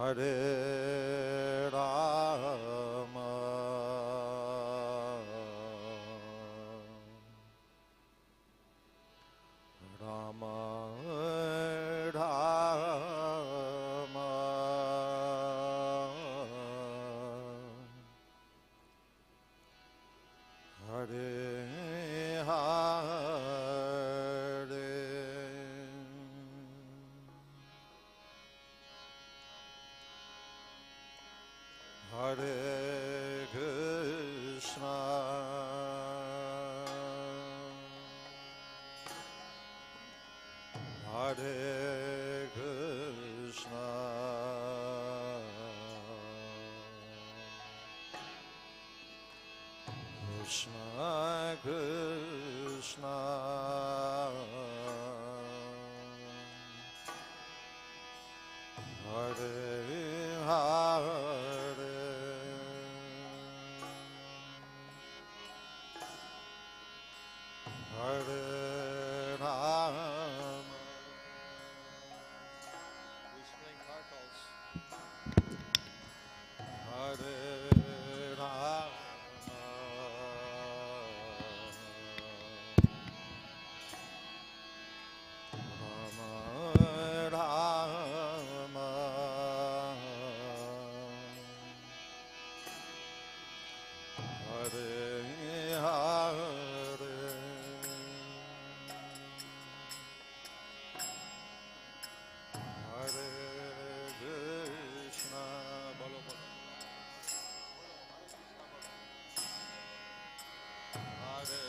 Hare Rama, Rama Rama, Hare Hare, Hare Krishna, Hare Krishna, Krishna Krishna, Hare Hare, Hare Rama. Whistling turtles. Hare Rama, Rama Rama, Hare Hare, Hare Krishna, bolo bolo, Hare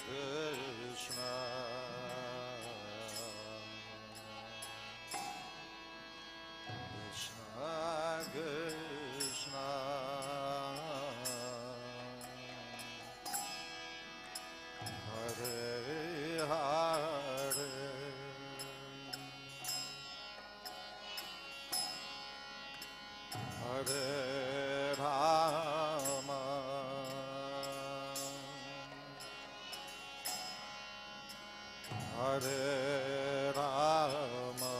Krishna, Krishna Krishna, Hare Hare, Hare Rama, Hare Rama,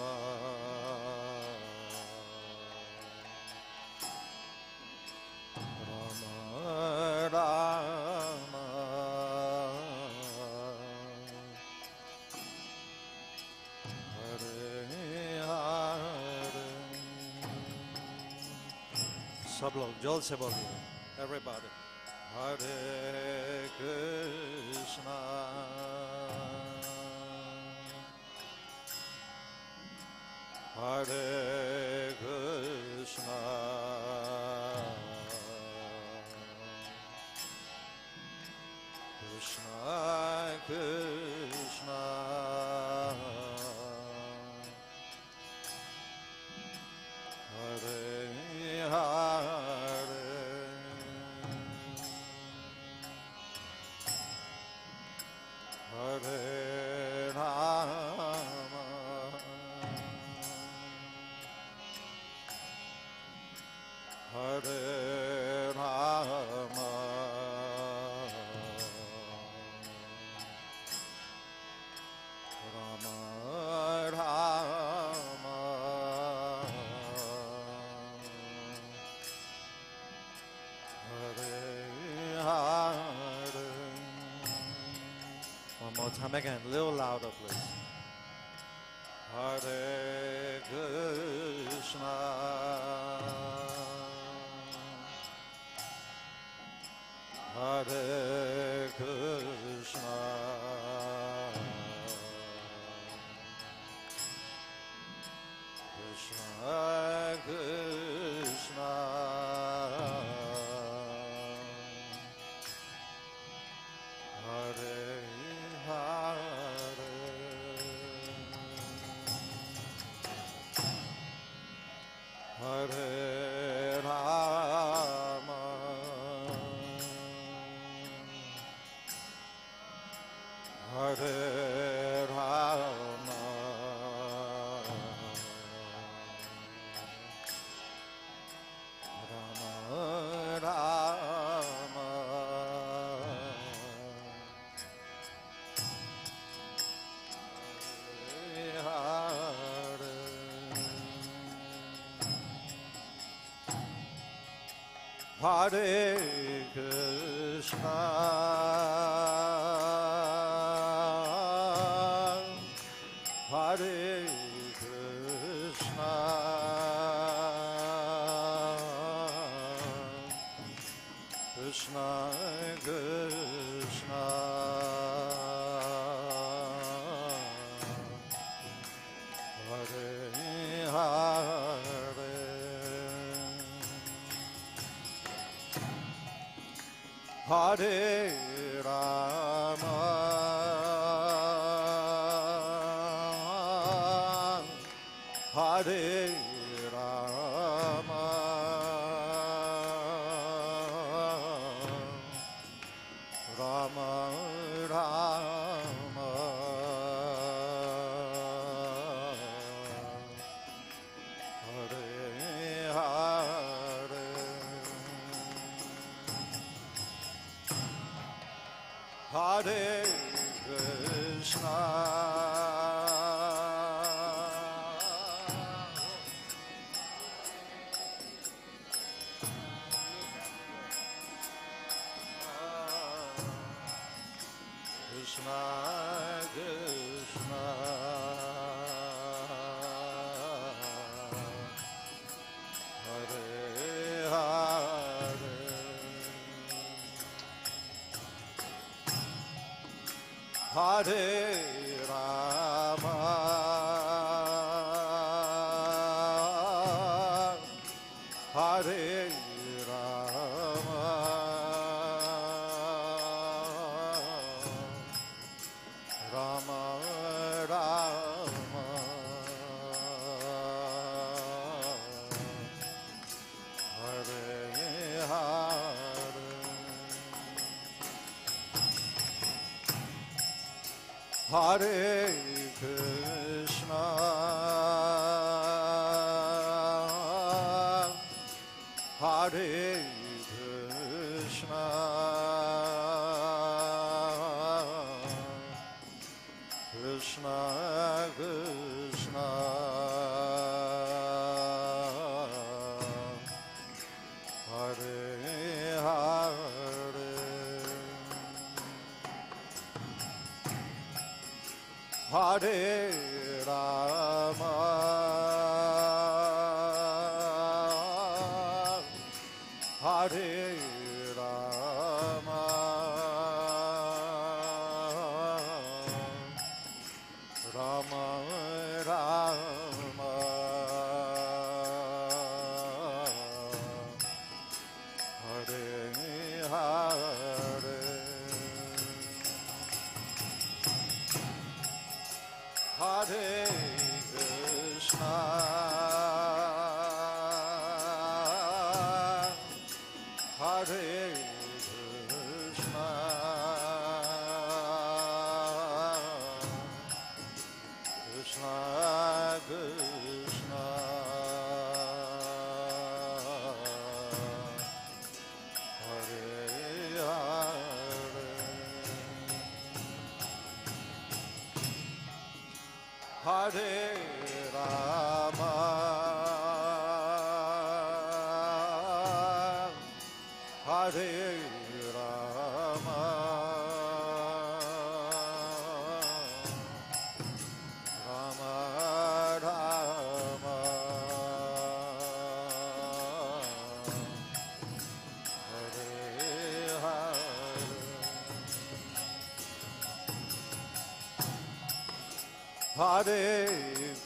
Rama Rama, Hare Hare. सब लोग जोर से बोलिए, everybody. Hare Krishna, Hare Krishna, Krishna Krishna, Hare Hare, Hare Rama, Hare Rama, Rama Rama, Hare Hare. One more time again, a little louder, please. Hare Krishna, Hare Krishna, Krishna Krishna, Hare Hare, Hare Rama, Hare Rama, Rama Rama, Hare Hare, Hare Krishna, Hare Krishna, Krishna Krishna, Hare Hare, Hare Rama, Hare Rama, Rama Rama, Hare Hare, Hare Krishna, Krishna Krishna, Hare Hare, Hare Rama, Hare Rama, Rama Rama, Hare Hare, Hare Krishna, Hare Krishna, Krishna Krishna, Hare Hare, Hare Rama, Hare Rama, Rama Rama, Hare Hare, Hare Krishna, Hare Krishna, Krishna Krishna, Hare Hare, Hare Rama, Hare Rama, Rama Rama, Hare Hare, Hare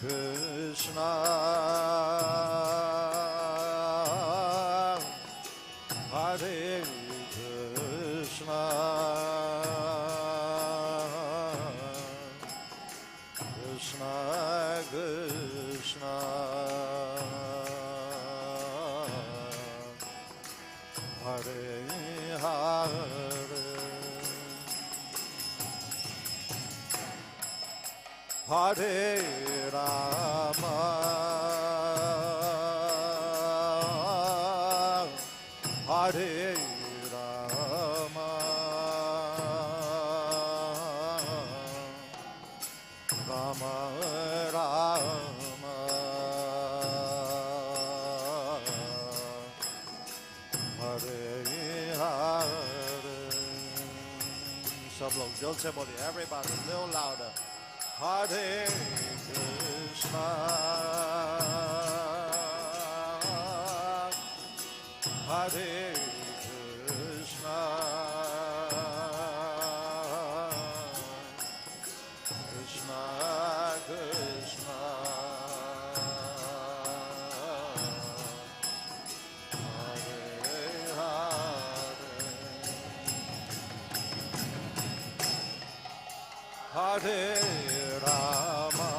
Krishna, Hare Krishna, Krishna Krishna, Hare Hare, Hare Rama, Hare Rama, Rama Rama, Hare जोर से बोलिए everybody, little louder. Hare Krishna, Hare Krishna, Krishna Krishna, Hare Hare, Hare Rama,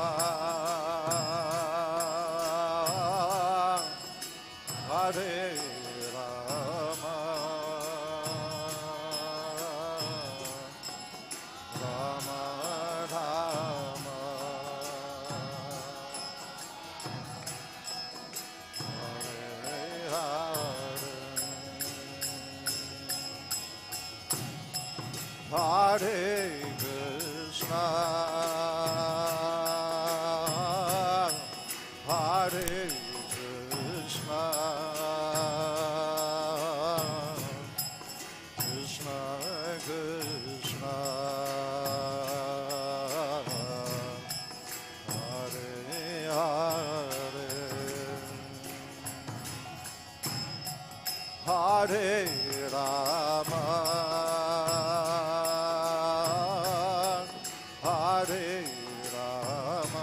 Hare Rama, Rama Rama, Hare Hare, Hare Krishna, Hare Krishna, Krishna Krishna, Hare Hare, Hare Rama, Hare Rama,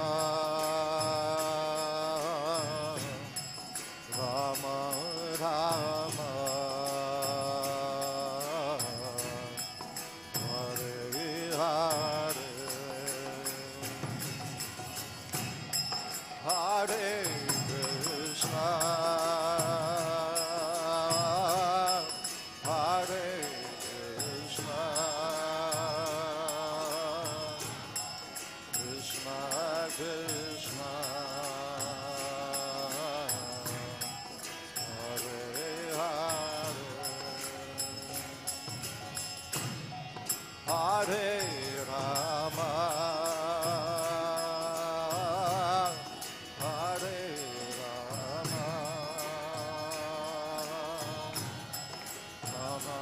Rama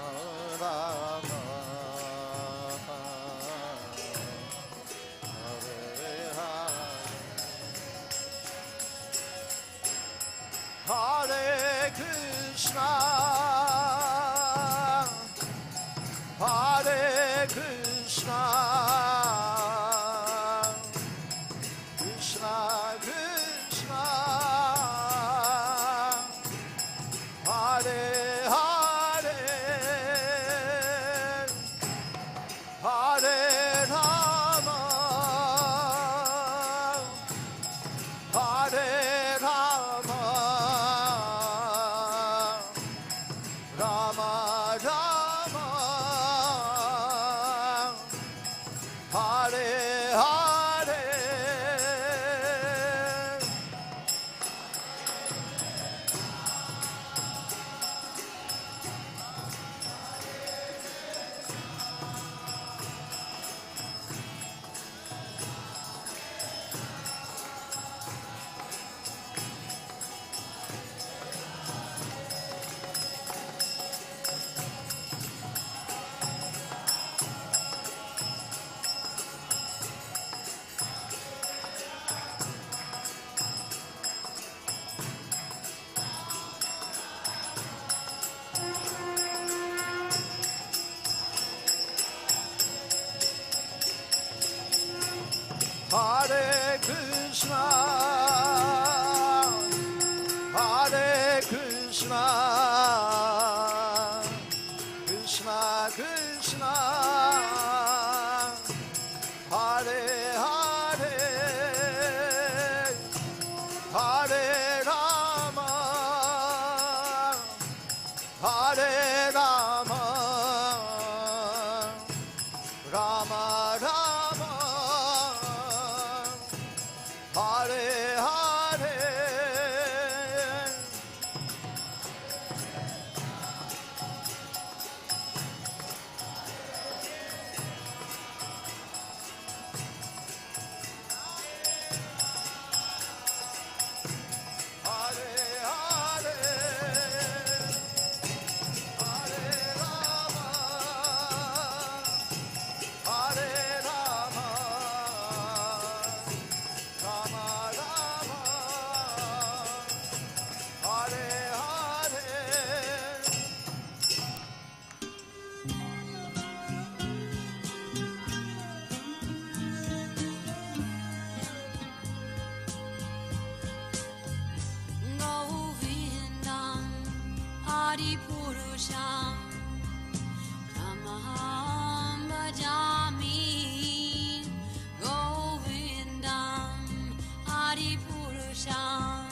Rama, Hare Hare, Hare Krishna, Hare Krishna, Krishna Krishna, Hare Hare, Hare Rama, Hare Rama, Rama Rama, Hare Hare, Hare Krishna, Hare Krishna, Krishna Krishna, Hare Hare, Hare Rama, Hare Rama, Rama Rama, Hare Hare, Hare Krishna, Hare Krishna, Krishna Krishna, Hare Hare, Hare Rama, Hare Rama, Rama Rama, Hare Hare, Adipurusham Tamaham Bhajami Govindam Adipurusham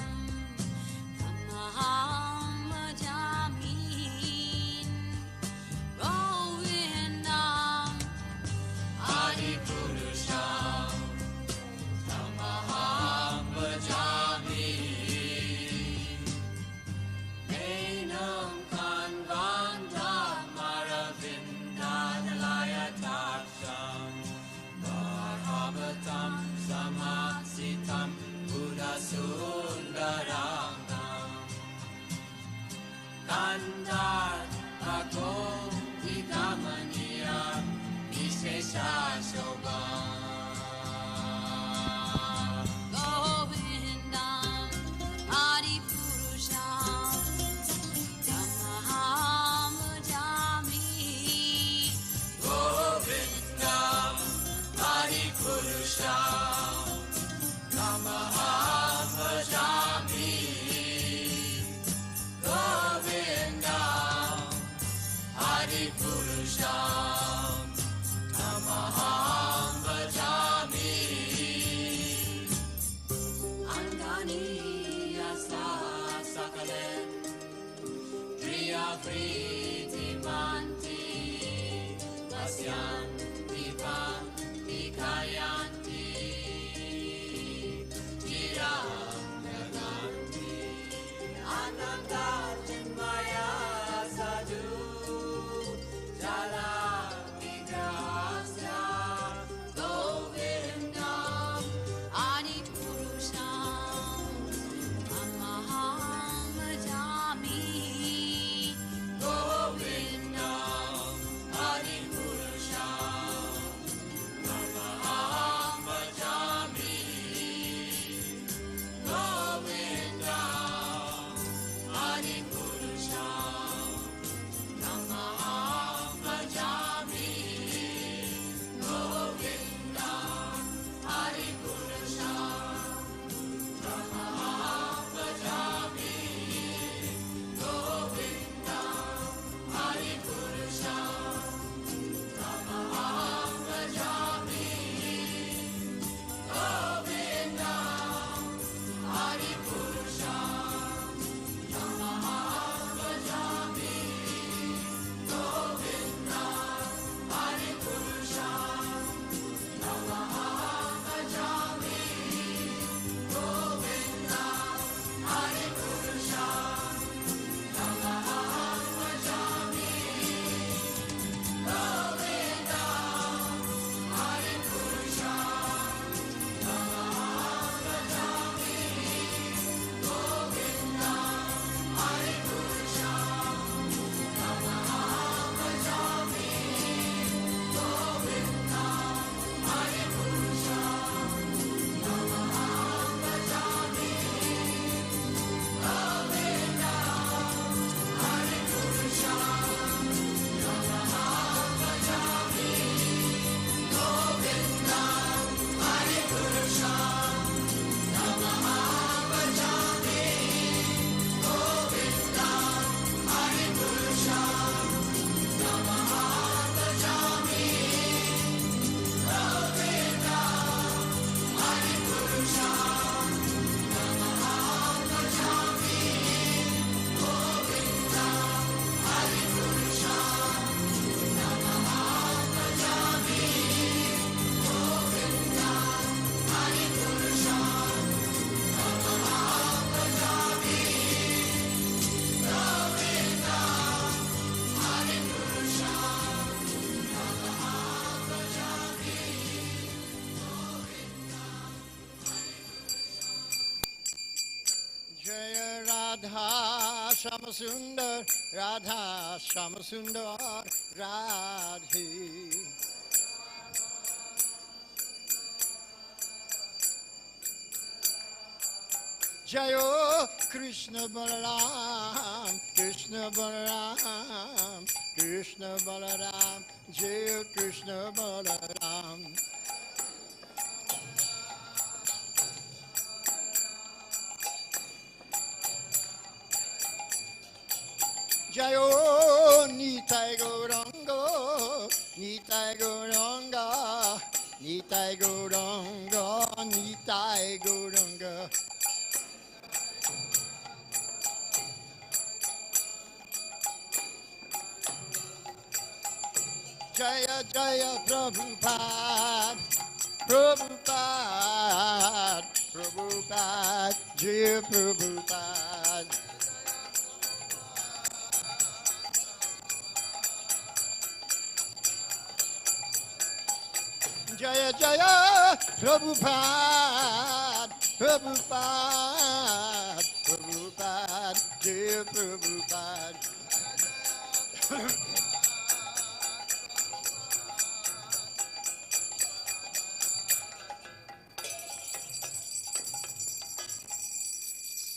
Tamaham Bhajami Govindam Adipurusham Tamaham Bhajami Enam Kanvandam Maravindadalaya Darshan Bhagavatam Samasitam Buddha Sundaranam Nandar Bhagom Vigamaniya Vishesha Shobham Govindam Adipurusham Tamaham Bhajami Govindam Adipurusham Tamaham Bhajami Govindam Adipurusham Tamaham Bhajami Angani Yasa Sakale Priya Priti Manti Asyan Divan Dikayanti Jiram Naganti Ananda Chinmaya Sadhu Jala Vigrahasya Govindam Adipurusham Tamaham Bhajami Govindam Adipurusham Tamaham Bhajami Govindam Adipurusham Tamaham Bhajami Govindam Adipurusham Tamaham Bhajami Govindam Adipurusham Tamaham Bhajami Govindam Adipurusham Tamaham Bhajami Govindam Adipurusham Tamaham Bhajami Govindam Adipurusham Tamaham Bhajami Govindam Adipurusham Tamaham Bhajami Govindam Adipurusham Tamaham Bhajami Govindam Adipurusham Tamaham Bhajami Govindam Jaya Radha Shamasundar Radha Shamasundar Radhe Jayo Krishna Balaram Krishna Balaram Krishna Balaram Jaya Krishna Balaram Jayo Nitai Gauranga, Nitai Gauranga, Nitai Gauranga, Nitai Gauranga. Jaya Jaya Prabhupada, Prabhupada, Prabhupada, Jaya Prabhupada. Jaya Jaya Prabhupada, Prabhupada, Prabhupada, Jaya Prabhupada.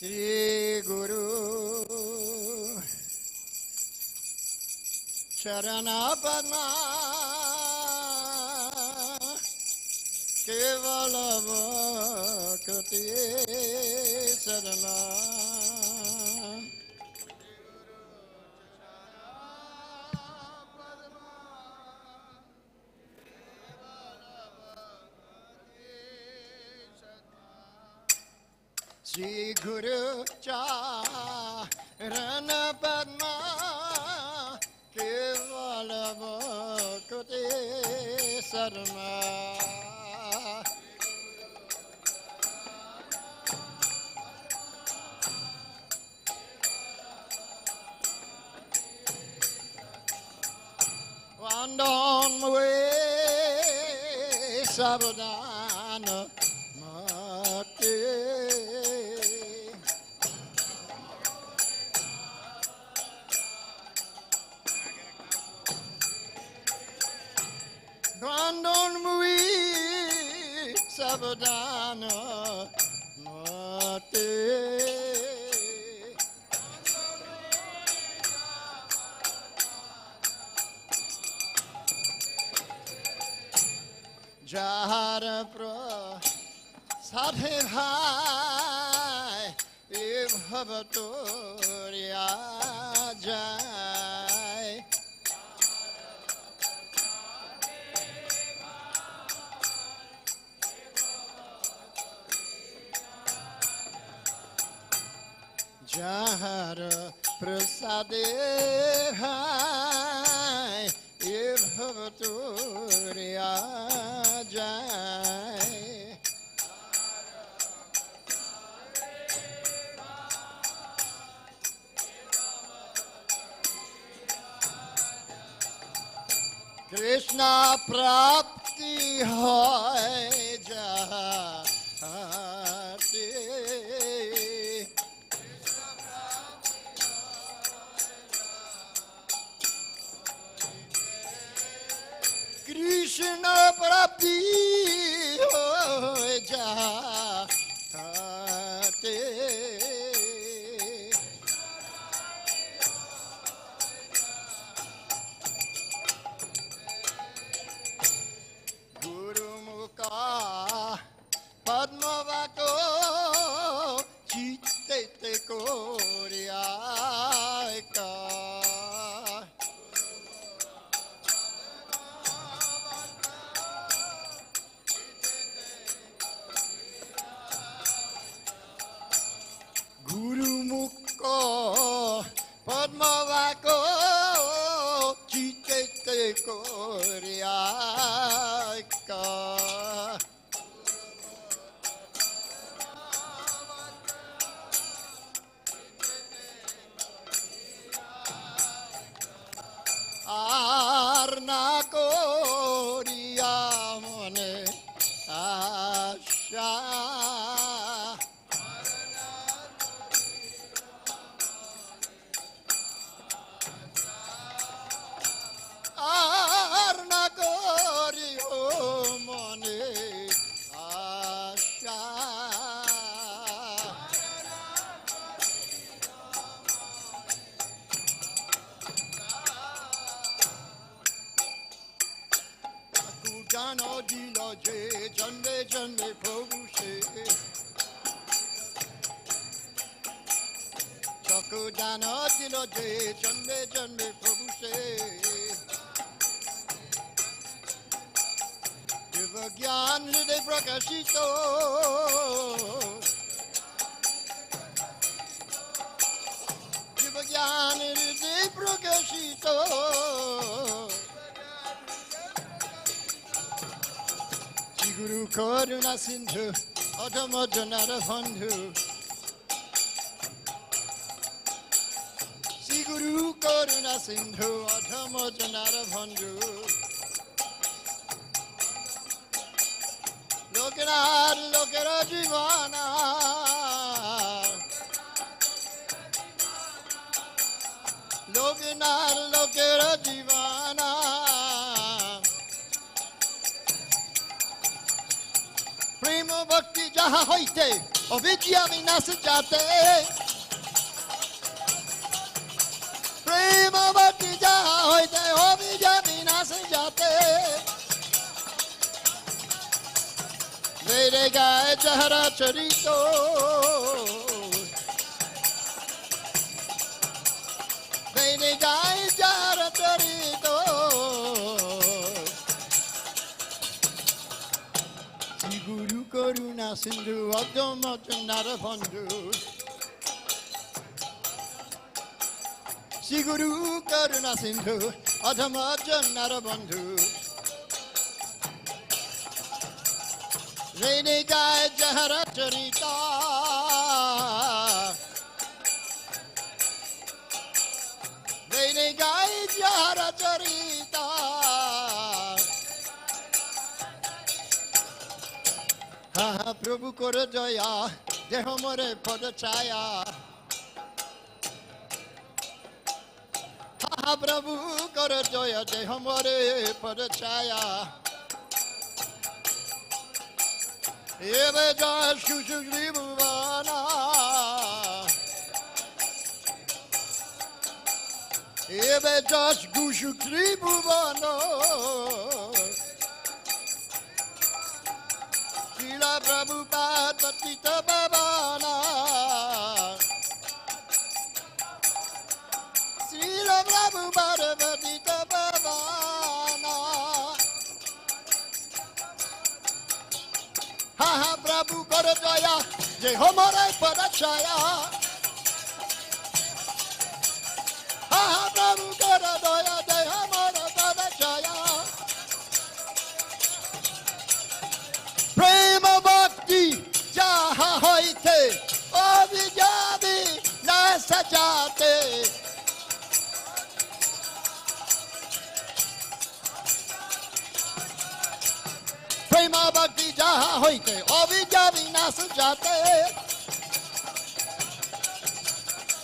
Sri Guru Charana Padma Kevala Bhakti Sarana. Sri Guru Charana Padma Kevala Bhakti Sarana. And on my way, Sabadana Mati. And on my way, Sabadana Mati. Jara Pra Sadhe Bhai Bhavatoriya Jai. Jara Prasade Bhai Bhavatoriya Jai. Krishna Prapti Hoy Jahati. Krishna Prapti Hoy Jahati. Padmavako Chitte Koryaka. Guru Mukha Padmavako Chitte Koryaka. Arna Koriya Mone Asha. Arna Koriya Mone Asha. Jano Dilo Je Jande Jande Prabhu Se को जानो दिलो जे जन्मे जन्मे प्रभु से दिव ज्ञान हृदय प्रकाशित दिव ज्ञान हृदय प्रकाशित श्री गुरु करुणा सिंधु अधम जनार बंधु Guru Karuna Sindhu Adhama Janara Bandhu Lokanar Lokara Jivana Lokanar Lokara Jivana Prema Bhakti Jaha Hoite Avidya Vinas Jate प्रेम भक्ति जहाँ होते हो भी जब विनाश जाते मेरे गाय जहरा चरितो मेरे गाय जहरा चरितो श्री गुरु करुणा सिंधु अधम जनार बंधु Shri Guru Karuna Sindhu Adhama Janara Bandhu Rene Gaya Jahara Charita Rene Gaya Jahara Charita Ha Prabhu Kora Jaya Deho More Pada Chaya प्रभु कर जय जय हमारे पर छाया एवे जय सुश्री भुवना एवे जय सुश्री भुवना शीला प्रभु पाद पतित भवना Prabhu Bharati Bhavana Ha ha Prabhu Kar Jaya Jai Hamare Parachaya Ha ha Prabhu Kar Jaya Jai Hamare Parachaya Prema Bhakti Jaha Hoite Abhijabi Nasa Jate Prema Bhakti Jaha Hoite Avidya Vinas Jate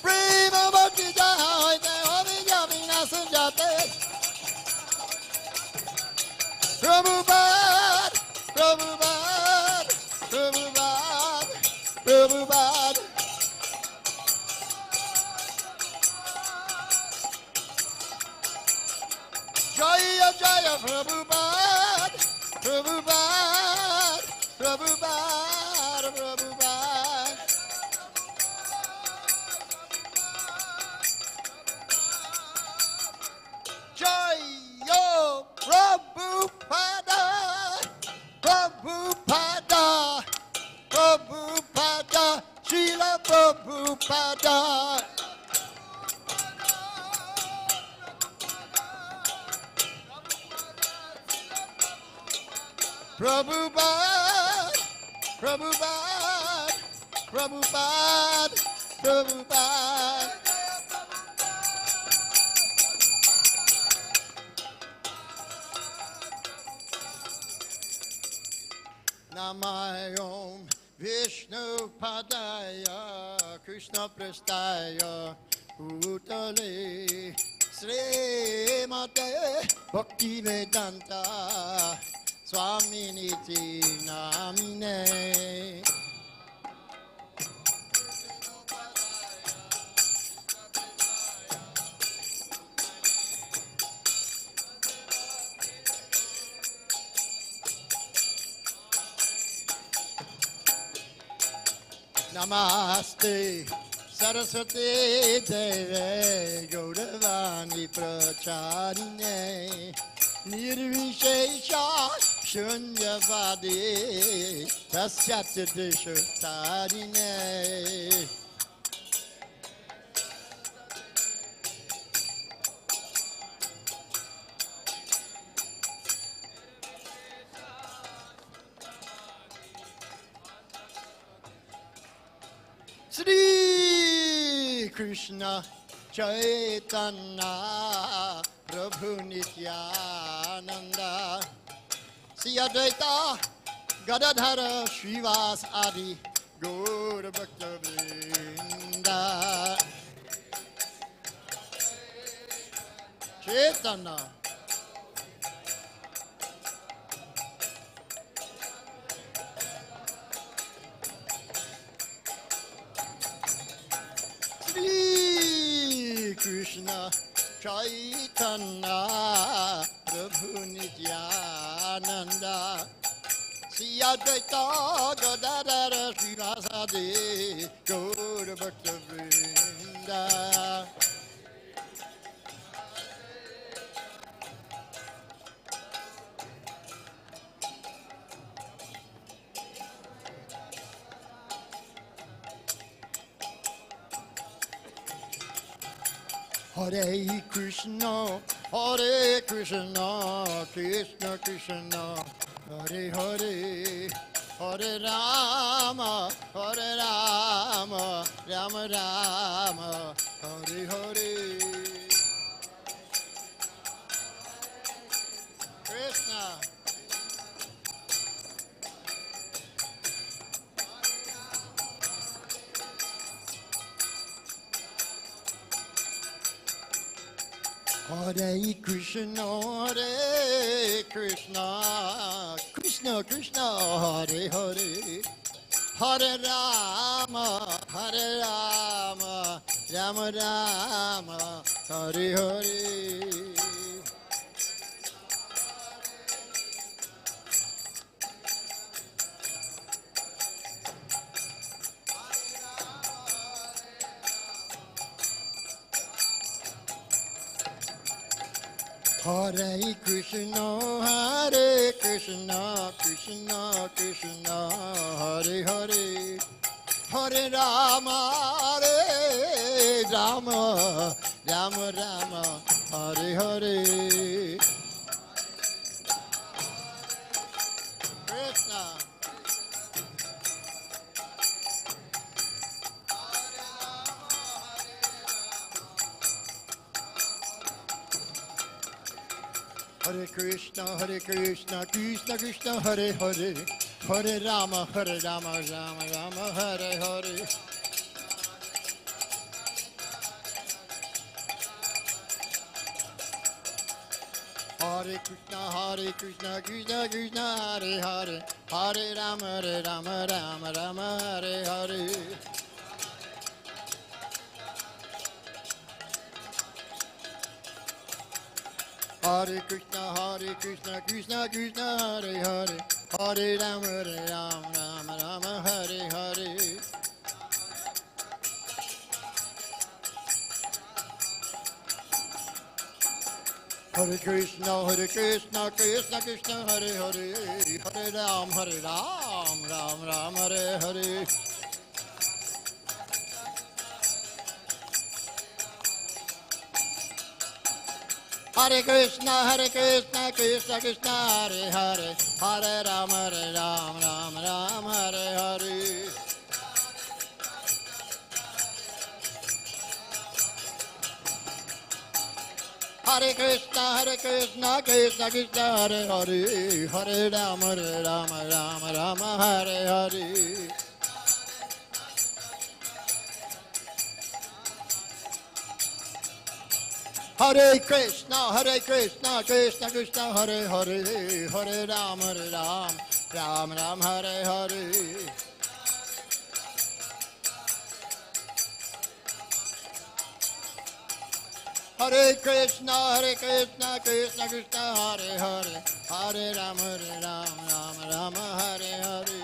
Prema Bhakti Jaha Hoite Avidya Vinas Jate Prabhupada Prabhupada Prabhupada Prabhupada Jaya Jaya Prabhupada Prabhupada, Prabhupada, Prabhupada. Jaya Prabhupada, Prabhupada, Prabhupada, Srila Prabhupada. Prabhupada, Prabhupada, Prabhupada, Prabhupada. Namayom Vishnu Padaya Krishna Prastaya Utale Srimate Bhakti Vedanta Swaminiti Namine Namaste Saraswati Deve Gauravani Pracharine Nirvishesha Shunyavadi Tasyatidishu Tarine Sri Krishna Chaitanya Prabhu Nityananda Sri Advaita Gadadhara Srivas Adi Gaura Bhakta Vrinda Chaitanya Krishna Chaitanya Prabhu Nityananda Sri Advaita Gadadhara Srivasadi Gaura Bhakta Vrinda Hare Krishna, Hare Krishna, Krishna Krishna, Hare Hare, Hare Rama, Hare Rama, Rama Rama, Hare Hare. Krishna. Hare Krishna, Hare Krishna, Krishna Krishna, Hare Hare, Hare Rama, Hare Rama, Rama Rama, Hare Hare. Hare Krishna, Hare Krishna, Krishna Krishna, Hare Hare, Hare Rama, Hare Rama, Rama Rama, Hare Hare. Krishna. Hare Krishna, Krishna Krishna, Hare Hare, Hare Rama, Rama Rama, Hare Hare. Hare Krishna, Krishna Krishna, Hare Hare, Hare Rama, Rama Rama, Hare Hare. Hare Krishna, Krishna Krishna, Hare Hare, Hare Rama, Rama Hare Hare. Hare Krishna, Krishna Krishna, Hare Hare, Hare Rama, Rama Hare Hare. Hare Krishna, Krishna Krishna, Hare Hare, Hare Rama, Rama Hare Hare. Hare Krishna, Krishna Krishna, Hare Hare, Hare Rama, Rama Hare Hare. Hare Krishna, Krishna Krishna, Hare Hare, Hare Rama, Rama Hare Hare. Hare Krishna, Krishna Krishna, Hare Hare, Hare Rama, Rama Hare Hare.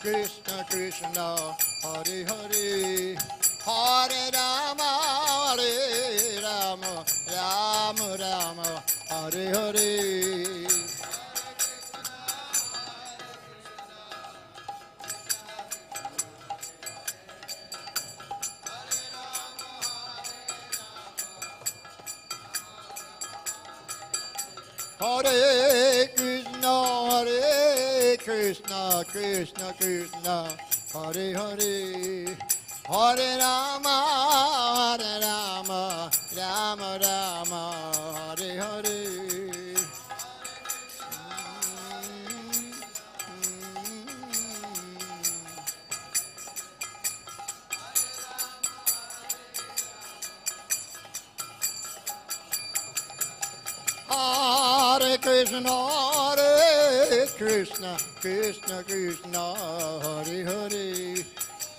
Krishna Krishna, Hare Hare, Hare Rama, Hare Rama, Rama Rama, Hare Hare. Hare Krishna, Krishna Krishna, Hare Hare, Hare Rama, Rama Rama, Hare Hare. Hare Krishna, Krishna Krishna, Hare Hare,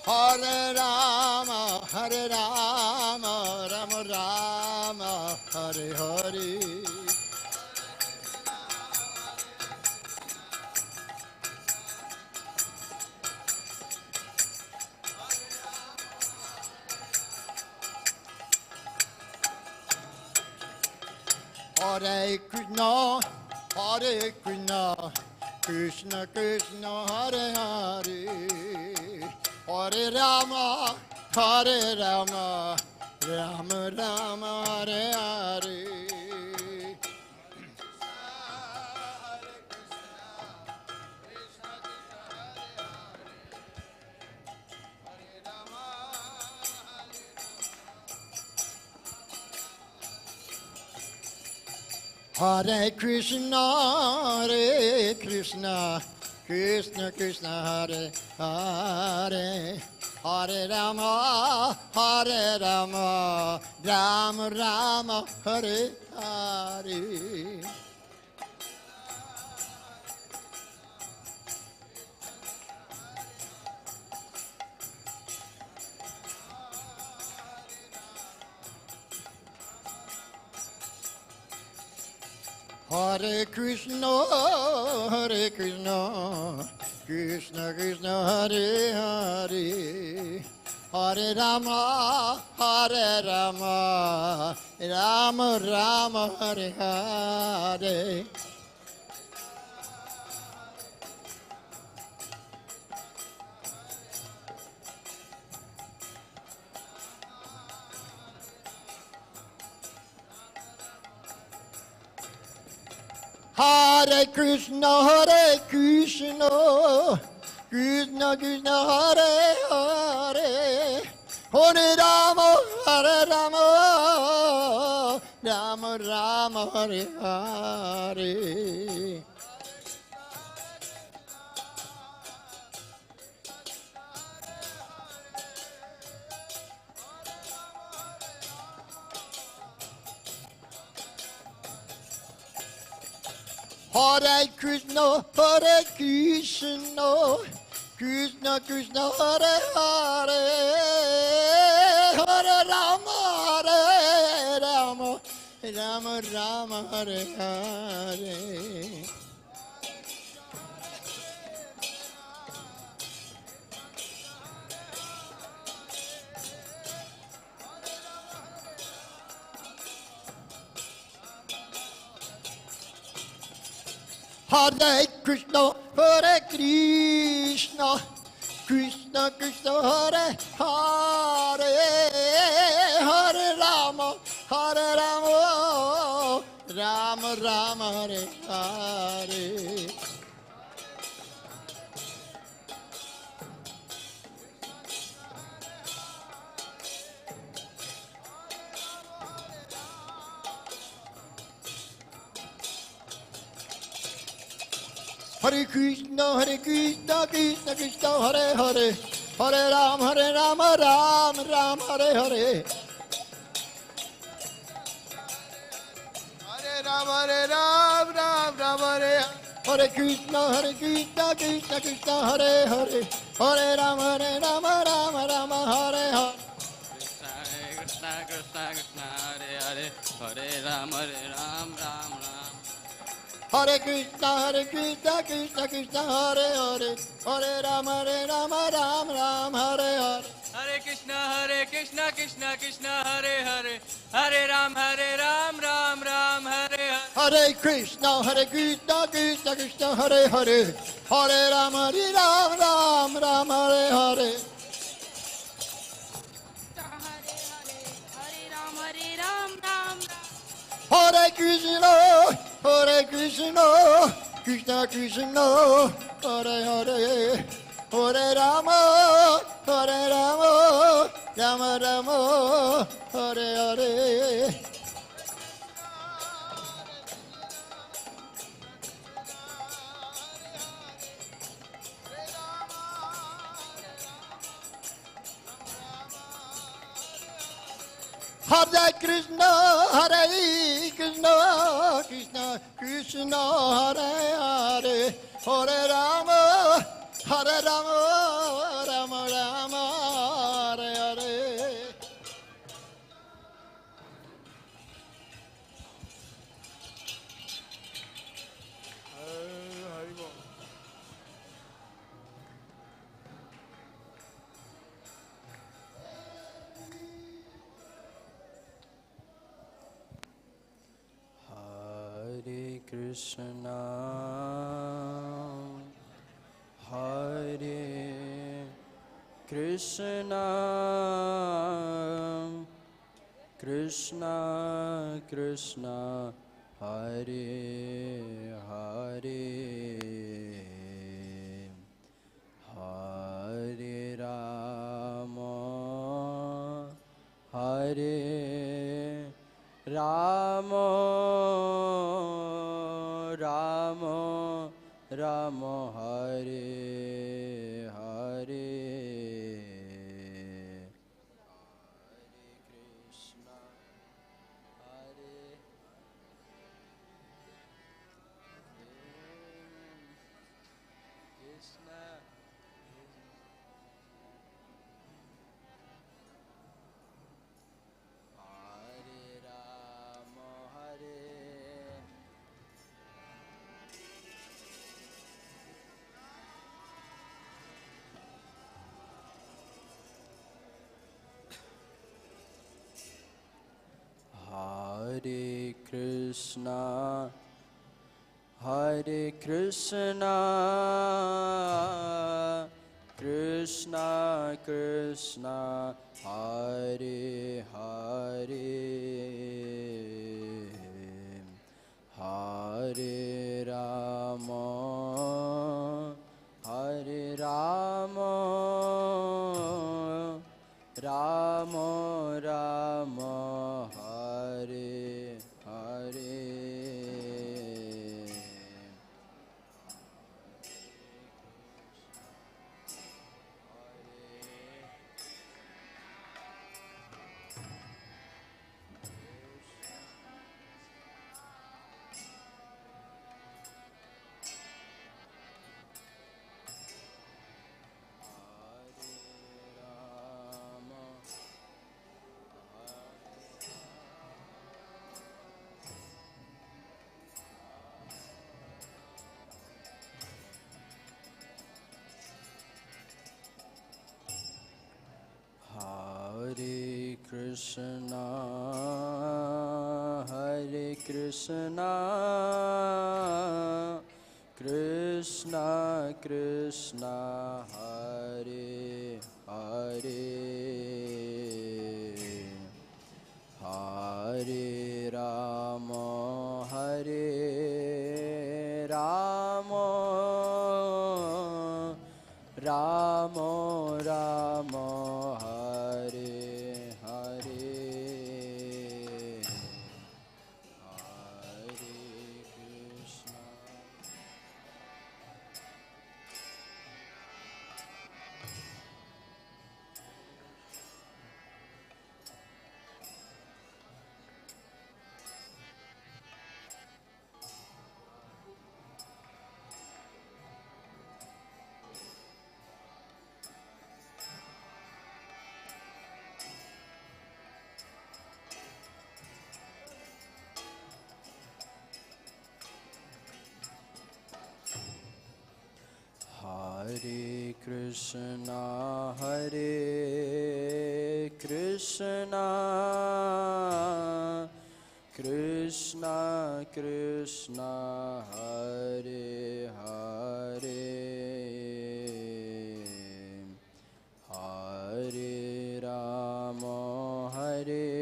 Hare Rama, Rama Rama, Hare Hare. Hare Krishna, Krishna Krishna, Hare Hare, Hare Rama, Rama Rama, Hare Hare. Hare Krishna, Krishna Krishna, Hare Hare, Hare Rama, Rama Rama, Hare Hare. Hare Krishna, Krishna Krishna, Hare Hare, Hare Rama, Rama Rama, Hare Hare. Hare Krishna, Krishna Krishna, Hare Hare, Hare Rama, Rama Rama, Hare Hare. Hare Krishna, Krishna Krishna, Hare Hare, Hare Rama, Rama Rama, Hare Hare. Hare Krishna, Krishna Krishna, Hare Hare, Hare Rama, Rama Rama, Hare Hare. Hare Krishna, Krishna Krishna, Hare Hare, Hare Rama, Rama Rama, Hare Hare. Hare Rama, Ram, Hare. Hare Krishna, Krishna Krishna, Hare Hare, Hare Rama, Rama Rama, Hare Hare. Krishna, Krishna, Krishna, Hare Hare, Hare Ram, Ram, Ram. Hare Krishna, Krishna Krishna, Hare Hare, Hare Rama, Ram Ram, Hare Hare. Hare Krishna, Krishna Krishna, Hare Hare, Hare Ram, Ram Ram, Hare Hare. Hare Krishna, Krishna Krishna, Hare Hare, Hare Rama, Ram Ram, Hare Hare. Hare Ram, Ram Ram. Hare Krishna, Krishna Krishna, Hare Hare, Hare Rama, Rama Rama, Hare Hare. Hare Krishna, Krishna Krishna, Hare Hare, Hare Rama, Rama Rama, Hare Hare. Hare Krishna, Hare Krishna, Krishna Krishna, Hare Hare, Hare Rama, Hare Rama, Rama Rama, Hare Hare. Hare Krishna, Hare Krishna, Krishna Krishna, Hare Hare, Hare Rama, Hare Rama, Rama Rama, Hare Hare. Hare Krishna, Hare Krishna, Krishna Krishna, Hare Hare, Hare Rama, Hare Rama, Rama Rama, Hare Hare, Hare Krishna. Krishna Hare Krishna Krishna Krishna Hare Hare Hare Rama Hare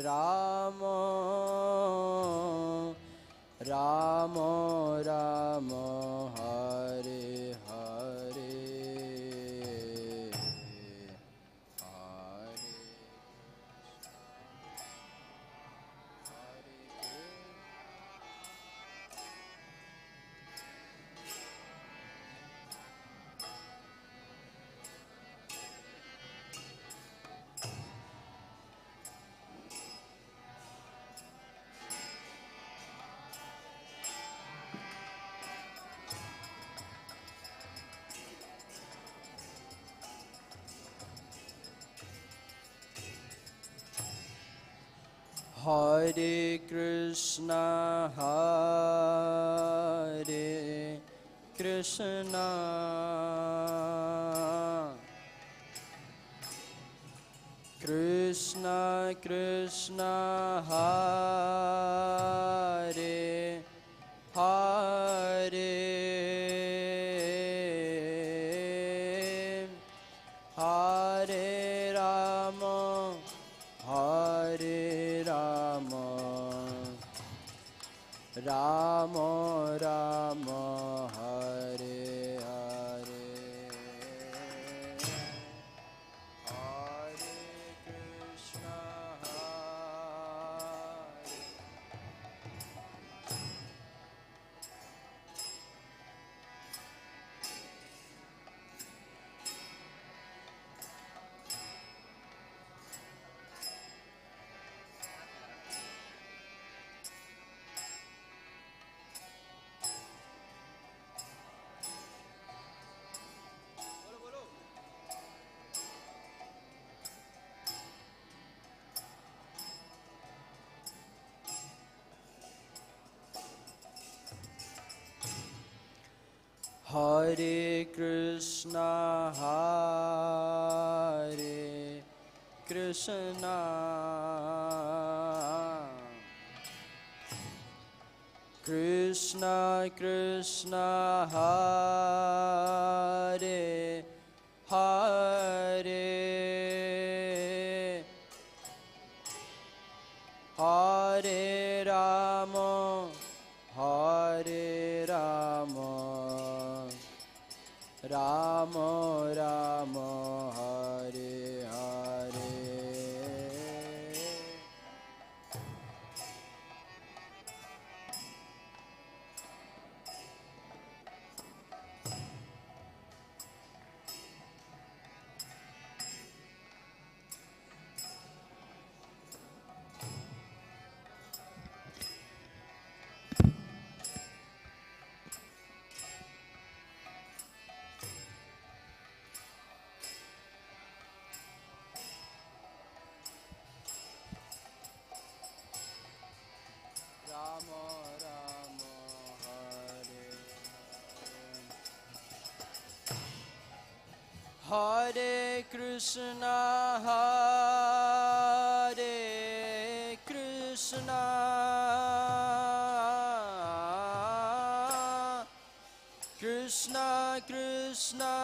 Rama Rama Rama Hare Hare Hare Hare Krishna Hare Krishna Krishna Krishna Hare Hare Hare Rama Hare Rama Rama Rama Hare Hare Hare Krishna Hare Hare Krishna Hare Krishna Krishna Krishna Hare Hare Hare Rama Hare Rama Rama Rama Hare Hare Rama Rama Hare Hare Hare Krishna Hare Krishna Krishna Krishna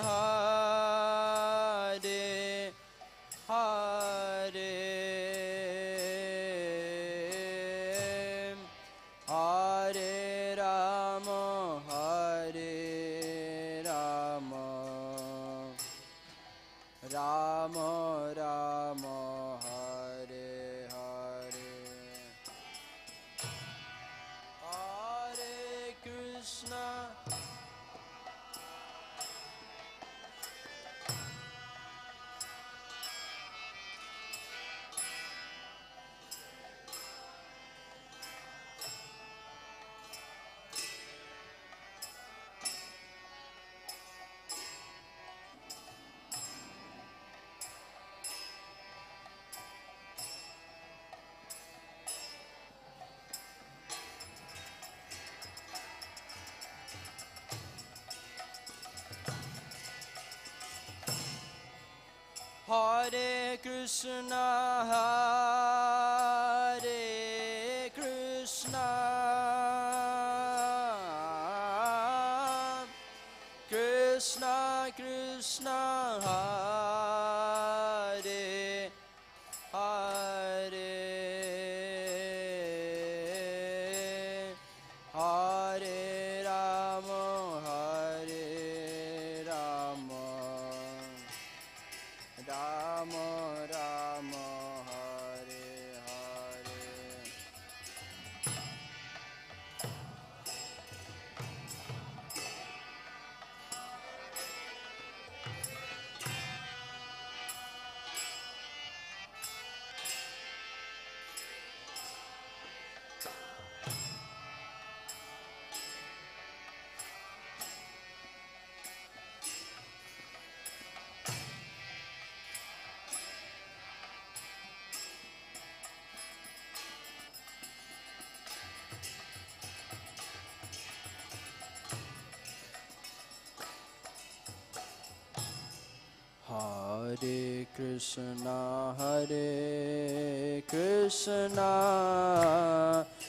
Hare Hare Hare Rama Hare Rama Rama Rama Hare Hare Hare Krishna Hare Krishna, Hare Krishna, Krishna Krishna, Hare Hare, Hare Rama, Hare Rama, Rama Rama, Hare Hare. Hare Krishna, Hare Krishna,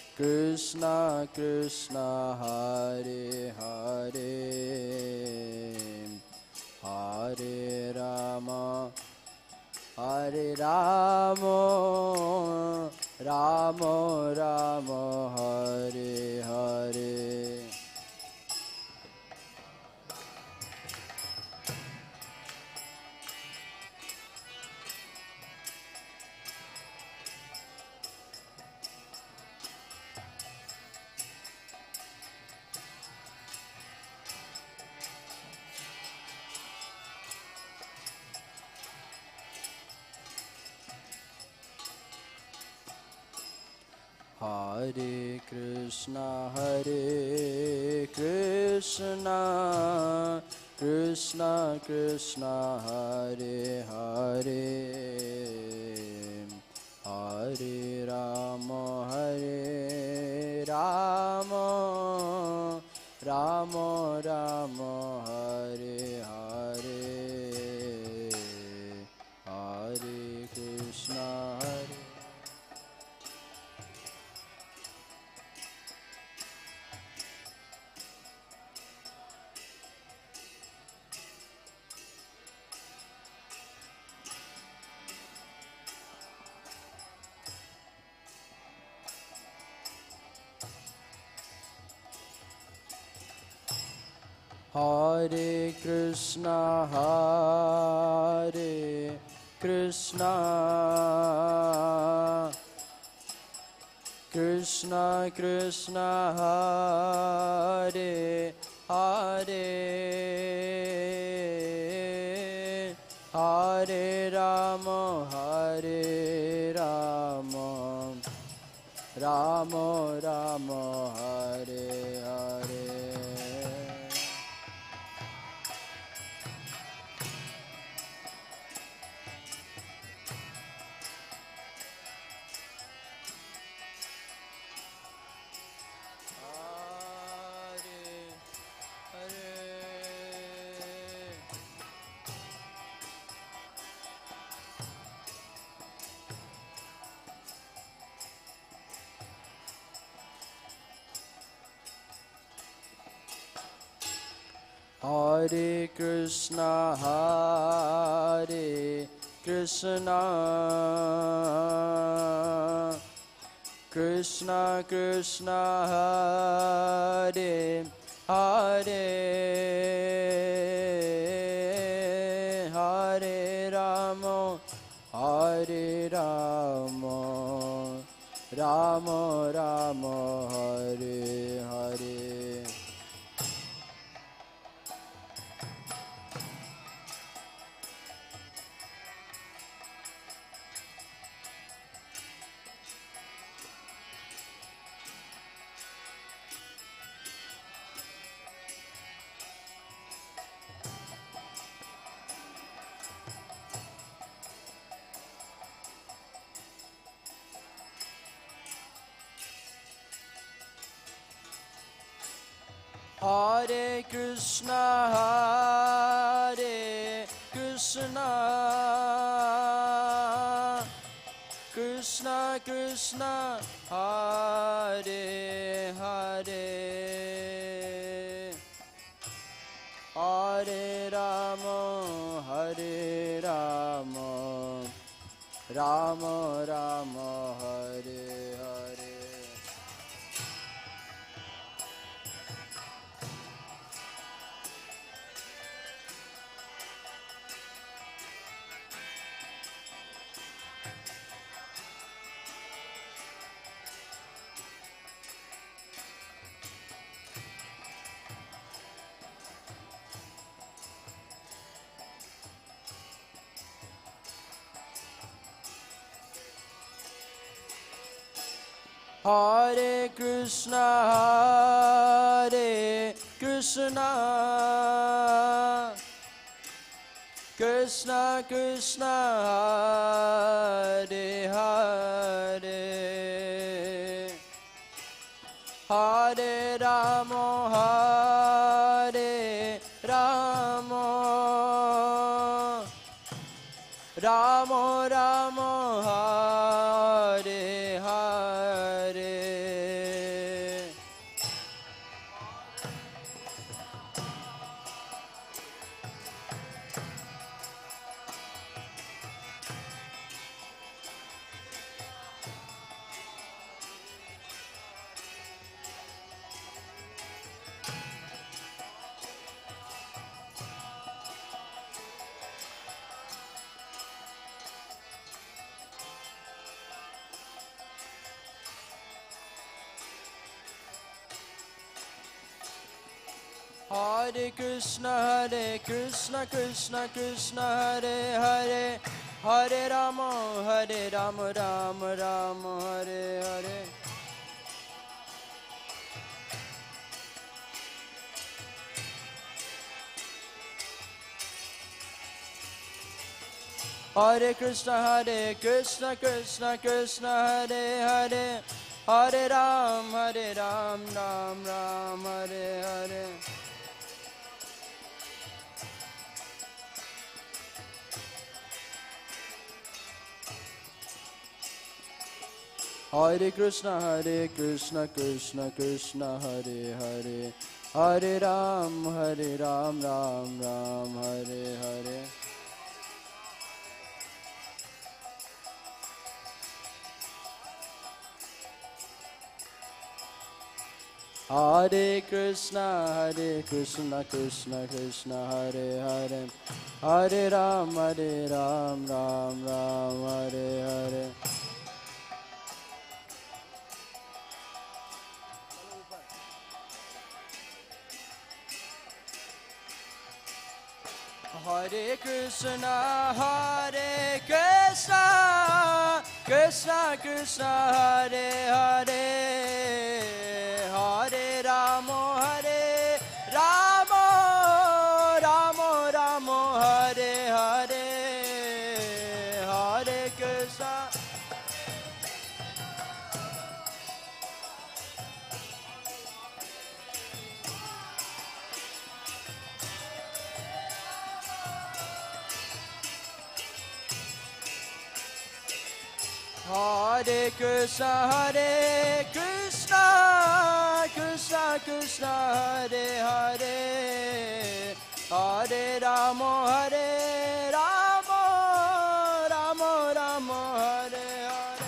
Krishna Krishna, Hare Hare, Hare Rama, Hare Rama, Rama Rama, Hare Hare. Hare Krishna, Hare Krishna, Krishna Krishna, Hare Hare, Hare Rama, Hare Rama, Rama Rama, Hare Hare, Hare Krishna, Hare. Hare Krishna, Hare Krishna, Krishna Krishna, Hare Hare, Hare Rama, Hare Rama, Rama Rama, Hare Hare. Hare Krishna, Hare Krishna, Krishna Krishna, Hare Hare, Hare Rama, Hare Rama, Rama Rama, Hare Hare. Hare Krishna, Hare Krishna, Krishna Krishna Hare Hare Hare Rama Hare Rama Rama Rama Hare Hare Hare Krishna, Hare Krishna, Krishna Krishna, Hare Hare, Hare Rama, Hare Rama, Rama Rama, Hare Hare. Hare Krishna, Krishna Krishna, Hare Hare, Hare Rama, Rama Rama, Hare Hare. Hare Krishna, Krishna Krishna, Hare Hare, Hare Ram, Ram Ram, Hare Hare. Hare Krishna, Krishna Krishna, Hare Hare, Hare Ram, Ram Ram, Hare Hare. Hare Krishna, Krishna Krishna, Hare Hare, Hare Ram, Ram Ram, Hare Hare. Hare Krishna, Krishna Krishna, Hare Hare, Hare Rama, Rama Rama, Hare Hare, Hare Krishna. Hare Krishna, Krishna Krishna, Hare Hare, Hare Rama, Rama Rama, Hare Hare.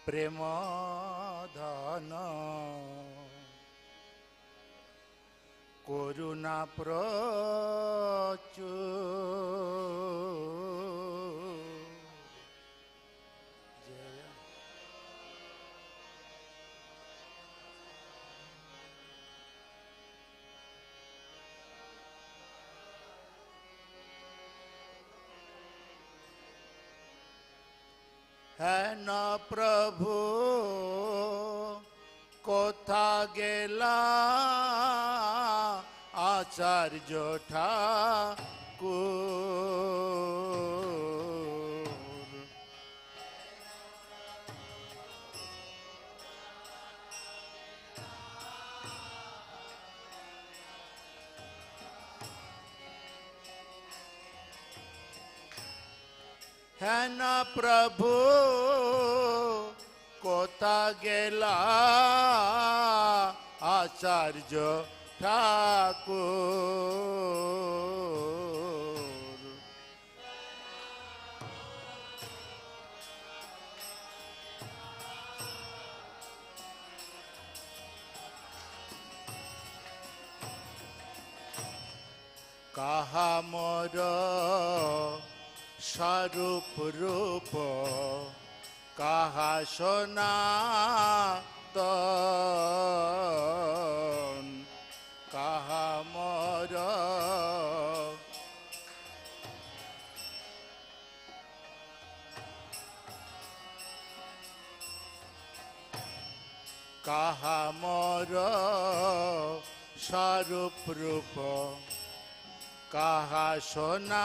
प्रेम धन करुणा प्रचुर है न प्रभु कोथा गेला आचार्य ठाकुर है न प्रभु कोथा गेला आचार्य ठाकुर कहा मोर स्वरूप रूप कहा सोना कहा मोर कहा मोर स्वरूप रूप कहा सोना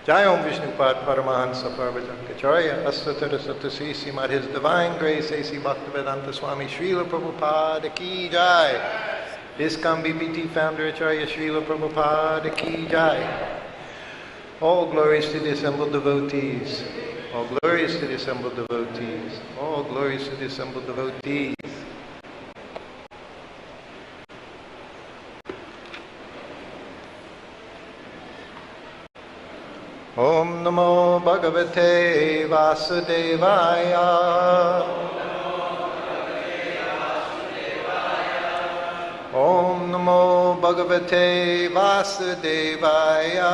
Jai Om Vishnupad Paramahansa Parvajankacharya Asvatara Satasisi Mad His Divine Grace A.C. Bhaktivedanta Swami Srila Prabhupada Ki Jai. ISKCON BBT Founder Acharya Srila Prabhupada Ki Jai. All glories to the assembled devotees. All glories to the assembled devotees. All glories to the assembled devotees. Om Namo Bhagavate Vasudevaya. Om Namo Bhagavate Vasudevaya.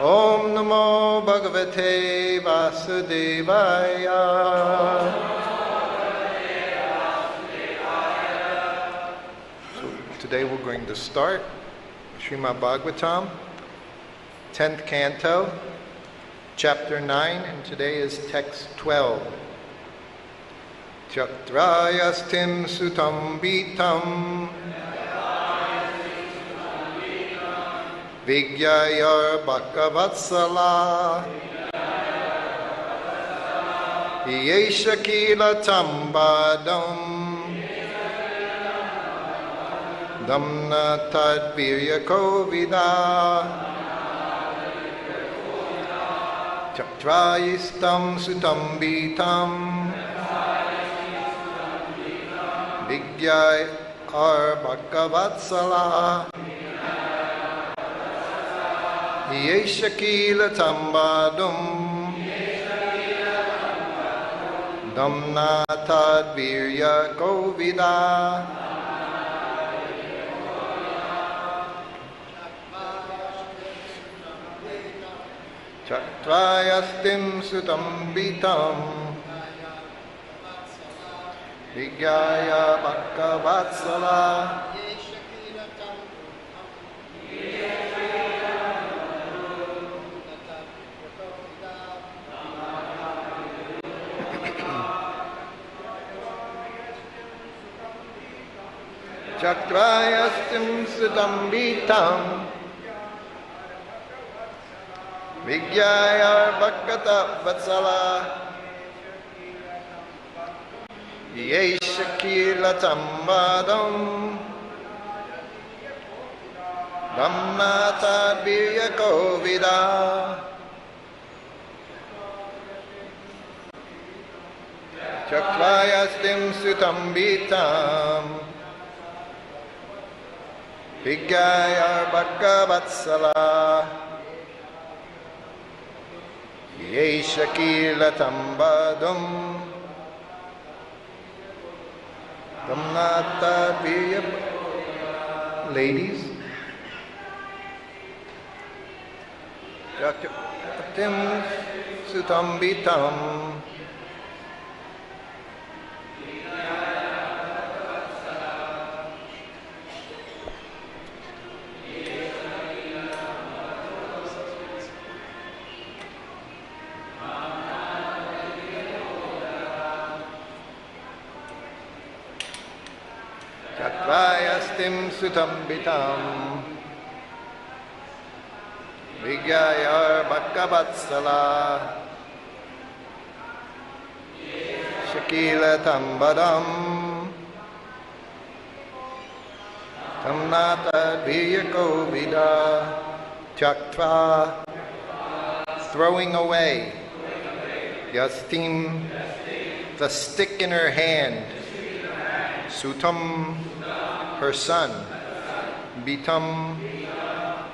Om Namo Bhagavate Vasudevaya. So today we're going to start Srimad Bhagvatam, 10th canto, chapter 9, and today is text 12. Chatrayastim sutam bitam Vigyayar Bhakavatsala Yeshakila Tambadam Damna Tadvirya Kovida Chatrayistam sutam bitam Vigyay ar Bhakavatsala Yeshakila Tambadum Damna Tadvirya Kovida Chatrayastim sutam bitam Vigyaya Bhakavatsala Chatrayastim sutam bitam Vigyaya Bhakavatsala Yeshakila Tambadam Dhammata Birya Kovida Chakrayastim Sutam Bitam Vigyaya Bhakavatsala Yeshakila Tambadam Ramnata Virya. Ladies, Jatim Sutam Bitam Chatrayastim sutam bitam Vigyaya Bhakavatsala Shakila Tambadam Tamnata Viyako Vida Chaktra, throwing away, Yastim, the stick in her hand, Sutam, her son, Bitam,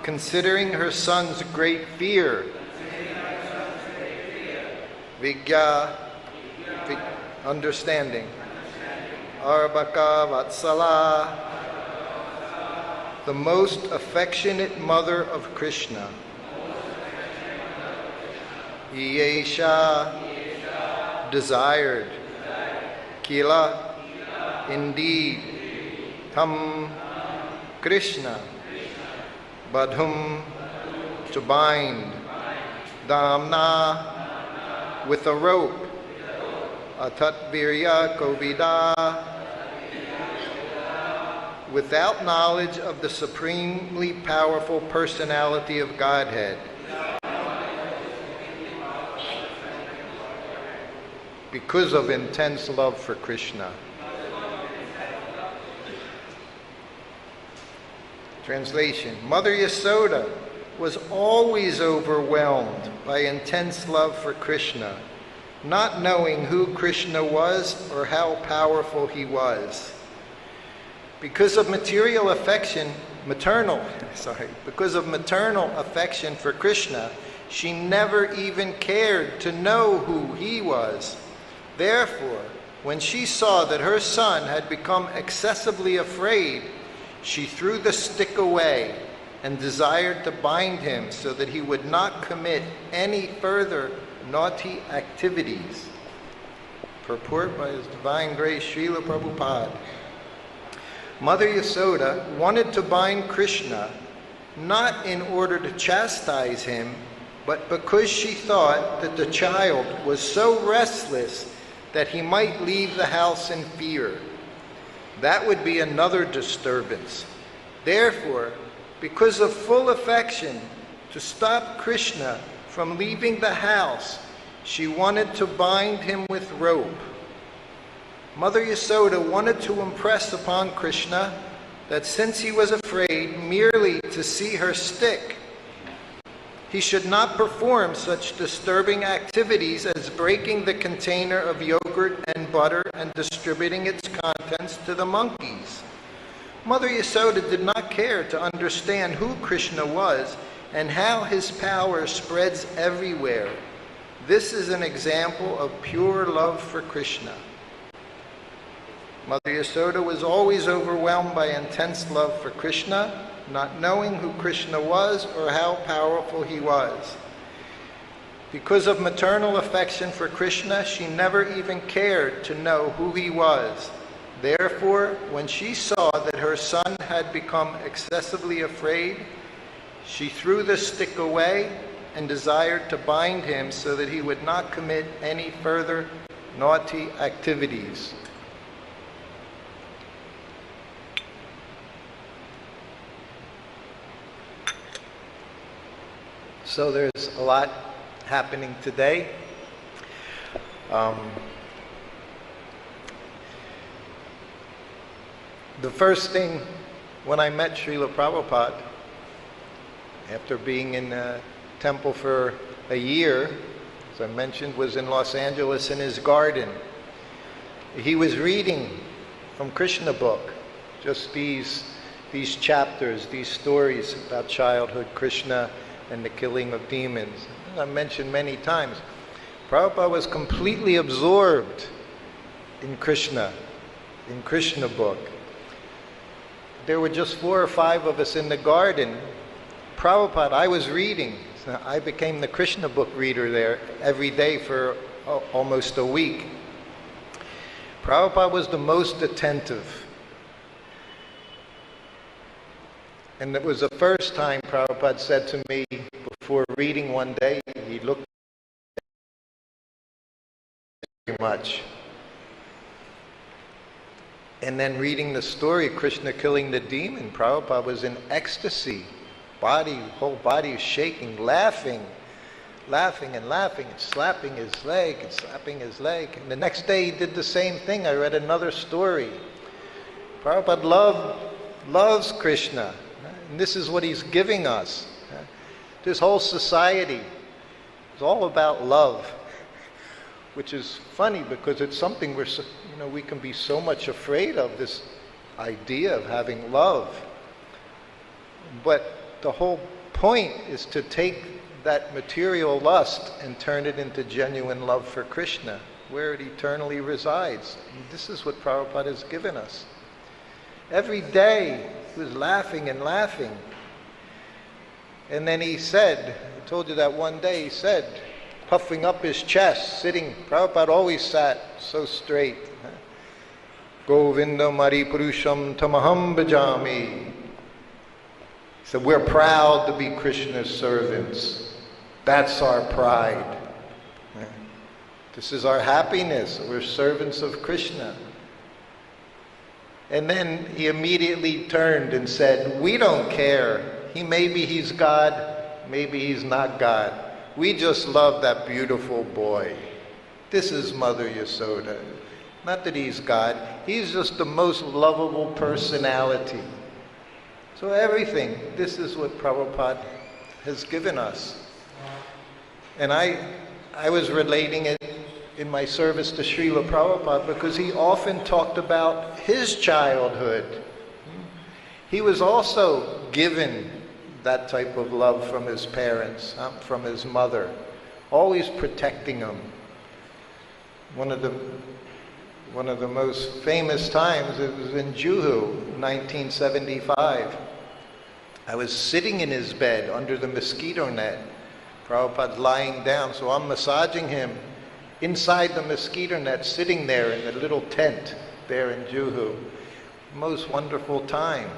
considering her son's great fear, Vigya, understanding, Arbaka Vatsala, the most affectionate mother of Krishna, Yesha, desired, Kila, indeed, Tam, Krishna, Badhum, to bind, Damna, with a rope, Atat Virya Kovida, without knowledge of the supremely powerful personality of Godhead, because of intense love for Krishna. Translation: Mother Yasoda was always overwhelmed by intense love for Krishna, not knowing who Krishna was or how powerful he was. Because of maternal affection for Krishna, she never even cared to know who he was. Therefore, when she saw that her son had become excessively afraid, she threw the stick away and desired to bind him so that he would not commit any further naughty activities. Purport by His Divine Grace Srila Prabhupada. Mother Yasoda wanted to bind Krishna not in order to chastise him, but because she thought that the child was so restless that he might leave the house in fear. That would be another disturbance. Therefore, because of full affection, to stop Krishna from leaving the house, she wanted to bind him with rope. Mother Yasoda wanted to impress upon Krishna that since he was afraid merely to see her stick, he should not perform such disturbing activities as breaking the container of yogurt and butter and distributing its contents to the monkeys. Mother Yasoda did not care to understand who Krishna was and how his power spreads everywhere. This is an example of pure love for Krishna. Mother Yasoda was always overwhelmed by intense love for Krishna, not knowing who Krishna was or how powerful he was. Because of maternal affection for Krishna, she never even cared to know who he was. Therefore, when she saw that her son had become excessively afraid, she threw the stick away and desired to bind him so that he would not commit any further naughty activities. So there's a lot happening today. The first thing when I met Srila Prabhupada, after being in the temple for a year, as I mentioned, was in Los Angeles in his garden. He was reading from Krishna book, just these chapters, these stories about childhood Krishna and the killing of demons. As I mentioned many times, Prabhupada was completely absorbed in Krishna book. There were just 4 or 5 of us in the garden. Prabhupada, I was reading. So I became the Krishna book reader there every day for almost a week. Prabhupada was the most attentive. And it was the first time Prabhupada said to me, before reading one day, he looked very much. And then reading the story of Krishna killing the demon, Prabhupada was in ecstasy. Whole body was shaking, laughing and slapping his leg And the next day he did the same thing. I read another story. Prabhupada loves Krishna. And this is what he's giving us. This whole society is all about love, which is funny because it's something we can be so much afraid of, this idea of having love. But the whole point is to take that material lust and turn it into genuine love for Krishna, where it eternally resides. And this is what Prabhupada has given us. Every day he was laughing. And then he said, I told you that one day, he said, puffing up his chest, sitting, Prabhupada always sat so straight. Govinda Mari Purusham Tamaham Bhajami. He said, we're proud to be Krishna's servants. That's our pride. This is our happiness. We're servants of Krishna. And then he immediately turned and said, we don't care. Maybe he's God, maybe he's not God. We just love that beautiful boy. This is Mother Yasoda. Not that he's God, he's just the most lovable personality. So everything, this is what Prabhupada has given us. And I was relating it in my service to Srila Prabhupada because he often talked about his childhood. He was also given that type of love from his parents, from his mother, always protecting him. One of the most famous times, it was in Juhu, 1975. I was sitting in his bed under the mosquito net. Prabhupada's lying down, so I'm massaging him inside the mosquito net, sitting there in the little tent there in Juhu. Most wonderful time.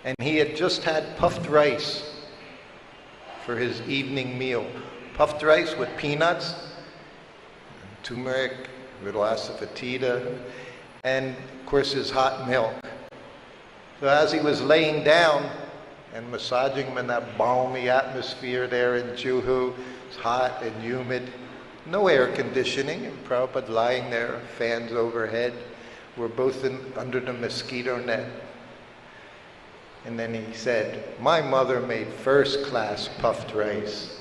And he had just had puffed rice for his evening meal. Puffed rice with peanuts, turmeric, little asafoetida, and of course his hot milk. So as he was laying down and massaging him in that balmy atmosphere there in Juhu, it's hot and humid, no air conditioning, and Prabhupada lying there, fans overhead. We're both under the mosquito net. And then he said, my mother made first-class puffed rice.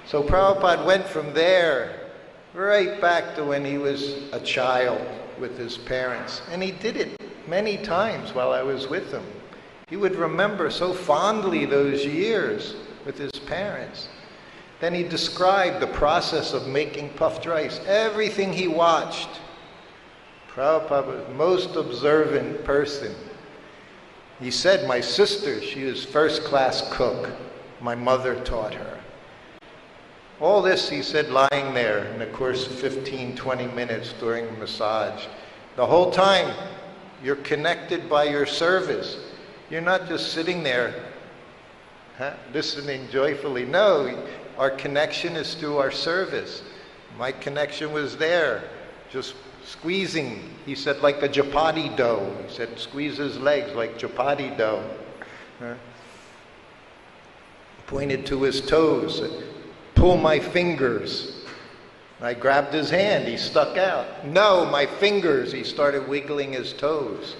So Prabhupada went from there right back to when he was a child with his parents. And he did it many times while I was with him. He would remember so fondly those years with his parents. Then he described the process of making puffed rice. Everything he watched. Prabhupada was the most observant person. He said, my sister, she was first-class cook. My mother taught her. All this, he said, lying there in the course of 15, 20 minutes during the massage. The whole time, you're connected by your service. You're not just sitting there, listening joyfully. No, our connection is through our service. My connection was there, just squeezing, he said, like a chapati dough. He said, squeeze his legs like chapati dough. Pointed to his toes, said, pull my fingers. I grabbed his hand, he stuck out. No, my fingers. He started wiggling his toes.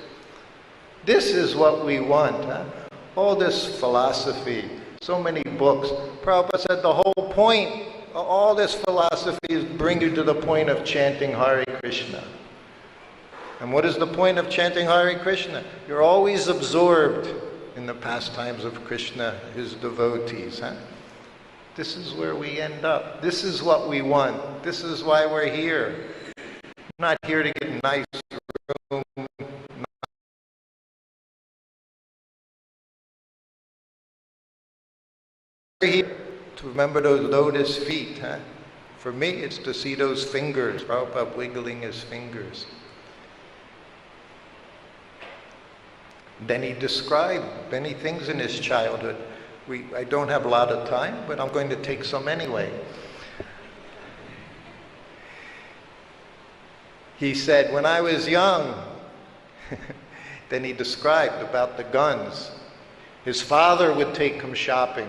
This is what we want. All this philosophy, so many books. Prabhupada said the whole point of all this philosophy is bring you to the point of chanting Hare Krishna. And what is the point of chanting Hare Krishna? You're always absorbed in the pastimes of Krishna, his devotees. This is where we end up. This is what we want. This is why we're here. We're not here to get a nice room. We're here to remember those lotus feet. For me, it's to see those fingers, Prabhupada wiggling his fingers. Then he described many things in his childhood. I don't have a lot of time, but I'm going to take some anyway. He said, when I was young, then he described about the guns. His father would take him shopping.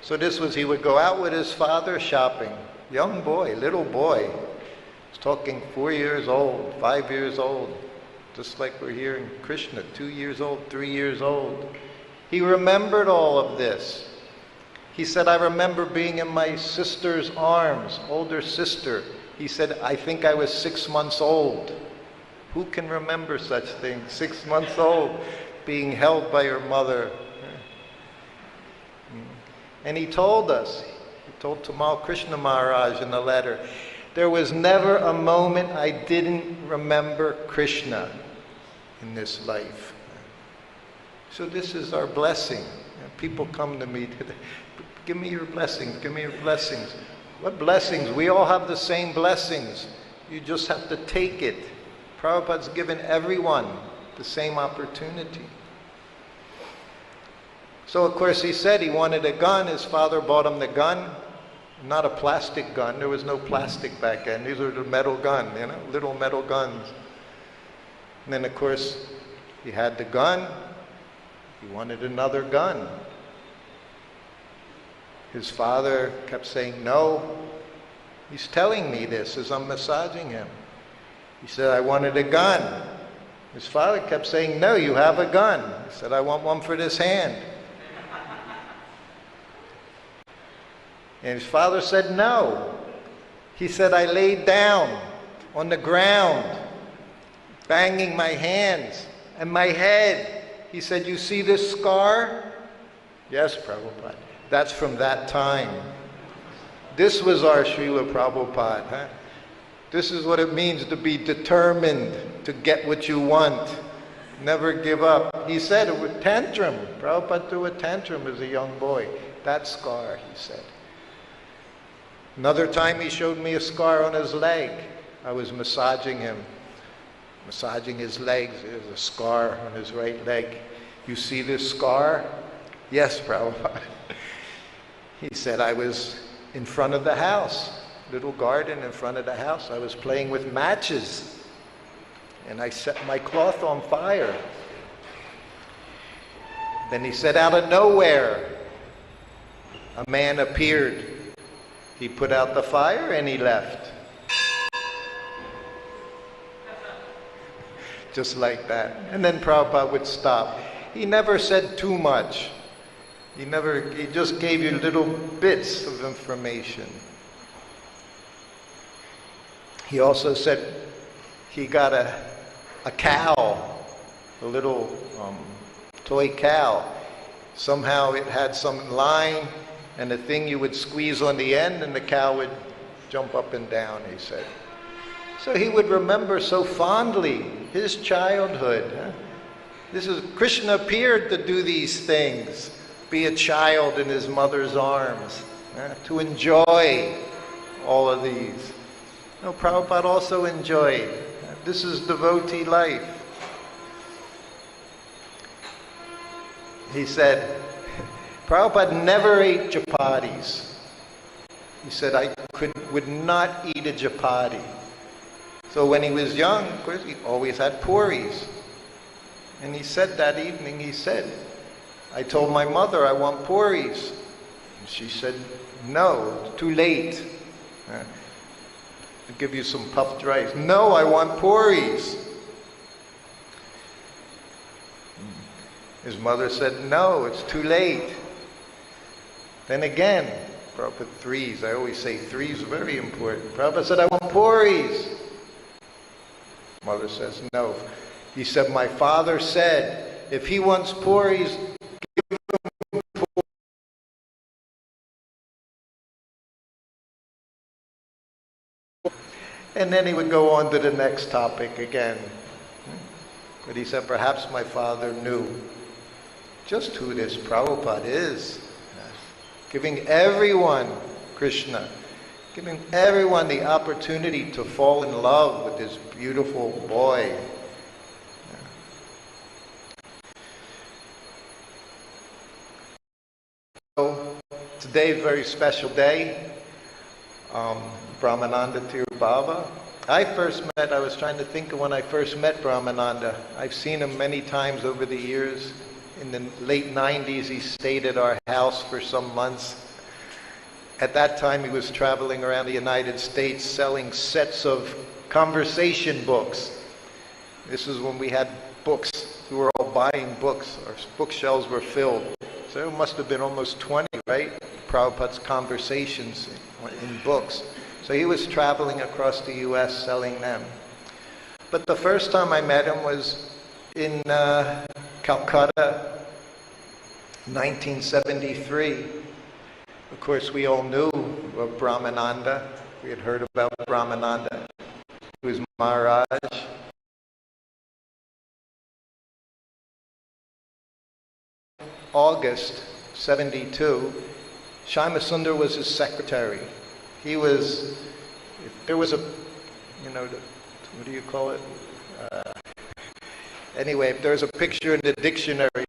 So he would go out with his father shopping. Young boy, little boy. He's talking 4 years old, 5 years old. Just like we're here in Krishna, 2 years old, 3 years old. He remembered all of this. He said, I remember being in my sister's arms, older sister. He said, I think I was 6 months old. Who can remember such things? 6 months old, being held by your mother. And he told us, he told Tamal Krishna Maharaj in a letter, there was never a moment I didn't remember Krishna in this life. So this is our blessing. People come to me, give me your blessings, give me your blessings. What blessings? We all have the same blessings. You just have to take it. Prabhupada's given everyone the same opportunity. So of course he said he wanted a gun. His father bought him the gun. Not a plastic gun. There was no plastic back then. These were the metal gun, little metal guns. And then, of course, he had the gun. He wanted another gun. His father kept saying, no. He's telling me this as I'm massaging him. He said, I wanted a gun. His father kept saying, no, you have a gun. He said, I want one for this hand. And his father said, no. He said, I laid down on the ground, banging my hands and my head. He said, you see this scar? Yes, Prabhupada. That's from that time. This was our Srila Prabhupada. Huh? This is what it means to be determined to get what you want. Never give up. He said it with tantrum. Prabhupada threw a tantrum as a young boy. That scar, he said. Another time he showed me a scar on his leg. I was massaging him, massaging his legs. There's a scar on his right leg. You see this scar? Yes, Prabhupada. He said, I was in front of the house, little garden in front of the house. I was playing with matches, and I set my cloth on fire. Then he said, out of nowhere, a man appeared. He put out the fire and he left. Just like that. And then Prabhupada would stop. He never said too much. He just gave you little bits of information. He also said he got a cow, a little toy cow. Somehow it had some line and a thing you would squeeze on the end and the cow would jump up and down, he said. So he would remember so fondly his childhood. Huh? This is, Krishna appeared to do these things, be a child in his mother's arms, to enjoy all of these. No, Prabhupada also enjoyed. This is devotee life. He said, Prabhupada never ate chapatis. He said, I would not eat a chapati. So when he was young, of course, he always had puris. And he said that evening, he said, I told my mother I want puris. And she said, no, it's too late. I'll give you some puffed rice. No, I want puris. His mother said, no, it's too late. Then again, Prabhupada, threes. I always say threes are very important. Prabhupada said, I want puris. Mother says, no. He said, my father said, if he wants puris, give him puris. And then he would go on to the next topic again. But he said, perhaps my father knew just who this Prabhupada is. Giving everyone Krishna, giving everyone the opportunity to fall in love with this beautiful boy. So today is a very special day. Brahmananda Tir Baba. I was trying to think of when I first met Brahmananda. I've seen him many times over the years. In the late 90s, he stayed at our house for some months. At that time, he was traveling around the United States selling sets of conversation books. This is when we had books. We were all buying books. Our bookshelves were filled. So it must have been almost 20, right? Prabhupada's conversations in books. So he was traveling across the U.S. selling them. But the first time I met him was in Calcutta, 1973. Of course, we all knew of Brahmananda. We had heard about Brahmananda. He was Maharaj. August 72, Shyamasundar was his secretary. He was, there was a, what do you call it? Anyway, if there's a picture in the dictionary,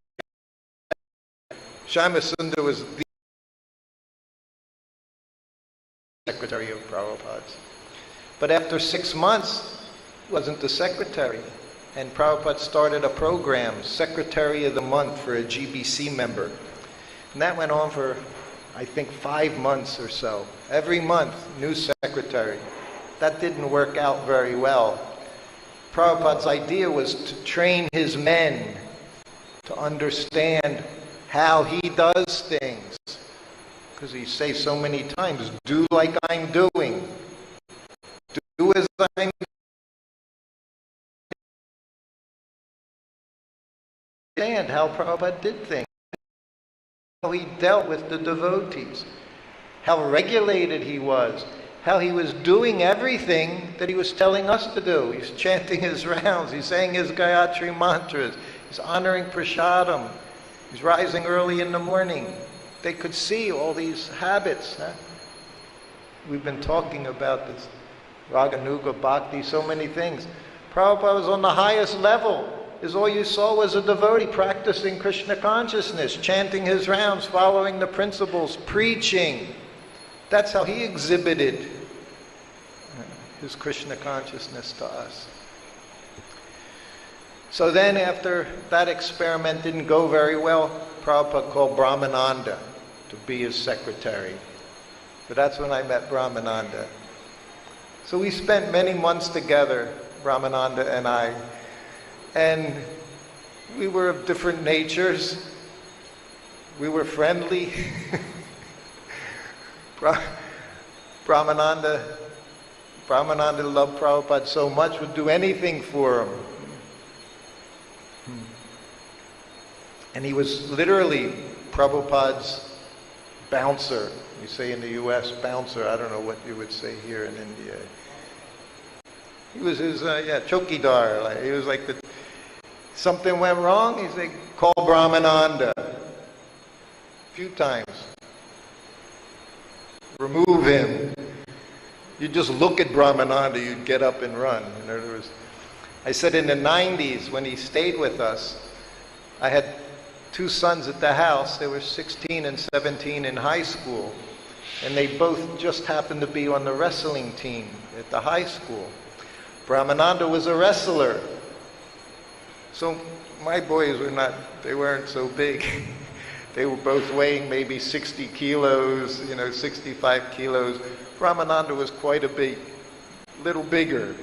Shyamasundar was the secretary of Prabhupada's. But after 6 months, he wasn't the secretary. And Prabhupada started a program, Secretary of the Month, for a GBC member. And that went on for, I think, 5 months or so. Every month, new secretary. That didn't work out very well. Prabhupada's idea was to train his men to understand how he does things. Because he says so many times, do like I'm doing. Do as I'm doing. Understand how Prabhupada did things. How he dealt with the devotees. How regulated he was. How he was doing everything that he was telling us to do. He's chanting his rounds. He's saying his Gayatri mantras. He's honoring prasadam. He's rising early in the morning. They could see all these habits. Huh? We've been talking about this Raganuga, Bhakti, so many things. Prabhupada was on the highest level. All you saw was a devotee practicing Krishna consciousness, chanting his rounds, following the principles, preaching. That's how he exhibited his Krishna consciousness to us. So then after that experiment didn't go very well, Prabhupada called Brahmananda to be his secretary. So that's when I met Brahmananda. So we spent many months together, Brahmananda and I. And we were of different natures. We were friendly. Brahmananda loved Prabhupada so much, would do anything for him. And he was literally Prabhupada's bouncer. You say in the U.S., bouncer. I don't know what you would say here in India. He was his, chokidar. Like, he was like the... Something went wrong, he'd say, call Brahmananda. A few times. Remove him. You just look at Brahmananda, you'd get up and run. In other words, I said in the 90s, when he stayed with us, I had 2 sons at the house. They were 16 and 17 in high school. And they both just happened to be on the wrestling team at the high school. Brahmananda was a wrestler. So my boys weren't so big. They were both weighing maybe 60 kilos, 65 kilos. Brahmananda was quite a little bigger,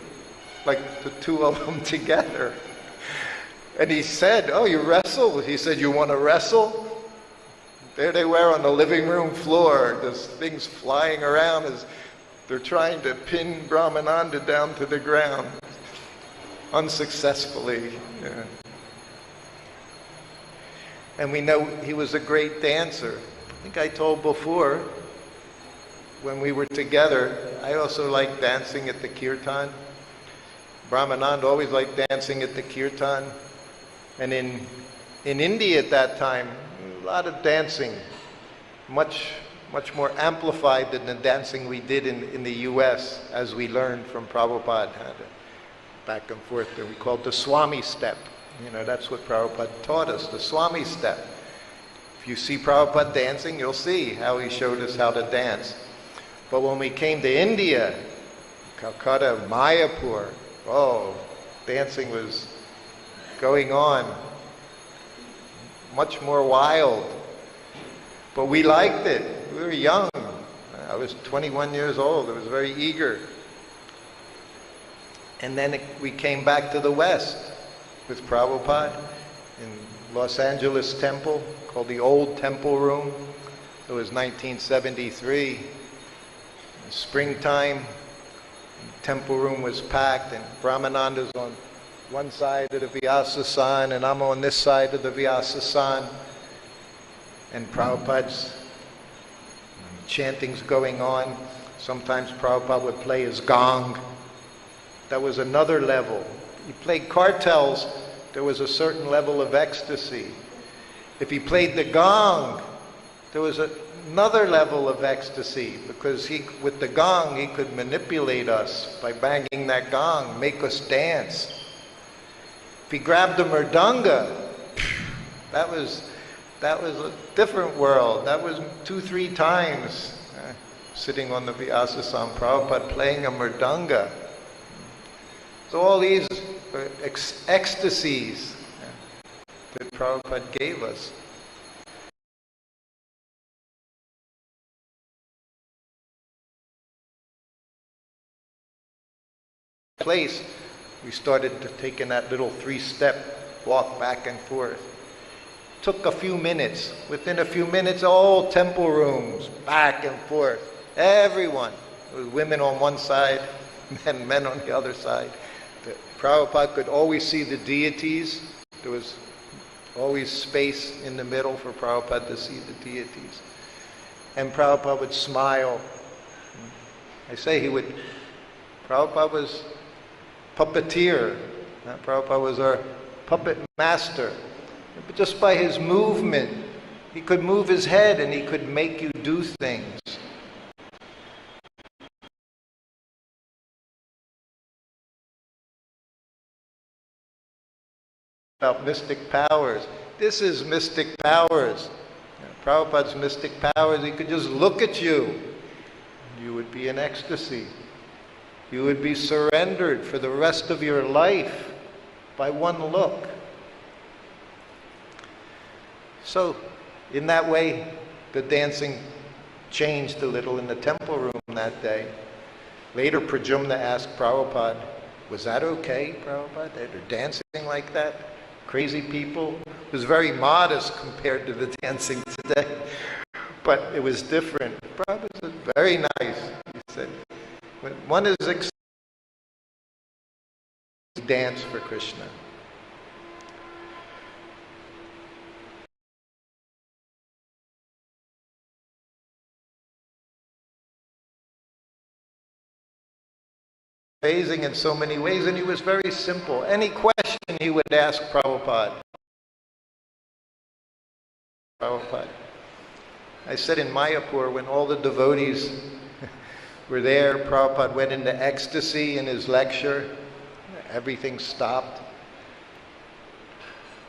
like the 2 of them together. And he said, oh, you wrestle? He said, you want to wrestle? There they were on the living room floor, there's things flying around as they're trying to pin Brahmananda down to the ground. Unsuccessfully. Yeah. And we know he was a great dancer. I think I told before, when we were together, I also liked dancing at the kirtan. Brahmananda always liked dancing at the kirtan. And in India at that time, a lot of dancing, much more amplified than the dancing we did in the U.S., as we learned from Prabhupada. Back and forth, that we called the Swami step. That's what Prabhupada taught us, the Swami step. If you see Prabhupada dancing, you'll see how he showed us how to dance. But when we came to India, Calcutta, Mayapur, dancing was going on much more wild. But we liked it. We were young. I was 21 years old. I was very eager. And then we came back to the West with Prabhupada in Los Angeles Temple, called the Old Temple Room. It was 1973. In springtime, the temple room was packed, and Brahmananda's on one side of the Vyasasan, and I'm on this side of the Vyasasan. And Prabhupada's chanting's going on. Sometimes Prabhupada would play his gong. That was another level. He played cartels, there was a certain level of ecstasy. If he played the gong, there was another level of ecstasy, because with the gong, he could manipulate us by banging that gong, make us dance. If he grabbed the mridanga, that was a different world. That was 2-3 times sitting on the Vyasasan, Prabhupada playing a mridanga. So all these ecstasies that Prabhupada gave us. Place, we started taking that little 3-step walk back and forth. Took a few minutes. Within a few minutes, all temple rooms, back and forth. Everyone. It was women on one side, men on the other side. Prabhupada could always see the deities. There was always space in the middle for Prabhupada to see the deities. And Prabhupada would smile. Prabhupada was puppeteer. Prabhupada was our puppet master. But just by his movement, he could move his head and he could make you do things. About mystic powers. This is mystic powers. Prabhupada's mystic powers, he could just look at you. You would be in ecstasy. You would be surrendered for the rest of your life by one look. So, in that way, the dancing changed a little in the temple room that day. Later, Pradyumna asked Prabhupada, was that okay, Prabhupada? They're dancing like that? Crazy people? It was very modest compared to the dancing today. But it was different. Prabhupada said, very nice. He said, when one is dance for Krishna. Amazing in so many ways, and he was very simple. Any question he would ask Prabhupada. I said in Mayapur, when all the devotees were there, Prabhupada went into ecstasy in his lecture. Everything stopped.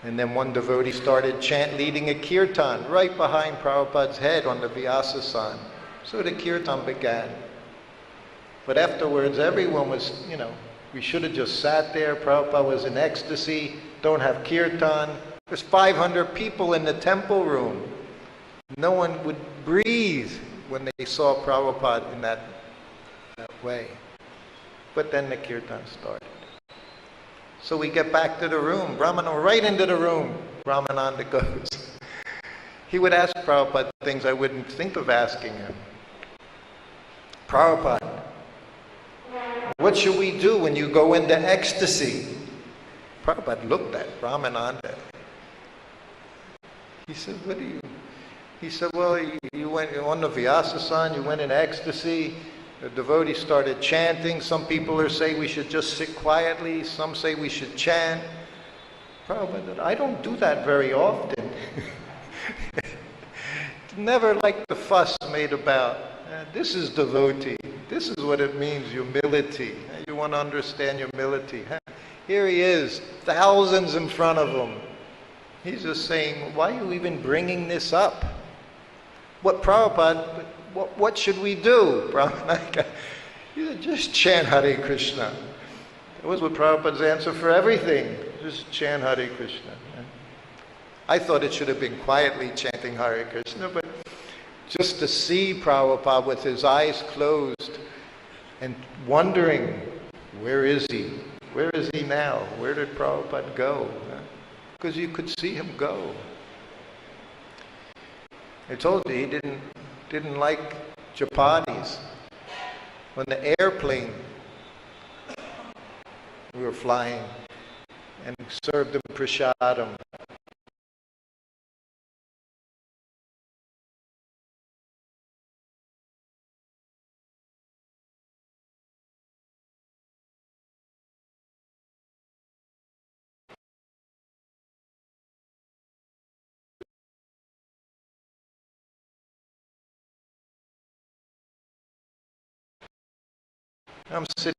And then one devotee started leading a kirtan right behind Prabhupada's head on the Vyasasana. So the kirtan began. But afterwards, everyone was, we should have just sat there. Prabhupada was in ecstasy. Don't have kirtan. There's 500 people in the temple room. No one would breathe when they saw Prabhupada in that way. But then the kirtan started. So we get back to the room. Brahmana, right into the room. Brahmananda goes. He would ask Prabhupada things I wouldn't think of asking him. Prabhupada, what should we do when you go into ecstasy? Prabhupada looked at Brahmananda. He said, what do you... He said, well, you went on the Vyasasana, you went in ecstasy, the devotees started chanting. Some people say we should just sit quietly, some say we should chant. Prabhupada said, I don't do that very often. Never like the fuss made about, this is devotee, this is what it means, humility. You want to understand humility. Here he is, thousands in front of him. He's just saying, why are you even bringing this up? What Prabhupada, what should we do? Prabhupada, he said, just chant Hare Krishna. That was what Prabhupada's answer for everything. Just chant Hare Krishna. I thought it should have been quietly chanting Hare Krishna, but just to see Prabhupada with his eyes closed and wondering, where is he? Where is he now? Where did Prabhupada go? Because you could see him go. I told you he didn't like chapatis. On the airplane we were flying and served him prasadam. I'm sitting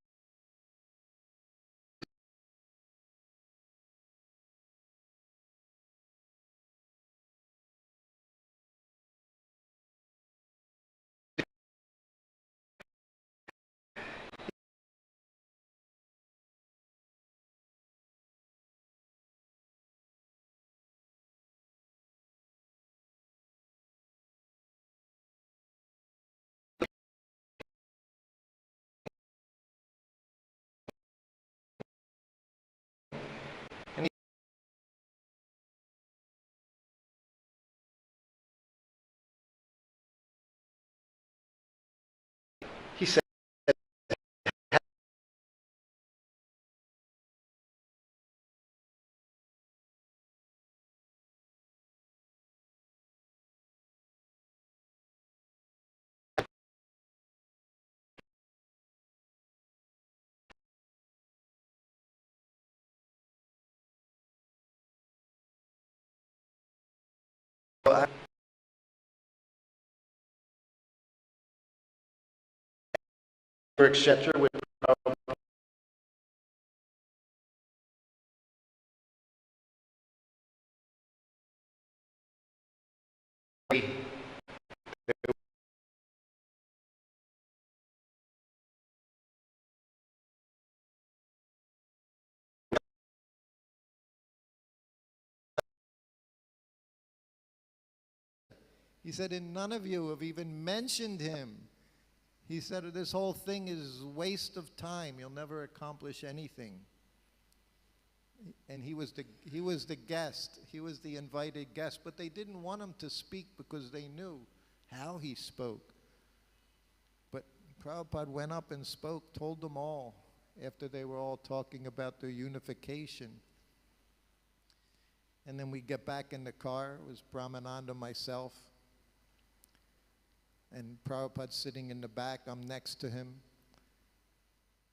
He said, etc. with He said, and none of you have even mentioned him. He said, this whole thing is a waste of time. You'll never accomplish anything. And he was the guest. He was the invited guest. But they didn't want him to speak because they knew how he spoke. But Prabhupada went up and spoke, told them all, after they were all talking about their unification. And then we get back in the car. It was Brahmananda, myself. And Prabhupada's sitting in the back. I'm next to him.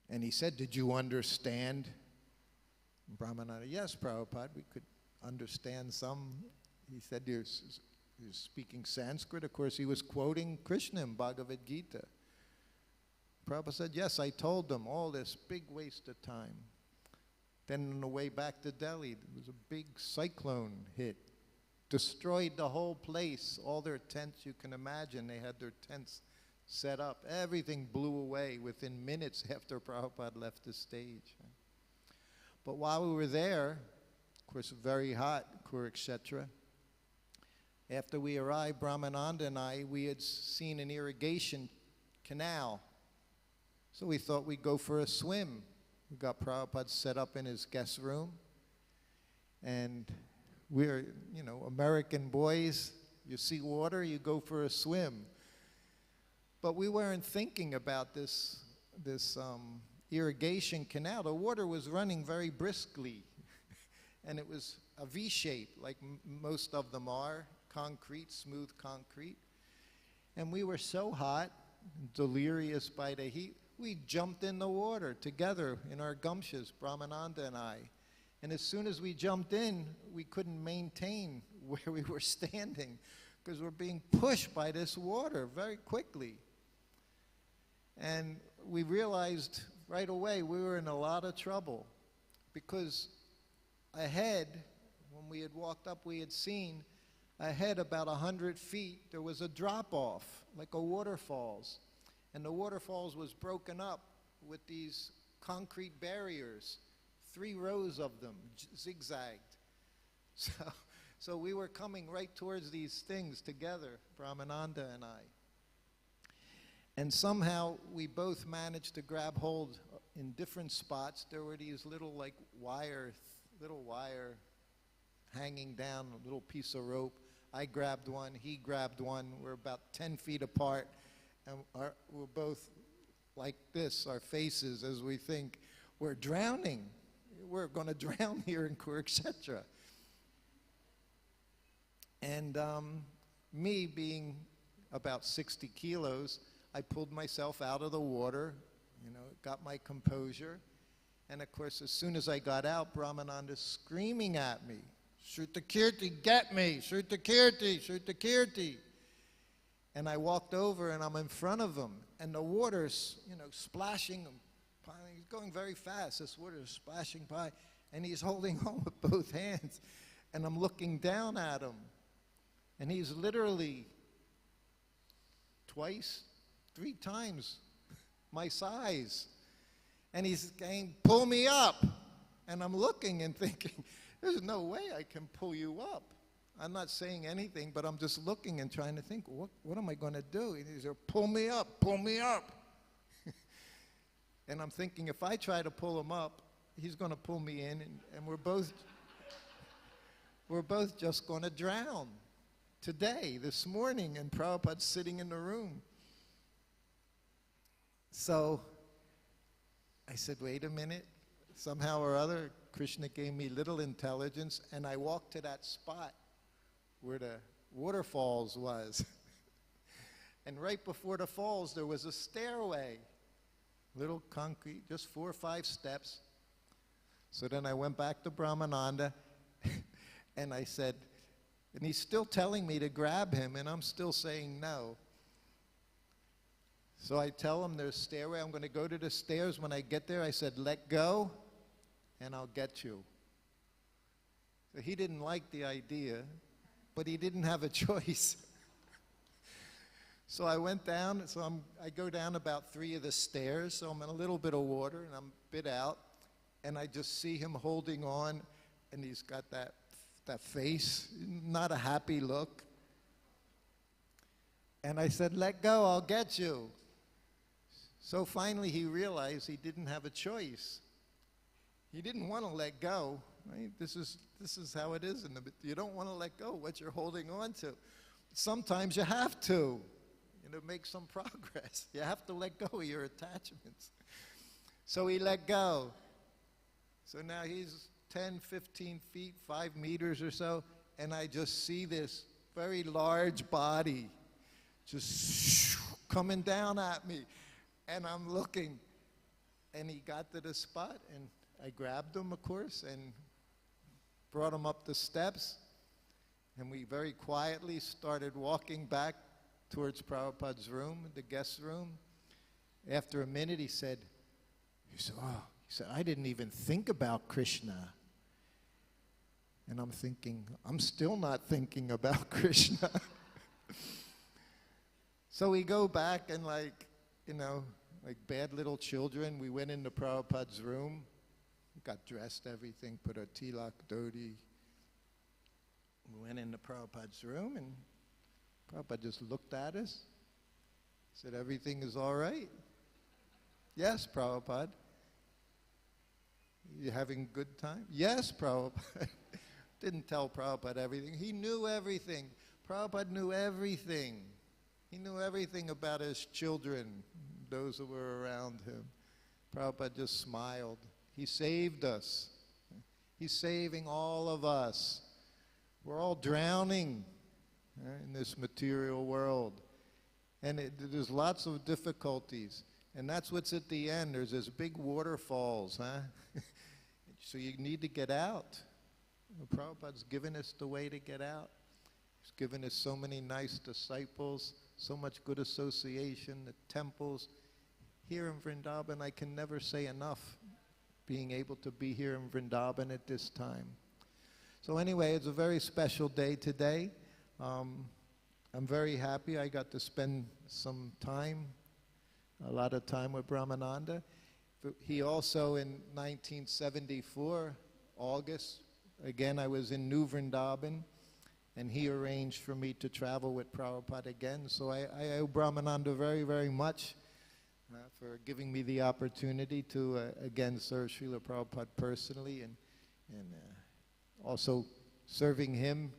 And he said, did you understand? And Brahmananda, yes, Prabhupada, we could understand some. He said, you're speaking Sanskrit. Of course, he was quoting Krishna in Bhagavad-Gita. Prabhupada said, yes, I told them all this big waste of time. Then on the way back to Delhi, there was a big cyclone hit. Destroyed the whole place, all their tents you can imagine. They had their tents set up. Everything blew away within minutes after Prabhupada left the stage. But while we were there, of course, very hot, etc. After we arrived, Brahmananda and I, we had seen an irrigation canal. So we thought we'd go for a swim. We got Prabhupada set up in his guest room. And we're, you know, American boys. You see water, you go for a swim. But we weren't thinking about this irrigation canal. The water was running very briskly. And it was a V shape, like most of them are, concrete, smooth concrete. And we were so hot, delirious by the heat, we jumped in the water together in our gumshas, Brahmananda and I. And as soon as we jumped in, we couldn't maintain where we were standing because we're being pushed by this water very quickly. And we realized right away we were in a lot of trouble because ahead, when we had walked up, we had seen ahead about 100 feet, there was a drop-off, like a waterfalls. And the waterfalls was broken up with these concrete barriers. 3 rows of them, zigzagged. So we were coming right towards these things together, Brahmananda and I. And somehow we both managed to grab hold in different spots. There were these little like wire hanging down, a little piece of rope. I grabbed one, he grabbed one. We're about 10 feet apart. And we're both like this, our faces, as we think, we're drowning. We're going to drown here in etc. And me being about 60 kilos, I pulled myself out of the water, you know, got my composure. And of course, as soon as I got out, Brahmananda's screaming at me, Shruta Kirti, get me, Shruta Kirti, Shruta Kirti. And I walked over and I'm in front of him and the water's, you know, splashing. He's going very fast. This water is splashing by, and he's holding on with both hands. And I'm looking down at him, and he's literally 2, 3 times my size. And he's saying, pull me up. And I'm looking and thinking, there's no way I can pull you up. I'm not saying anything, but I'm just looking and trying to think, what am I going to do? And he's like, pull me up, pull me up. And I'm thinking, if I try to pull him up, he's going to pull me in, and we're both just going to drown today, this morning, and Prabhupada's sitting in the room. So I said, wait a minute. Somehow or other, Krishna gave me little intelligence, and I walked to that spot where the waterfalls was. And right before the falls, there was a stairway, little concrete, just 4 or 5 steps. So then I went back to Brahmananda, and I said, and he's still telling me to grab him, and I'm still saying no. So I tell him there's a stairway. I'm going to go to the stairs. When I get there, I said, let go, and I'll get you. So he didn't like the idea, but he didn't have a choice. So I went down. So I go down about 3 of the stairs. So I'm in a little bit of water, and I'm a bit out. And I just see him holding on, and he's got that face, not a happy look. And I said, let go, I'll get you. So finally he realized he didn't have a choice. He didn't want to let go. Right? This is how it is. You don't want to let go what you're holding on to. Sometimes you have to, make some progress. You have to let go of your attachments. So he let go. So now he's 10, 15 feet, 5 meters or so, and I just see this very large body just coming down at me. And I'm looking, and he got to the spot, and I grabbed him, of course, and brought him up the steps, and we very quietly started walking back towards Prabhupada's room, the guest room. After a minute, he said, I didn't even think about Krishna. And I'm thinking, I'm still not thinking about Krishna. So we go back and like bad little children, we went into Prabhupada's room, got dressed, everything, put our tilak, dhoti. We went into Prabhupada's room, and Prabhupada just looked at us, said, everything is all right? Yes, Prabhupada. You having a good time? Yes, Prabhupada. Didn't tell Prabhupada everything. He knew everything. Prabhupada knew everything. He knew everything about his children, those who were around him. Prabhupada just smiled. He saved us. He's saving all of us. We're all drowning in this material world. And there's lots of difficulties. And that's what's at the end. There's this big waterfalls, So you need to get out. Prabhupada's given us the way to get out. He's given us so many nice disciples, so much good association, the temples. Here in Vrindavan, I can never say enough being able to be here in Vrindavan at this time. So anyway, it's a very special day today. I'm very happy I got to spend some time, a lot of time with Brahmananda. He also, in 1974, August, again, I was in New Vrindavan, and he arranged for me to travel with Prabhupada again. So I owe Brahmananda very, very much for giving me the opportunity to, again, serve Srila Prabhupada personally, and also serving him,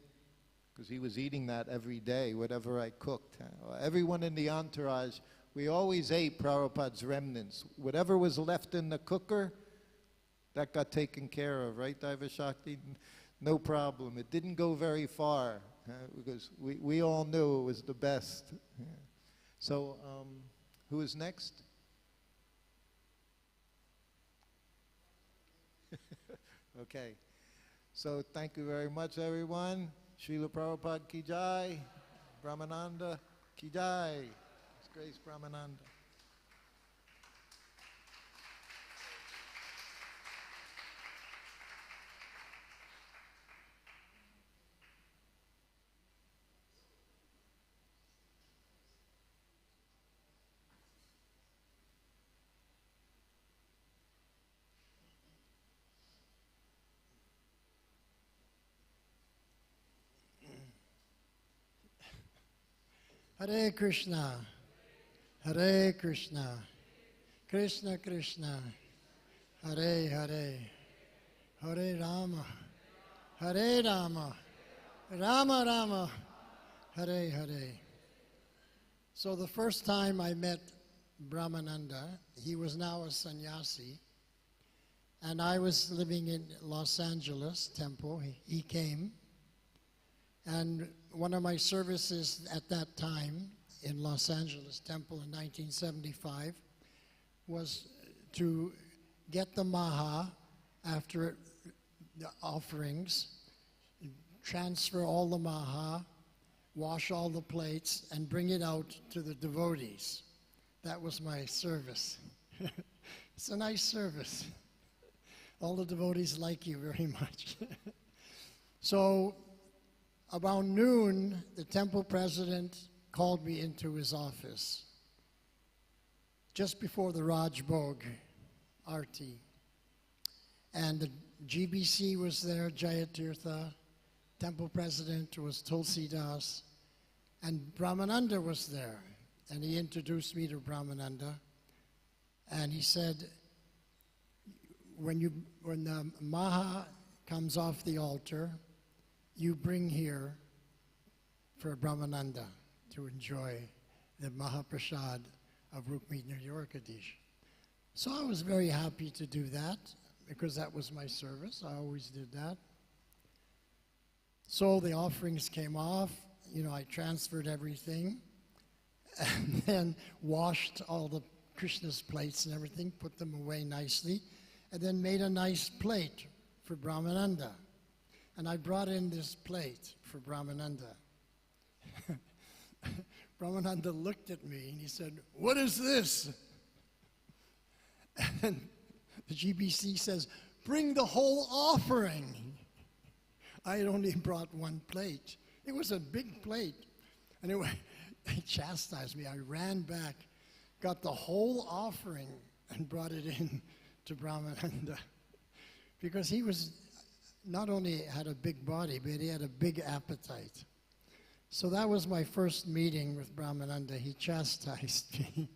because he was eating that every day, whatever I cooked. Everyone in the entourage, we always ate Prabhupada's remnants. Whatever was left in the cooker, that got taken care of, right, Daiva Shakti? No problem. It didn't go very far, because we all knew it was the best. Yeah. So, who is next? Okay. So, thank you very much, everyone. Srila Prabhupada ki jai, Brahmananda ki jai. His Grace Brahmananda. Hare Krishna, Hare Krishna, Krishna Krishna, Hare Hare, Hare Rama, Hare Rama, Rama Rama, Hare Hare. So the first time I met Brahmananda. He was now a sannyasi. And I was living in Los Angeles temple. He came. And one of my services at that time in Los Angeles temple in 1975 was to get the maha after the offerings, transfer all the maha, wash all the plates, and bring it out to the devotees. That was my service. It's a nice service. All the devotees like you very much. So about noon, the temple president called me into his office just before the Raj Bhog, Arati. And the GBC was there, Jayatirtha. Temple president was Tulsi Das. And Brahmananda was there. And he introduced me to Brahmananda. And he said, when the maha comes off the altar, you bring here for Brahmananda to enjoy the Mahaprasad of Rukmini Yorkadish. So I was very happy to do that because that was my service. I always did that. So the offerings came off. You know, I transferred everything and then washed all the Krishna's plates and everything, put them away nicely, and then made a nice plate for Brahmananda. And I brought in this plate for Brahmananda. Brahmananda looked at me and he said, "What is this?" And the GBC says, "Bring the whole offering." I had only brought one plate. It was a big plate. And they chastised me. I ran back, got the whole offering, and brought it in to Brahmananda. Because he was, not only had a big body, but he had a big appetite. So that was my first meeting with Brahmananda. He chastised me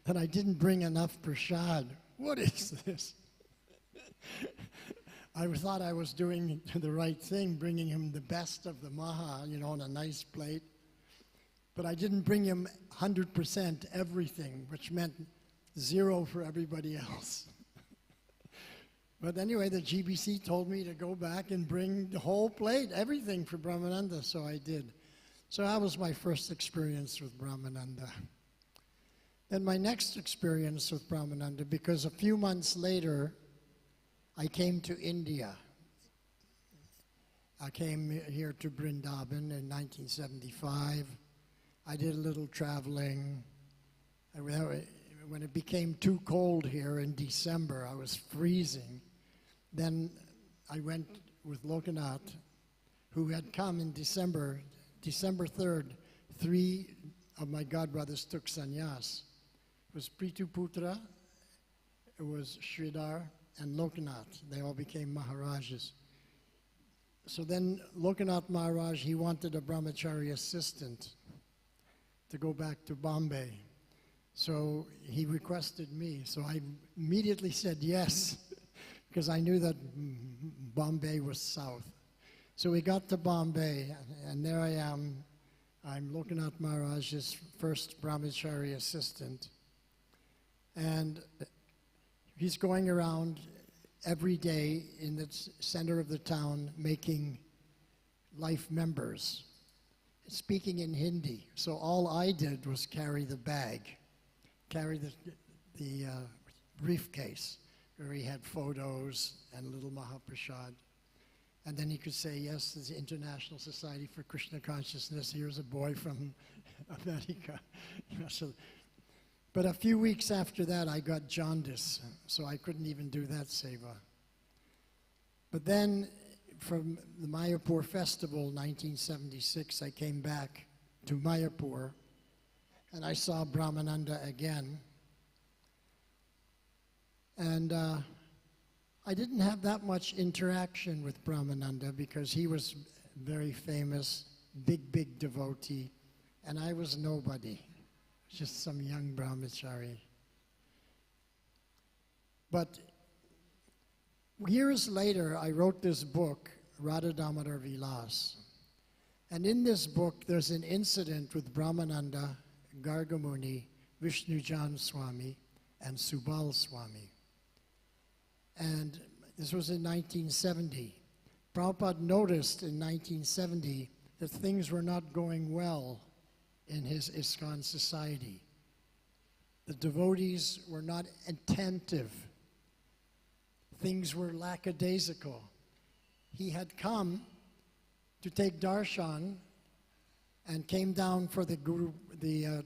that I didn't bring enough prasad. What is this? I thought I was doing the right thing, bringing him the best of the maha, you know, on a nice plate. But I didn't bring him 100% everything, which meant 0 for everybody else. But anyway, the GBC told me to go back and bring the whole plate, everything for Brahmananda, so I did. So that was my first experience with Brahmananda. Then my next experience with Brahmananda, because a few months later, I came to India. I came here to Vrindavan in 1975. I did a little traveling. When it became too cold here in December, I was freezing. Then I went with Lokanath, who had come in December 3rd. 3 of my godbrothers took sannyas. It was Prituputra, it was Sridhar, and Lokanath. They all became Maharajas. So then Lokanath Maharaj, he wanted a brahmachari assistant to go back to Bombay. So he requested me. So I immediately said yes, because I knew that Bombay was south. So we got to Bombay, and there I am. I'm Lokanath Maharaj's first brahmachari assistant. And he's going around every day in the center of the town making life members, speaking in Hindi. So all I did was carry the bag, carry the briefcase where he had photos and a little Mahaprasad. And then he could say, yes, there's the International Society for Krishna Consciousness. Here's a boy from America. But a few weeks after that, I got jaundice, so I couldn't even do that seva. But then, from the Mayapur festival, 1976, I came back to Mayapur, and I saw Brahmananda again. And I didn't have that much interaction with Brahmananda because he was very famous, big devotee, and I was nobody. Just some young brahmachari. But years later, I wrote this book, Radha Damodar Vilas. And in this book, there's an incident with Brahmananda, Gargamuni, Vishnujan Swami, and Subal Swami. And this was in 1970. Prabhupada noticed in 1970 that things were not going well in his ISKCON society. The devotees were not attentive. Things were lackadaisical. He had come to take darshan and came down for the Guru, the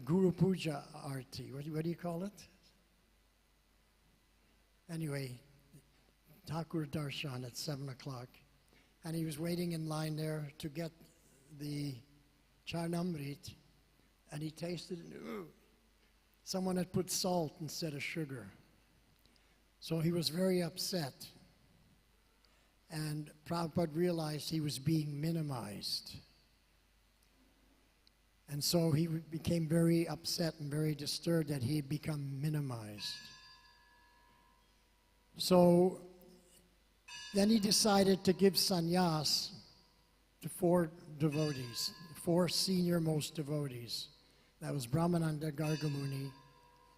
Guru Puja Arati. What do you call it? Anyway, Thakur Darshan at 7 o'clock. And he was waiting in line there to get the Charnamrit, and he tasted it. Ooh, someone had put salt instead of sugar. So he was very upset. And Prabhupada realized he was being minimized. And so he became very upset and very disturbed that he had become minimized. So then he decided to give sannyas to 4 devotees, 4 senior-most devotees. That was Brahmananda, Gargamuni,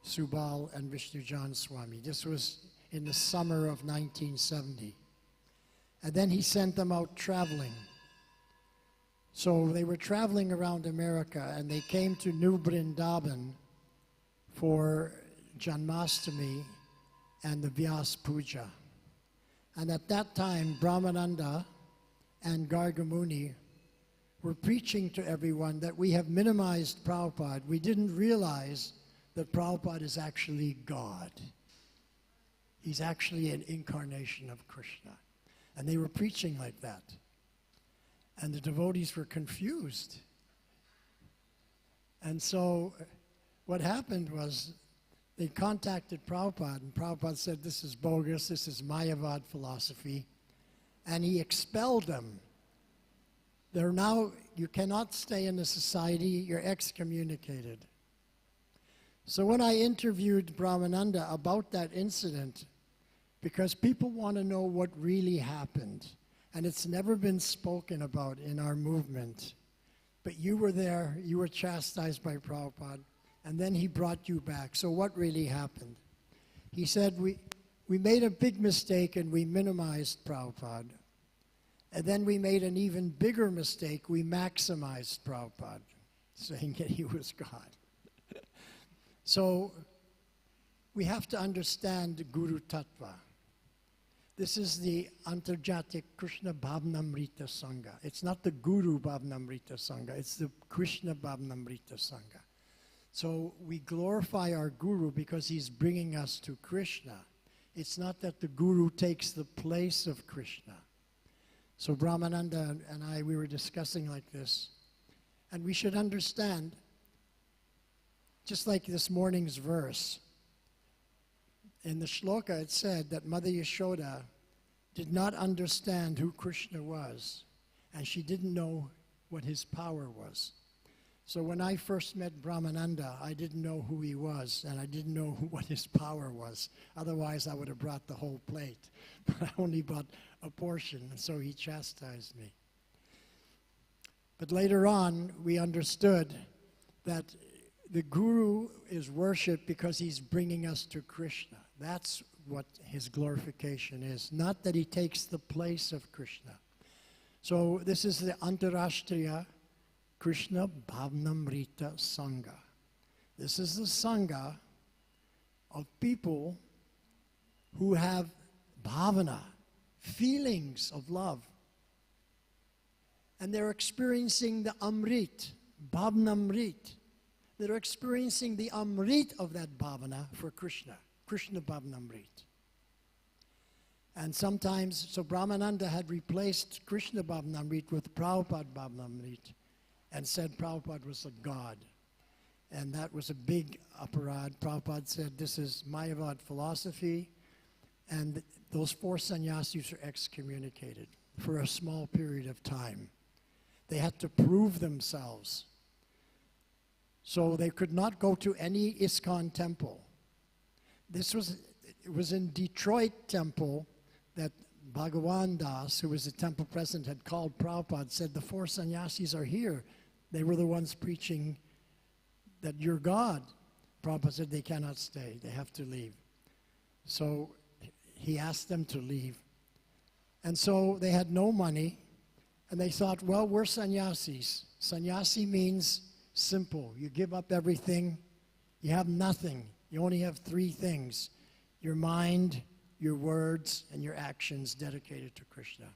Subal, and Vishnujan Swami. This was in the summer of 1970. And then he sent them out traveling. So they were traveling around America, and they came to New Vrindavan for Janmashtami and the Vyas Puja. And at that time, Brahmananda and Gargamuni were preaching to everyone that we have minimized Prabhupada. We didn't realize that Prabhupada is actually God. He's actually an incarnation of Krishna. And they were preaching like that. And the devotees were confused. And so what happened was they contacted Prabhupada, and Prabhupada said, this is bogus, this is Mayavad philosophy. And he expelled them. They're now, you cannot stay in the society, you're excommunicated. So when I interviewed Brahmananda about that incident, because people want to know what really happened, and it's never been spoken about in our movement, but you were there, you were chastised by Prabhupada, and then he brought you back. So what really happened? He said, we made a big mistake and we minimized Prabhupada. And then we made an even bigger mistake. We maximized Prabhupada, saying that he was God. So we have to understand Guru Tattva. This is the Antarjatik Krishna Bhavnamrita Sangha. It's not the Guru Bhavnamrita Sangha, it's the Krishna Bhavnamrita Sangha. So we glorify our Guru because he's bringing us to Krishna. It's not that the Guru takes the place of Krishna. So Brahmananda and I, we were discussing like this. And we should understand, just like this morning's verse, in the shloka it said that Mother Yashoda did not understand who Krishna was, and she didn't know what his power was. So when I first met Brahmananda, I didn't know who he was, and I didn't know what his power was. Otherwise, I would have brought the whole plate. But I only brought a portion, and so he chastised me. But later on, we understood that the Guru is worshipped because he's bringing us to Krishna. That's what his glorification is, not that he takes the place of Krishna. So this is the Antarashtriya Krishna Bhavnamrita Sangha. This is the Sangha of people who have bhavana, feelings of love. And they're experiencing the Amrit, Bhavnamrit. They're experiencing the Amrit of that bhavana for Krishna, Krishna Bhavnamrit. And sometimes, so Brahmananda had replaced Krishna Bhavnamrit with Prabhupada Bhavnamrit and said Prabhupada was a god. And that was a big aparad. Prabhupada said, this is Mayavad philosophy. And those 4 sannyasis are excommunicated for a small period of time. They had to prove themselves. So they could not go to any ISKCON temple. It was in Detroit temple that Bhagavan Das, who was the temple president, had called Prabhupada, said, the 4 sannyasis are here. They were the ones preaching that you're God. Prabhupada said they cannot stay. They have to leave. So he asked them to leave. And so they had no money. And they thought, well, we're sannyasis. Sannyasi means simple. You give up everything. You have nothing. You only have 3 things: your mind, your words, and your actions dedicated to Krishna.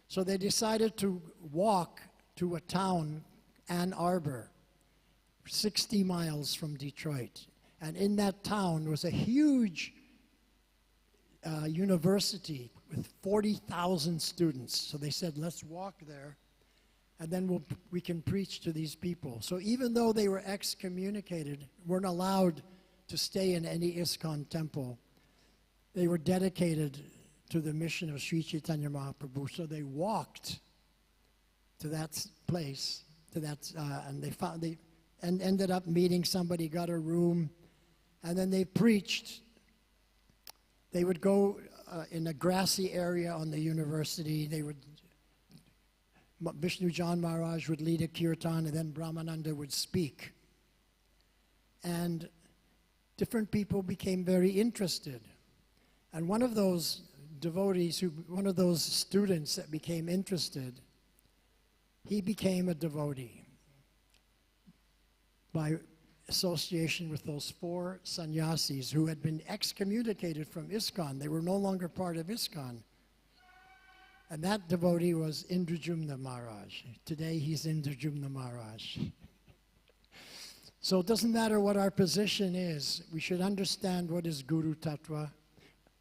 So they decided to walk to a town, Ann Arbor, 60 miles from Detroit. And in that town was a huge university with 40,000 students. So they said, let's walk there, and then we can preach to these people. So even though they were excommunicated, weren't allowed to stay in any ISKCON temple, they were dedicated to the mission of Sri Chaitanya Mahaprabhu. So they walked to that place, and they ended up meeting somebody, got a room, and then they preached. They would go in a grassy area on the university. Vishnu Jan Maharaj would lead a kirtan, and then Brahmananda would speak. And different people became very interested. And one of those devotees, one of those students that became interested, he became a devotee by association with those 4 sannyasis who had been excommunicated from ISKCON. They were no longer part of ISKCON. And that devotee was Indrajumna Maharaj. Today he's Indrajumna Maharaj. So it doesn't matter what our position is. We should understand what is Guru Tattva.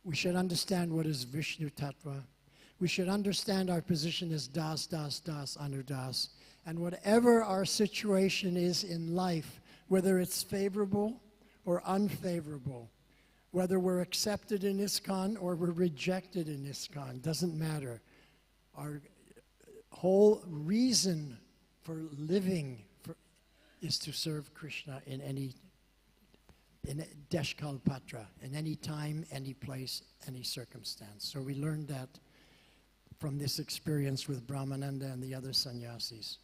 We should understand what is Vishnu Tattva. We should understand our position as Das, Das, Das, Anudas. And whatever our situation is in life, whether it's favorable or unfavorable, whether we're accepted in ISKCON or we're rejected in ISKCON, doesn't matter. Our whole reason for living is to serve Krishna in Deshkal Patra, in any time, any place, any circumstance. So we learned that from this experience with Brahmananda and the other sannyasis.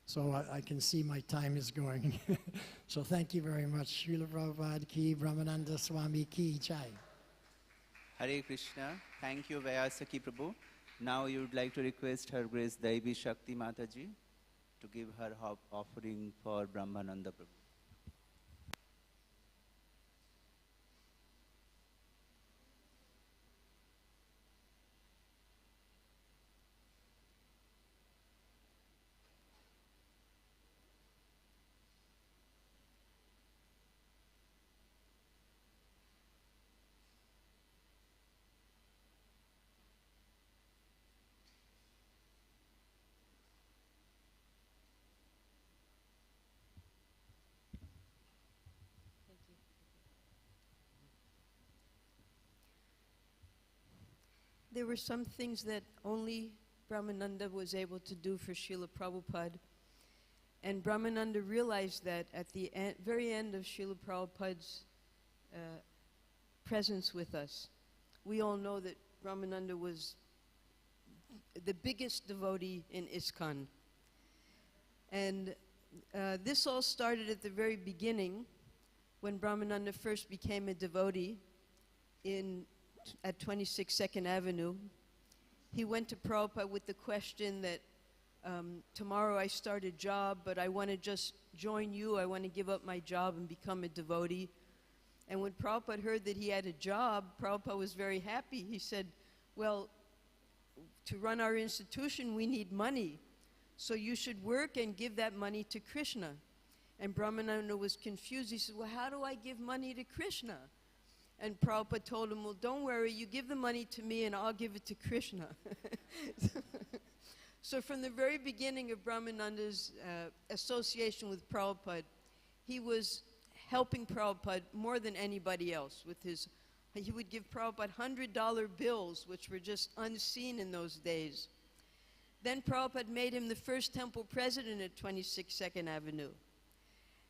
So I can see my time is going. So thank you very much. Srila Prabhupada ki, Brahmananda Swami ki jai. Hare Krishna. Thank you, Vyasaki Prabhu. Now you would like to request Her Grace Daivi Shakti Mataji to give her offering for Brahmananda Prabhu. There were some things that only Brahmananda was able to do for Srila Prabhupada. And Brahmananda realized that at the very end of Srila Prabhupada's presence with us. We all know that Brahmananda was the biggest devotee in ISKCON. And this all started at the very beginning when Brahmananda first became a devotee at 26 2nd Avenue. He went to Prabhupada with the question that tomorrow I start a job, but I want to just join you. I want to give up my job and become a devotee. And when Prabhupada heard that he had a job, Prabhupada was very happy. He said, well, to run our institution, we need money. So you should work and give that money to Krishna. And Brahmananda was confused. He said, well, how do I give money to Krishna? And Prabhupada told him, well, don't worry, you give the money to me and I'll give it to Krishna. So from the very beginning of Brahmananda's association with Prabhupada, he was helping Prabhupada more than anybody else with he would give Prabhupada $100 bills, which were just unseen in those days. Then Prabhupada made him the first temple president at 26 2nd Avenue.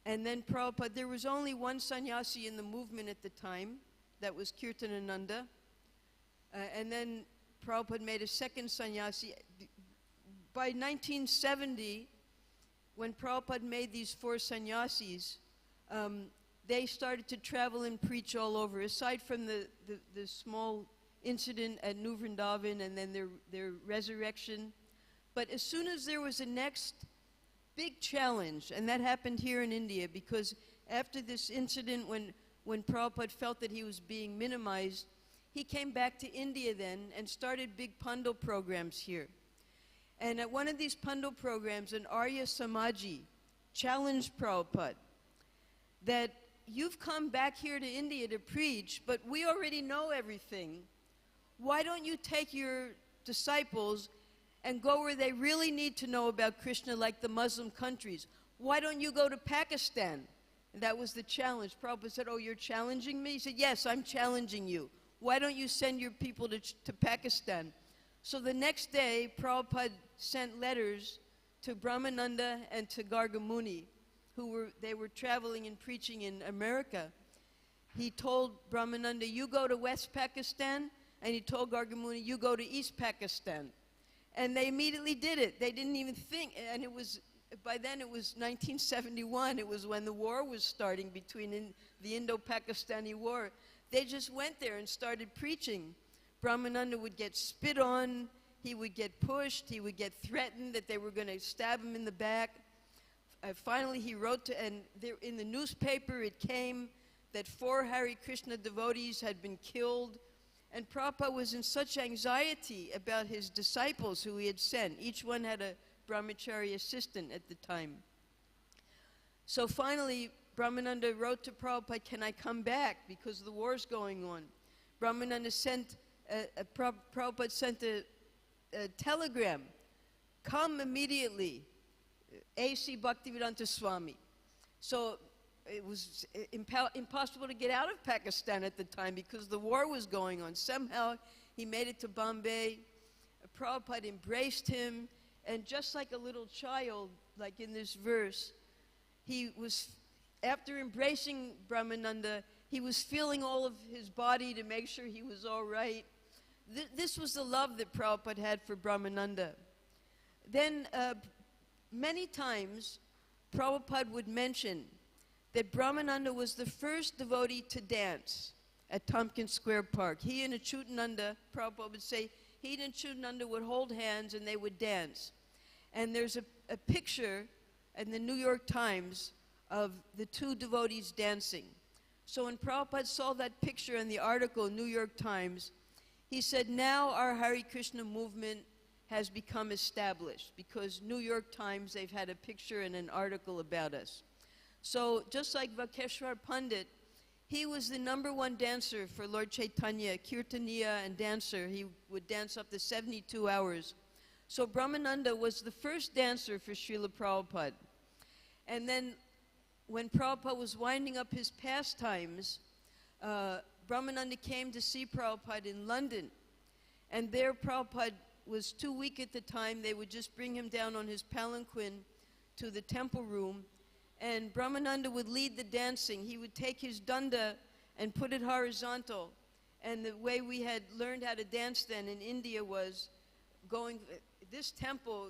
And then Prabhupada, there was only one sannyasi in the movement at the time, that was Kirtanananda. And then Prabhupada made a second sannyasi. By 1970, when Prabhupada made these 4 sannyasis, they started to travel and preach all over, aside from the small incident at New Vrindavan and then their resurrection. But as soon as there was a next big challenge, and that happened here in India, because after this incident when Prabhupada felt that he was being minimized, he came back to India then and started big Pandal programs here. And at one of these Pandal programs, an Arya Samaji challenged Prabhupada that you've come back here to India to preach, but we already know everything. Why don't you take your disciples and go where they really need to know about Krishna, like the Muslim countries? Why don't you go to Pakistan? And that was the challenge. Prabhupada said, oh, you're challenging me? He said, yes, I'm challenging you. Why don't you send your people to Pakistan? So the next day, Prabhupada sent letters to Brahmananda and to Gargamuni, they were traveling and preaching in America. He told Brahmananda, you go to West Pakistan, and he told Gargamuni, you go to East Pakistan. And they immediately did it. They didn't even think, and by then it was 1971. It was when the war was starting between the Indo-Pakistani war. They just went there and started preaching. Brahmananda would get spit on, he would get pushed, he would get threatened that they were going to stab him in the back. Finally, he wrote and in the newspaper it came that 4 Hare Krishna devotees had been killed. And Prabhupada was in such anxiety about his disciples who he had sent. Each one had a brahmachari assistant at the time. So finally, Brahmananda wrote to Prabhupada, can I come back because the war's going on? Brahmananda Prabhupada sent a telegram, come immediately, A.C. Bhaktivedanta Swami. So it was impossible to get out of Pakistan at the time because the war was going on. Somehow he made it to Bombay. Prabhupada embraced him, and just like a little child, like in this verse, after embracing Brahmananda, he was feeling all of his body to make sure he was all right. This was the love that Prabhupada had for Brahmananda. Then many times Prabhupada would mention that Brahmananda was the first devotee to dance at Tompkins Square Park. He and Achyutananda, Prabhupada would say, he and Achyutananda would hold hands and they would dance. And there's a picture in the New York Times of the 2 devotees dancing. So when Prabhupada saw that picture in the article, New York Times, he said, now our Hare Krishna movement has become established because New York Times, they've had a picture and an article about us. So just like Vakeshwar Pandit, he was the #1 dancer for Lord Chaitanya, Kirtaniya and dancer. He would dance up to 72 hours. So Brahmananda was the first dancer for Srila Prabhupada. And then when Prabhupada was winding up his pastimes, Brahmananda came to see Prabhupada in London. And there Prabhupada was too weak at the time. They would just bring him down on his palanquin to the temple room. And Brahmananda would lead the dancing. He would take his danda and put it horizontal. And the way we had learned how to dance then in India was this temple,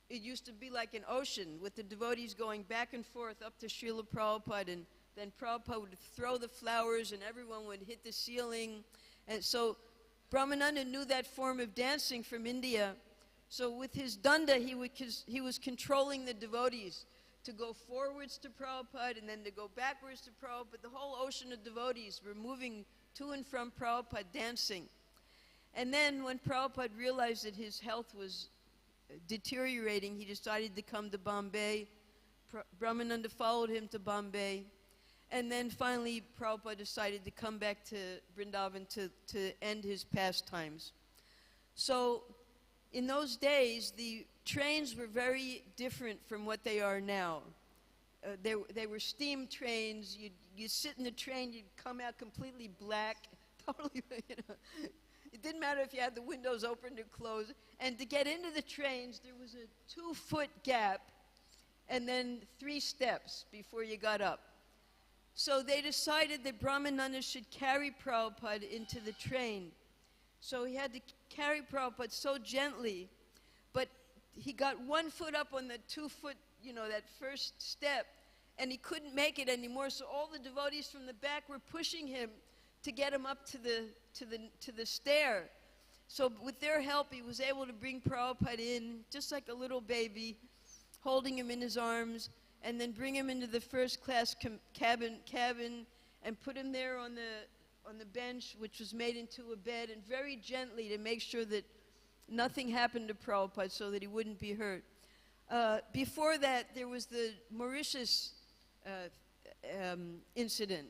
it used to be like an ocean with the devotees going back and forth up to Srila Prabhupada, and then Prabhupada would throw the flowers and everyone would hit the ceiling. And so Brahmananda knew that form of dancing from India. So with his danda, he was controlling the devotees to go forwards to Prabhupada and then to go backwards to Prabhupada. The whole ocean of devotees were moving to and from Prabhupada dancing. And then when Prabhupada realized that his health was deteriorating, he decided to come to Bombay. Brahmananda followed him to Bombay. And then finally Prabhupada decided to come back to Vrindavan to end his pastimes. So in those days, the trains were very different from what they are now. They were steam trains. You'd sit in the train, you'd come out completely black, totally, It didn't matter if you had the windows open or closed. And to get into the trains, there was a 2-foot gap and then 3 steps before you got up. So they decided that Brahmananda should carry Prabhupada into the train. So he had to carry Prabhupada so gently, but he got 1 foot up on the 2 foot, that first step, and he couldn't make it anymore. So all the devotees from the back were pushing him to get him up to the stair. So with their help, he was able to bring Prabhupada in, just like a little baby, holding him in his arms, and then bring him into the first class cabin, and put him there on the bench, which was made into a bed, and very gently to make sure that nothing happened to Prabhupada so that he wouldn't be hurt. Before that, there was the Mauritius incident.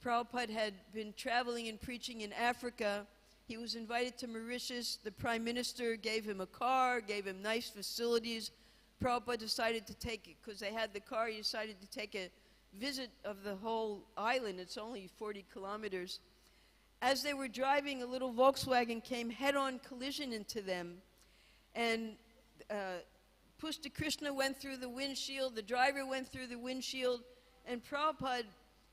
Prabhupada had been traveling and preaching in Africa. He was invited to Mauritius. The Prime Minister gave him a car, gave him nice facilities. Prabhupada decided to take it, because they had the car, he decided to take a visit of the whole island. It's only 40 kilometers. As they were driving, a little Volkswagen came head-on collision into them, and Pushta Krishna went through the windshield, the driver went through the windshield, and Prabhupada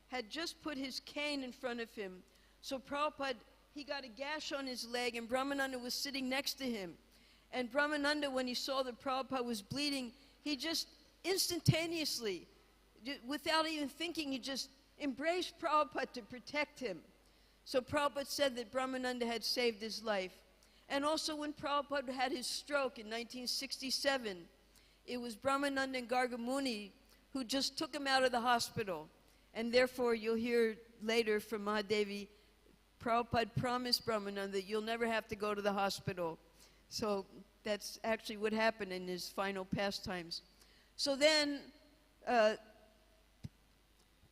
had just put his cane in front of him. So Prabhupada, he got a gash on his leg, and Brahmananda was sitting next to him. And Brahmananda, when he saw that Prabhupada was bleeding, he just instantaneously, without even thinking, he just embraced Prabhupada to protect him. So Prabhupada said that Brahmananda had saved his life. And also when Prabhupada had his stroke in 1967, it was Brahmananda and Gargamuni who just took him out of the hospital. And therefore, you'll hear later from Mahadevi, Prabhupada promised Brahmananda that you'll never have to go to the hospital. So that's actually what happened in his final pastimes. So then,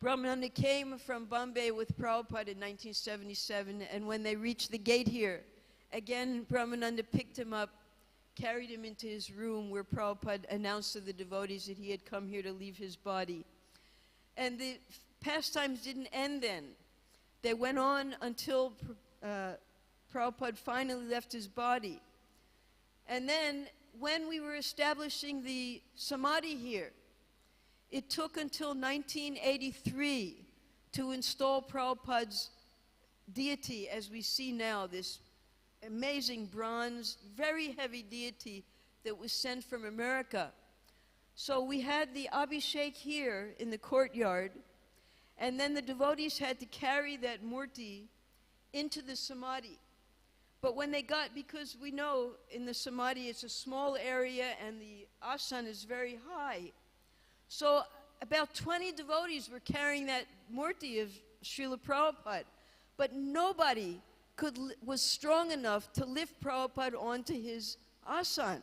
Brahmananda came from Bombay with Prabhupada in 1977, and when they reached the gate here, again, Brahmananda picked him up, carried him into his room where Prabhupada announced to the devotees that he had come here to leave his body. And the pastimes didn't end then. They went on until Prabhupada finally left his body. And then, when we were establishing the Samadhi here, it took until 1983 to install Prabhupada's deity as we see now, this amazing bronze, very heavy deity that was sent from America. So we had the Abhishek here in the courtyard, and then the devotees had to carry that murti into the Samadhi. But when they got, because we know in the Samadhi it's a small area and the asana is very high, so about 20 devotees were carrying that murti of Srila Prabhupada, but nobody was strong enough to lift Prabhupada onto his asana.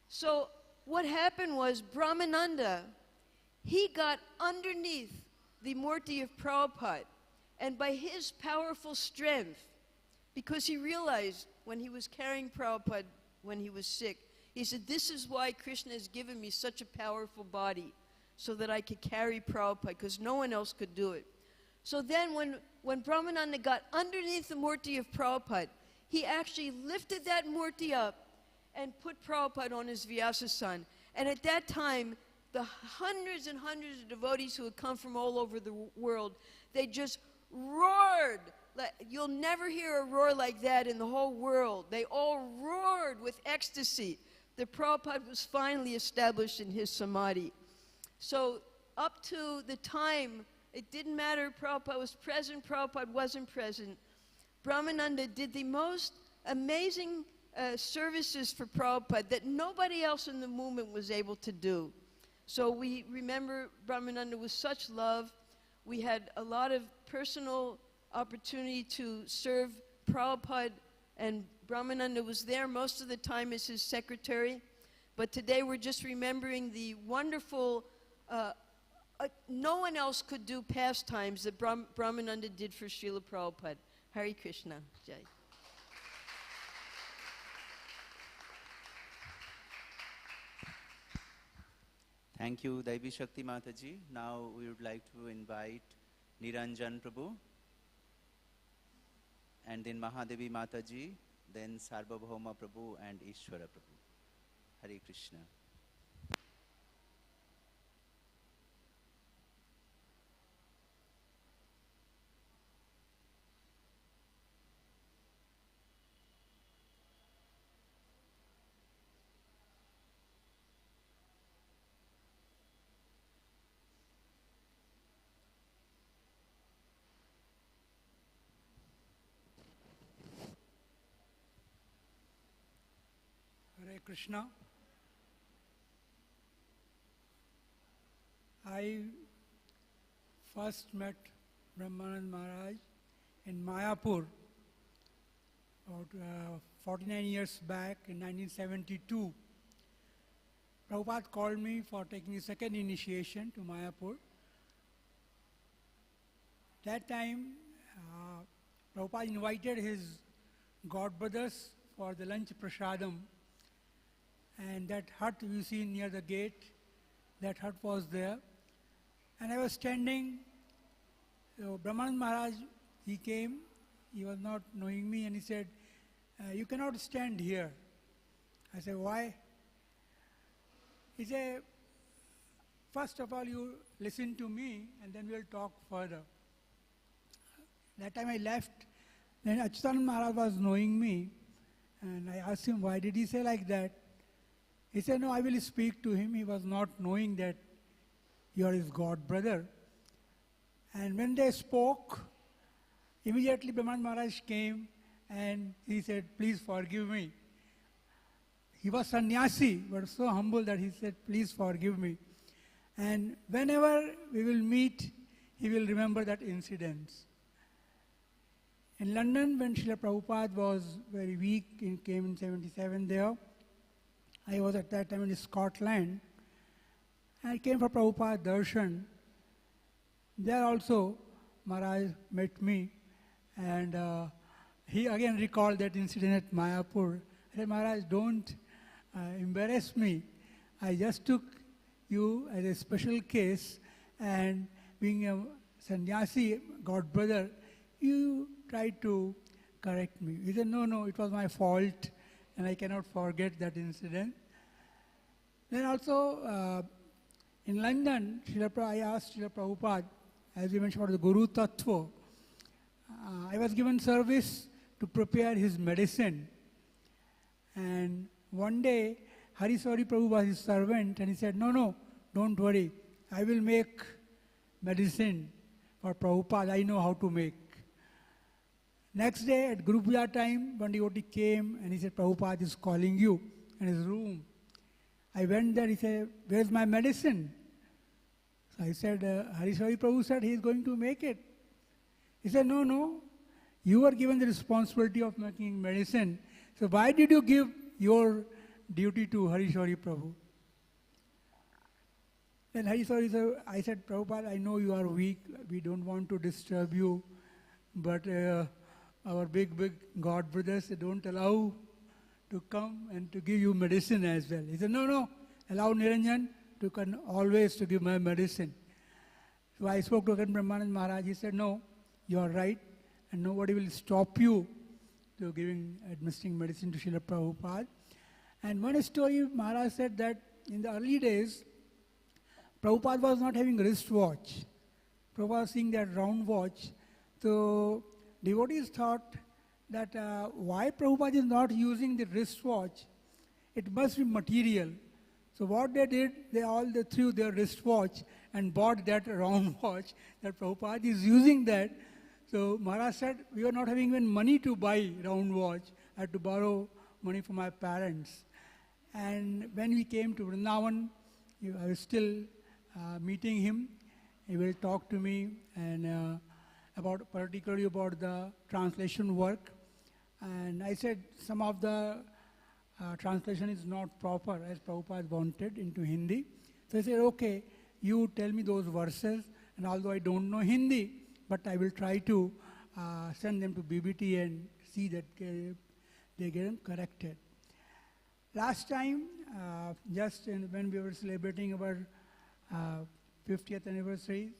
So what happened was Brahmananda, he got underneath the murti of Prabhupada, and by his powerful strength, because he realized when he was carrying Prabhupada when he was sick, he said, this is why Krishna has given me such a powerful body, so that I could carry Prabhupada, because no one else could do it. So then when Brahmananda got underneath the murti of Prabhupada, he actually lifted that murti up and put Prabhupada on his Vyasasana. And at that time, the hundreds and hundreds of devotees who had come from all over the world, they just roared. You'll never hear a roar like that in the whole world. They all roared with ecstasy that Prabhupada was finally established in his Samadhi. So up to the time, it didn't matter if Prabhupada was present, Prabhupada wasn't present. Brahmananda did the most amazing services for Prabhupada that nobody else in the movement was able to do. So we remember Brahmananda with such love. We had a lot of personal opportunity to serve Prabhupada, and Brahmananda was there most of the time as his secretary. But today we're just remembering the wonderful, no one else could do pastimes that Brahmananda did for Srila Prabhupada. Hare Krishna. Jai. Thank you, Devi Shakti Mataji. Now we would like to invite Niranjan Prabhu, and then Mahadevi Mataji, then Sarvabhauma Prabhu and Ishwara Prabhu. Hare Krishna. Hare Krishna. I first met Brahmanand Maharaj in Mayapur about 49 years back in 1972. Prabhupada called me for taking the second initiation to Mayapur. That time, Prabhupada invited his godbrothers for the lunch prasadam, and that hut you see near the gate, that hut was there. And I was standing, so Brahmanand Maharaj, he came, he was not knowing me, and he said, you cannot stand here. I said, why? He said, first of all, you listen to me, and then we'll talk further. That time I left, then Achyutanand Maharaj was knowing me, and I asked him, why did he say like that? He said, no, I will speak to him. He was not knowing that you are his god brother. And when they spoke, immediately Brahmanand Maharaj came and he said, please forgive me. He was sannyasi, but so humble that he said, please forgive me. And whenever we will meet, he will remember that incident. In London, when Srila Prabhupada was very weak, he came in 77 there. I was at that time in Scotland. I came for Prabhupada Darshan. There also, Maharaj met me, and he again recalled that incident at Mayapur. I said, Maharaj, don't embarrass me. I just took you as a special case, and being a sannyasi, god brother, you tried to correct me. He said, no, it was my fault, and I cannot forget that incident. Then also, in London, I asked Srila Prabhupada, as we mentioned about the Guru Tattva, I was given service to prepare his medicine. And one day, Hariswari Prabhu was his servant, and he said, no, don't worry. I will make medicine for Prabhupada. I know how to make. Next day, at Guru Puja time, one devotee came, and he said, Prabhupada is calling you in his room. I went there, he said, where's my medicine? So I said, Hariswari Prabhu said he is going to make it. He said, no, you were given the responsibility of making medicine. So why did you give your duty to Hariswari Prabhu? Then Hariswari said, I said, Prabhupada, I know you are weak, we don't want to disturb you, but our big God brothers, they don't allow to come and to give you medicine as well. He said, no, allow Niranjan to come always to give my medicine. So I spoke to Brahmanand Maharaj. He said, no, you are right, and nobody will stop you to administering medicine to Srila Prabhupada. And one story, Maharaj said that in the early days, Prabhupada was not having wristwatch. Prabhupada was seeing that round watch. So devotees thought that why Prabhupada is not using the wristwatch? It must be material. So what they did, they threw their wristwatch and bought that round watch that Prabhupada is using that. So Maharaj said, we were not having even money to buy round watch. I had to borrow money from my parents. And when we came to Vrindavan, I was still meeting him. He will talk to me and particularly about the translation work. And I said some of the translation is not proper as Prabhupada wanted into Hindi. So I said, okay, you tell me those verses, and although I don't know Hindi, but I will try to send them to BBT and see that they get them corrected. Last time, when we were celebrating our 50th anniversary,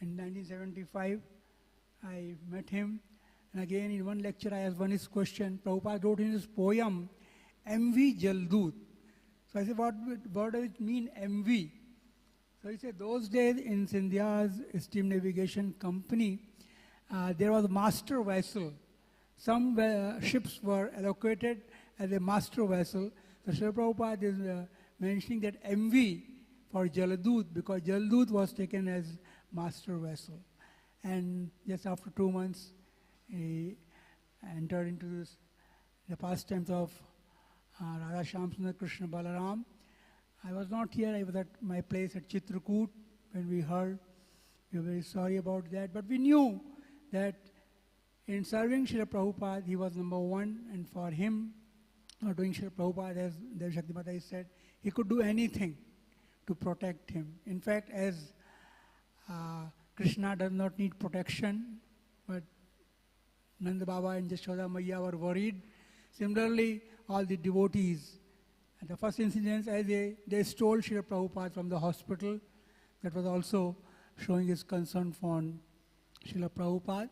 in 1975, I met him. And again, in one lecture, I asked one his question. Prabhupada wrote in his poem, MV Jaldoot. So I said, what does it mean, MV? So he said, those days in Scindia's steam navigation company, there was a master vessel. Some ships were allocated as a master vessel. So Srila Prabhupada is mentioning that MV for Jaldoot, because Jaldoot was taken as master vessel. And just after 2 months, he entered into the pastimes of Radha Shyam Krishna Balaram. I was not here, I was at my place at Chitrakoot when we heard. We were very sorry about that, but we knew that in serving Srila Prabhupada, he was number one, and for him, doing Srila Prabhupada, as Devi Shakti Mata said, he could do anything to protect him. In fact, as Krishna does not need protection, but Nanda Baba and Jashoda Maiya were worried. Similarly, all the devotees. And the first incident, as they stole Srila Prabhupada from the hospital, that was also showing his concern for Srila Prabhupada.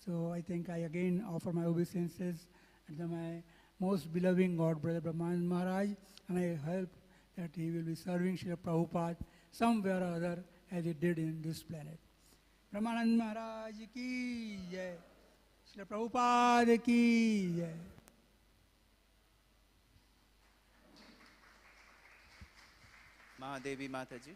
So I think I again offer my obeisances to my most beloved God, Brother Brahmanand Maharaj, and I hope that he will be serving Srila Prabhupada somewhere or other as he did in this planet. Brahmanand Maharaj ki jai, Srila Prabhupada ki jai. Mahadevi Mataji.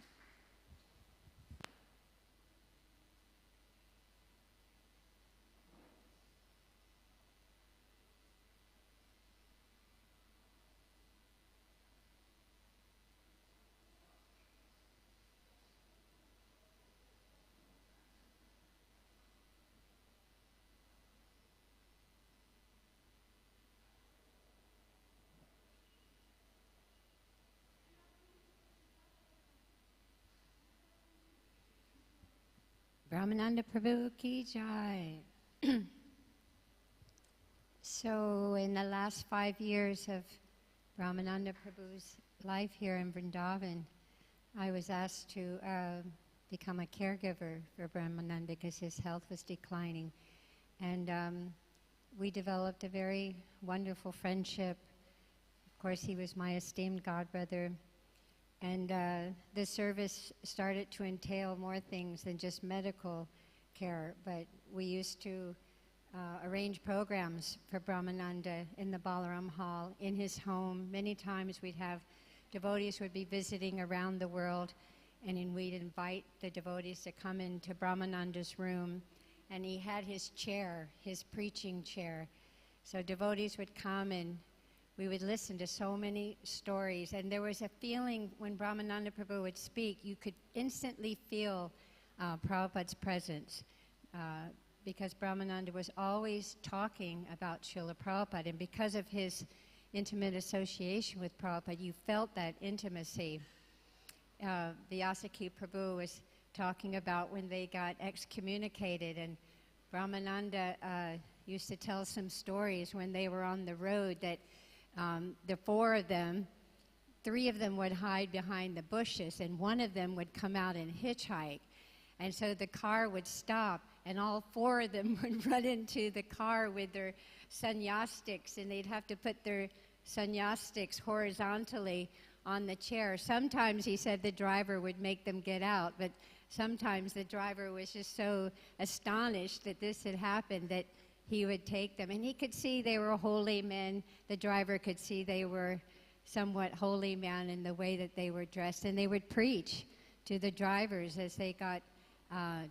Brahmananda Prabhu ki jai. So in the last 5 years of Brahmananda Prabhu's life here in Vrindavan, I was asked to become a caregiver for Brahmananda because his health was declining. And we developed a very wonderful friendship. Of course, he was my esteemed godbrother. And the service started to entail more things than just medical care, but we used to arrange programs for Brahmananda in the Balaram Hall, in his home. Many times we'd have devotees who would be visiting around the world, and then we'd invite the devotees to come into Brahmananda's room, and he had his chair, his preaching chair. So devotees would come and we would listen to so many stories, and there was a feeling when Brahmananda Prabhu would speak, you could instantly feel Prabhupada's presence because Brahmananda was always talking about Srila Prabhupada, and because of his intimate association with Prabhupada, you felt that intimacy. Vyasaki Prabhu was talking about when they got excommunicated, and Brahmananda used to tell some stories when they were on the road that the four of them, three of them would hide behind the bushes, and one of them would come out and hitchhike. And so the car would stop, and all four of them would run into the car with their sannyas, and they'd have to put their sannyas horizontally on the chair. Sometimes, he said, the driver would make them get out, but sometimes the driver was just so astonished that this had happened that he would take them. And he could see they were holy men. The driver could see they were somewhat holy men in the way that they were dressed. And they would preach to the drivers as they got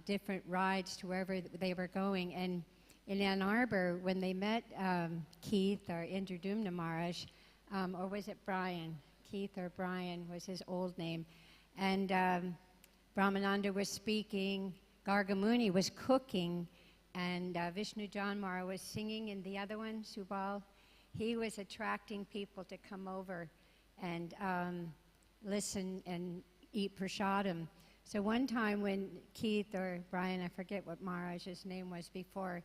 different rides to wherever they were going. And in Ann Arbor, when they met Keith or Indradumna Maharaj, or was it Brian? Keith or Brian was his old name. And Brahmananda was speaking, Gargamuni was cooking, and Vishnu John Mara was singing, and the other one, Subal, he was attracting people to come over and listen and eat prasadam. So one time when Keith or Brian, I forget what Maharaj's name was before,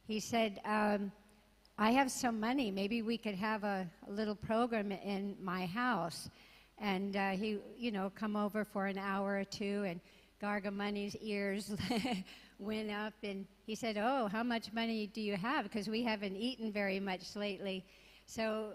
he said, I have some money, maybe we could have a little program in my house. And he, come over for an hour or two, and Gargamuni's ears went up, and he said, oh, how much money do you have? Because we haven't eaten very much lately. So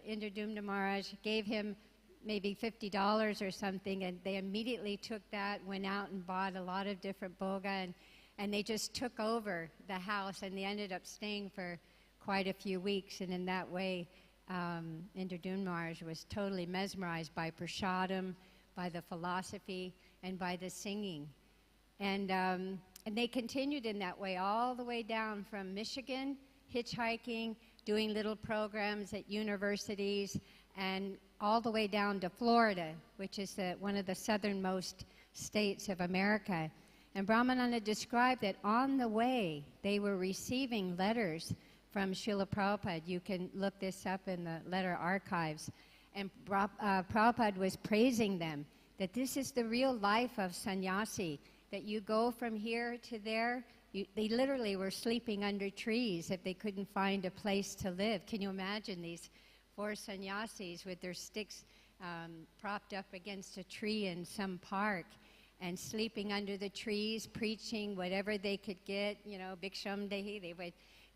Indradumna Maharaj gave him maybe $50 or something, and they immediately took that, went out and bought a lot of different boga, and they just took over the house, and they ended up staying for quite a few weeks, and in that way, Indradumna Maharaj was totally mesmerized by prasadam, by the philosophy, and by the singing. And they continued in that way all the way down from Michigan, hitchhiking doing little programs at universities and all the way down to Florida, which is one of the southernmost states of America. And Brahmananda described that on the way, they were receiving letters from Srila Prabhupada. You can look this up in the letter archives. And Prabhupada was praising them, that this is the real life of sannyasi, that you go from here to there. They literally were sleeping under trees if they couldn't find a place to live. Can you imagine these 4 sannyasis with their sticks propped up against a tree in some park and sleeping under the trees, preaching whatever they could get, bhiksham dehi, they would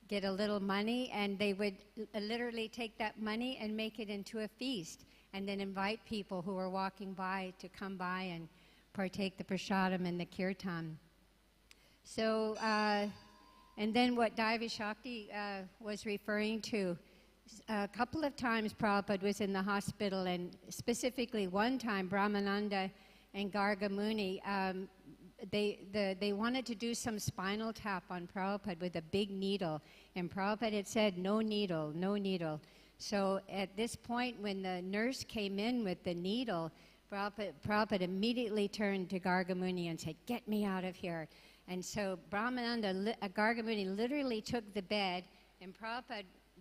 get a little money, and they would literally take that money and make it into a feast, and then invite people who were walking by to come by and partake the prasadam and the kirtan. So, and then what Daivi Shakti was referring to, a couple of times Prabhupada was in the hospital, and specifically one time Brahmananda and Garga Muni, they wanted to do some spinal tap on Prabhupada with a big needle, and Prabhupada had said, no needle, no needle. So at this point, when the nurse came in with the needle, Prabhupada immediately turned to Garga Muni and said, get me out of here. And so Garga Muni literally took the bed, and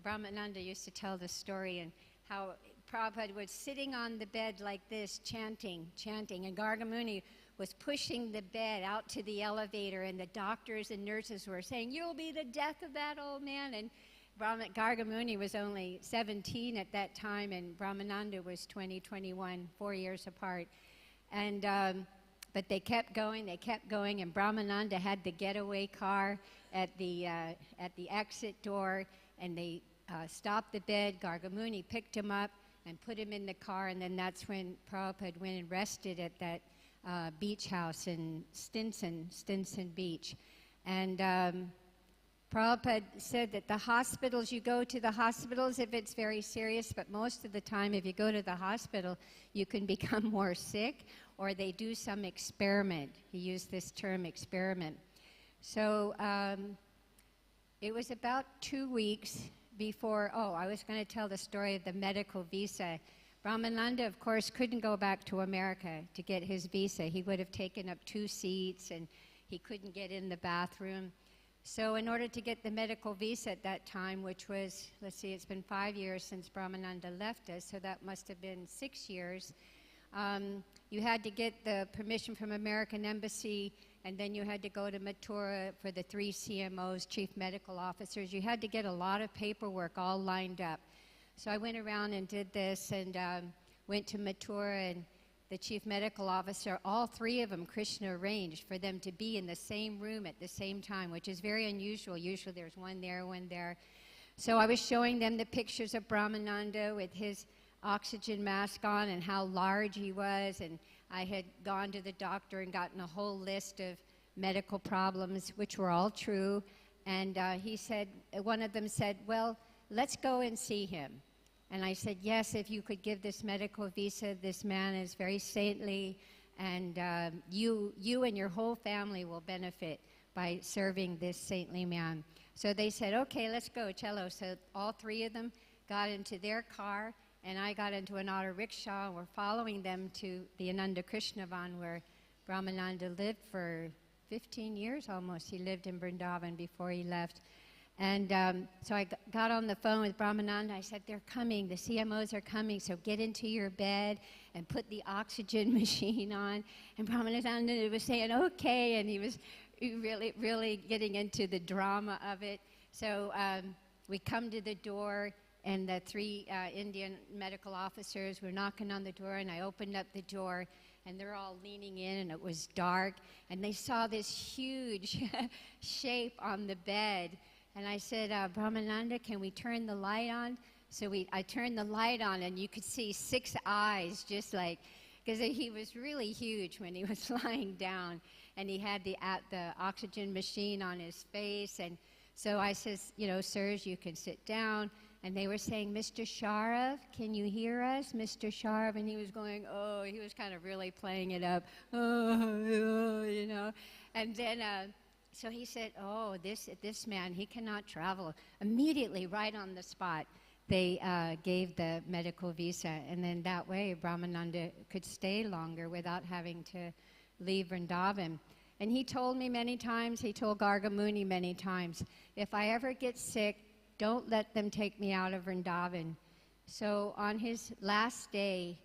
Brahmananda used to tell the story, and how Prabhupada was sitting on the bed like this, chanting, and Garga Muni was pushing the bed out to the elevator, and the doctors and nurses were saying, you'll be the death of that old man. And Garga Muni was only 17 at that time, and Brahmananda was 21, 4 years apart. And but they kept going, and Brahmananda had the getaway car at the exit door, and they stopped the bed. Garga Muni picked him up and put him in the car, and then that's when Prabhupada went and rested at that beach house in Stinson Beach. And Prabhupada said that the hospitals, you go to the hospitals if it's very serious, but most of the time if you go to the hospital, you can become more sick, or they do some experiment. He used this term, experiment. So it was about 2 weeks before, I was going to tell the story of the medical visa. Brahmananda, of course, couldn't go back to America to get his visa. He would have taken up 2 seats, and he couldn't get in the bathroom. So in order to get the medical visa at that time, which was, let's see, it's been 5 years since Brahmananda left us, so that must have been 6 years. You had to get the permission from American Embassy, and then you had to go to Mathura for the 3 CMOs, chief medical officers. You had to get a lot of paperwork all lined up. So I went around and did this, and went to Mathura, and the chief medical officer, all 3 of them, Krishna arranged for them to be in the same room at the same time, which is very unusual. Usually there's one there, one there. So I was showing them the pictures of Brahmananda with his oxygen mask on and how large he was, and I had gone to the doctor and gotten a whole list of medical problems, which were all true. And he said, one of them said, well, let's go and see him. And I said, yes, if you could give this medical visa, this man is very saintly, and you and your whole family will benefit by serving this saintly man. So they said, okay, let's go, cello. So all 3 of them got into their car, and I got into an auto rickshaw, and we're following them to the Ananda Krishnavan, where Brahmananda lived for 15 years almost. He lived in Vrindavan before he left. And so I got on the phone with Brahmananda. I said, they're coming, the CMOs are coming, so get into your bed and put the oxygen machine on. And Brahmananda was saying, okay, and he was really, really getting into the drama of it. So we come to the door, and the 3 Indian medical officers were knocking on the door, and I opened up the door, and they're all leaning in, and it was dark, and they saw this huge shape on the bed. And I said, Brahmananda, can we turn the light on? So I turned the light on, and you could see 6 eyes, just like, because he was really huge when he was lying down, and he had the oxygen machine on his face. And so I says, sirs, you can sit down. And they were saying, Mr. Sharav, can you hear us, Mr. Sharav? And he was going, he was kind of really playing it up, And then So he said, oh, this man, he cannot travel. Immediately, right on the spot, they gave the medical visa. And then that way, Brahmananda could stay longer without having to leave Vrindavan. And he told me many times, he told Gargamuni many times, if I ever get sick, don't let them take me out of Vrindavan. So on his last day,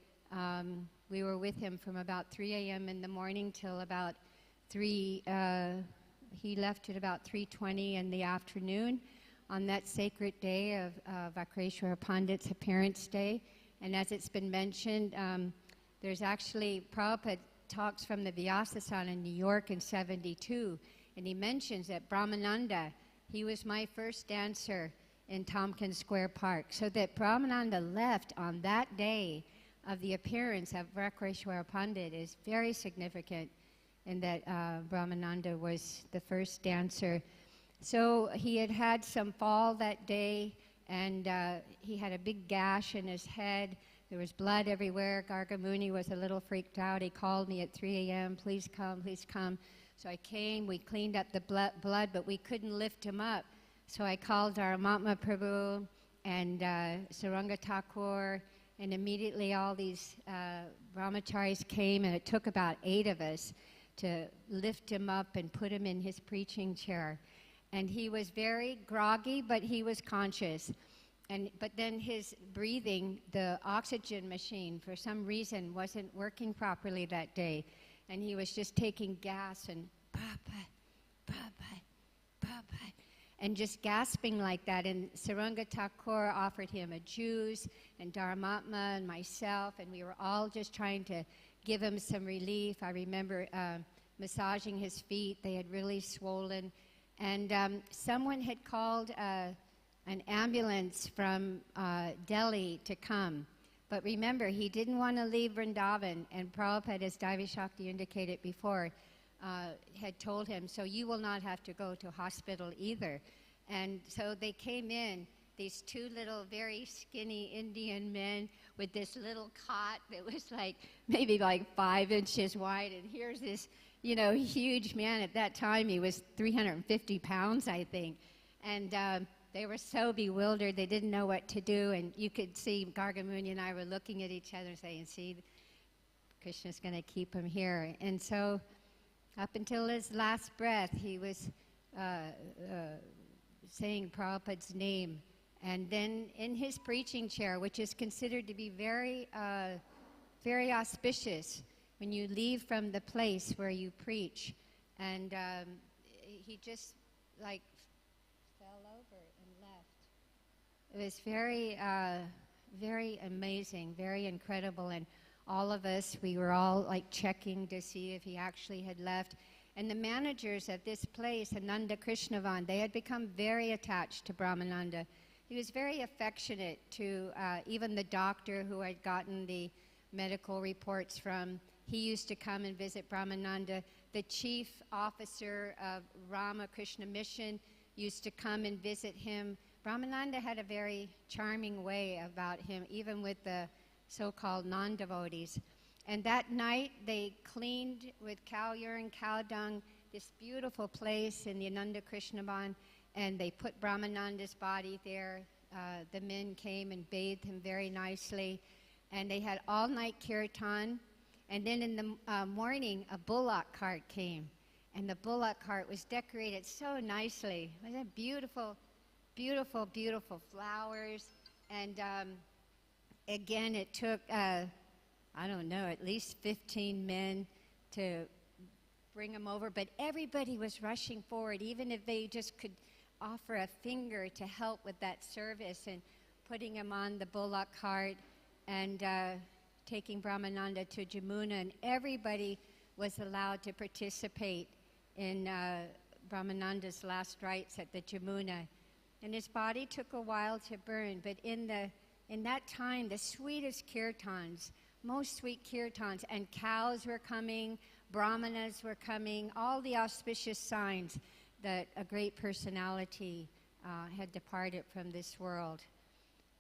we were with him from about 3 a.m. in the morning till about 3, he left at about 3:20 in the afternoon on that sacred day of Vakreshwara Pandit's appearance day. And as it's been mentioned, there's actually, Prabhupada talks from the Vyasasana in New York in 72, and he mentions that Brahmananda, he was my first dancer in Tompkins Square Park. So that Brahmananda left on that day of the appearance of Vakreshwara Pandit is very significant, in that Brahmananda was the first dancer. So he had had some fall that day, and he had a big gash in his head. There was blood everywhere. Gargamuni was a little freaked out. He called me at 3 a.m., please come, please come. So I came, we cleaned up the blood, but we couldn't lift him up. So I called Dharamatma Prabhu and Saranga Thakur, and immediately all these brahmacharis came, and it took about 8 of us to lift him up and put him in his preaching chair. And he was very groggy, but he was conscious. But then his breathing, the oxygen machine, for some reason, wasn't working properly that day. And he was just taking gas and and just gasping like that. And Saranga Thakur offered him a juice, and Dharamatma and myself, and we were all just trying to give him some relief. I remember massaging his feet. They had really swollen. And someone had called an ambulance from Delhi to come. But remember, he didn't want to leave Vrindavan, and Prabhupada, as Daivi Shakti indicated before, had told him, so you will not have to go to hospital either. And so they came in, these 2 little very skinny Indian men with this little cot that was maybe 5 inches wide, and here's this, huge man. At that time, he was 350 pounds, I think. And they were so bewildered, they didn't know what to do, and you could see Gargamuni and I were looking at each other saying, see, Krishna's going to keep him here. And so up until his last breath, he was saying Prabhupada's name. And then in his preaching chair, which is considered to be very, very auspicious when you leave from the place where you preach. And he just fell over and left. It was very, very amazing, very incredible. And all of us, we were all checking to see if he actually had left. And the managers at this place, Ananda Krishnavan, they had become very attached to Brahmananda. He was very affectionate to even the doctor who I'd gotten the medical reports from. He used to come and visit Brahmananda. The chief officer of Ramakrishna Mission used to come and visit him. Brahmananda had a very charming way about him, even with the so-called non-devotees. And that night, they cleaned with cow urine, cow dung, this beautiful place in the Ananda Krishnavan, and they put Brahmananda's body there. The men came and bathed him very nicely, and they had all-night kirtan. And then in the morning, a bullock cart came, and the bullock cart was decorated so nicely. Wasn't it beautiful, beautiful, beautiful flowers? And again, it took, I don't know, at least 15 men to bring him over, but everybody was rushing forward, even if they just could offer a finger to help with that service, and putting him on the bullock cart and taking Brahmananda to Jamuna, and everybody was allowed to participate in Brahmananda's last rites at the Jamuna. And his body took a while to burn, but in that time, the sweetest kirtans, most sweet kirtans, and cows were coming, brahmanas were coming, all the auspicious signs that a great personality had departed from this world.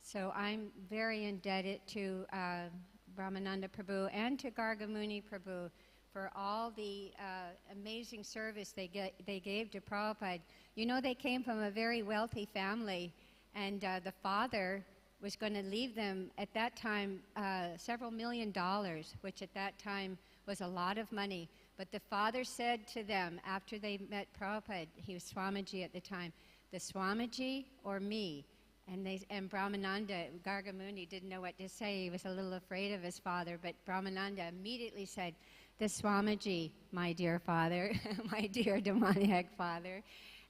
So I'm very indebted to Brahmananda Prabhu and to Gargamuni Prabhu for all the amazing service they gave to Prabhupada. You know, they came from a very wealthy family, and the father was going to leave them at that time several $1 million, which at that time was a lot of money. But the father said to them after they met Prabhupada, he was Swamiji at the time, the Swamiji or me? And Brahmananda, Gargamuni, didn't know what to say. He was a little afraid of his father, but Brahmananda immediately said, the Swamiji, my dear father, my dear demoniac father.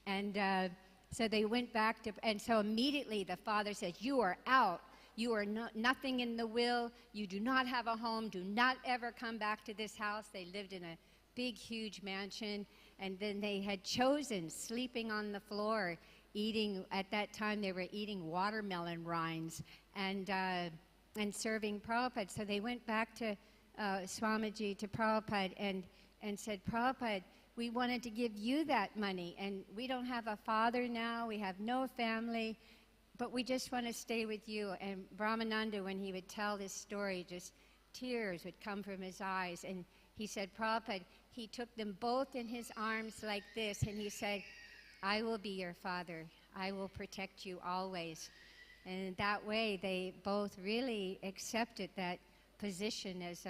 And so they went back to, and so immediately the father said, you are out. You are nothing in the will. You do not have a home. Do not ever come back to this house. They lived in a big, huge mansion. And then they had chosen sleeping on the floor, eating, at that time they were eating watermelon rinds and serving Prabhupada. So they went back to Swamiji, to Prabhupada, and said, Prabhupada, we wanted to give you that money, and we don't have a father now, we have no family, but we just want to stay with you. And Brahmananda, when he would tell this story, just tears would come from his eyes. And he said, Prabhupada, he took them both in his arms like this, and he said, I will be your father. I will protect you always. And in that way, they both really accepted that position as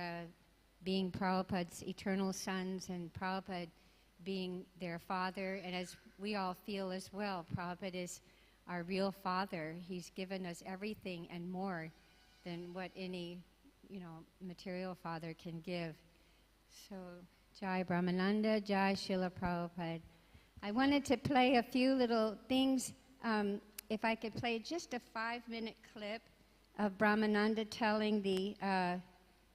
being Prabhupada's eternal sons and Prabhupada being their father. And as we all feel as well, Prabhupada is our real father. He's given us everything and more than what any, material father can give. So, Jai Brahmananda, Jai Srila Prabhupada. I wanted to play a few little things. If I could play just a 5-minute clip of Brahmananda telling the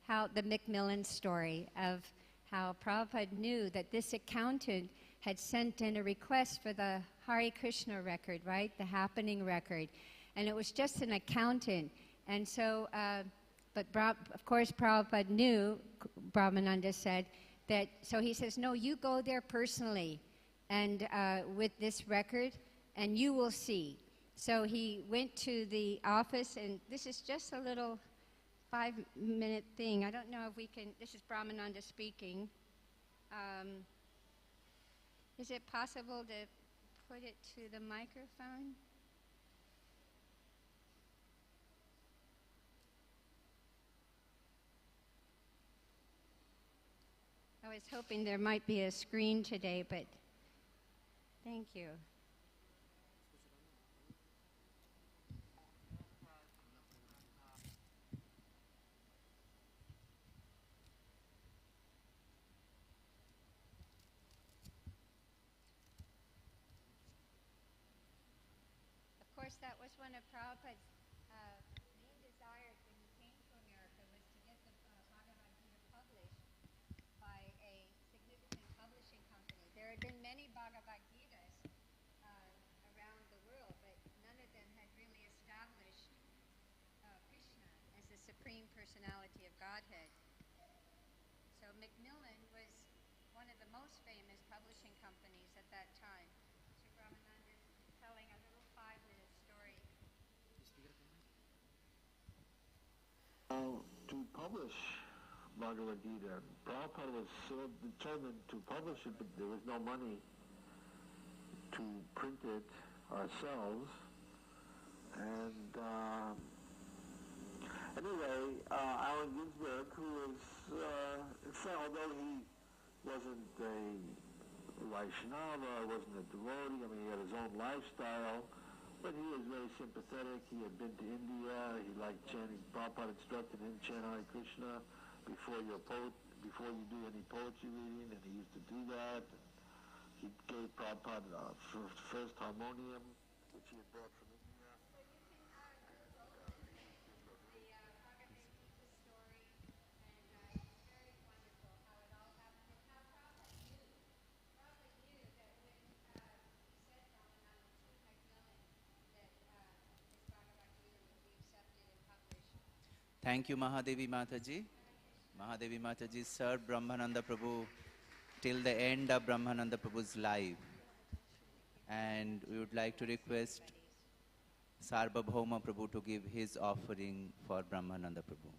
Macmillan story of how Prabhupada knew that this accountant had sent in a request for the Hare Krishna record, right? The happening record. And it was just an accountant. And so, of course, Prabhupada knew, Brahmananda said, that, so he says, no, you go there personally and with this record, and you will see. So he went to the office, and this is just a little 5-minute thing. I don't know if we can, this is Brahmananda speaking. Is it possible to put it to the microphone? I was hoping there might be a screen today, but thank you. Of course, that was one of Prabhupada's main desires when he came to America, was to get the Bhagavad-Gita published by a significant publishing company. There had been many Bhagavad-Gitas around the world, but none of them had really established Krishna as the Supreme Personality of Godhead. So Macmillan was one of the most famous publishing companies at that time. So Brahmananda is telling a little 5-minute story. To publish Bhagavad-Gita, Prabhupada was so determined to publish it, but there was no money to print it ourselves. And anyway, Allen Ginsberg, who was, although he wasn't a Vaishnava, wasn't a devotee, he had his own lifestyle, but he was very sympathetic. He had been to India. He liked chanting. Prabhupada instructed him chant Hare Krishna before you do any poetry reading, and he used to do that. He gave Prabhupada first harmonium, which he had brought from India. Thank you, Mahadevi Mataji. Mahadevi Mataji served Brahmananda Prabhu till the end of Brahmananda Prabhu's life. And we would like to request Sarvabhauma Prabhu to give his offering for Brahmananda Prabhu.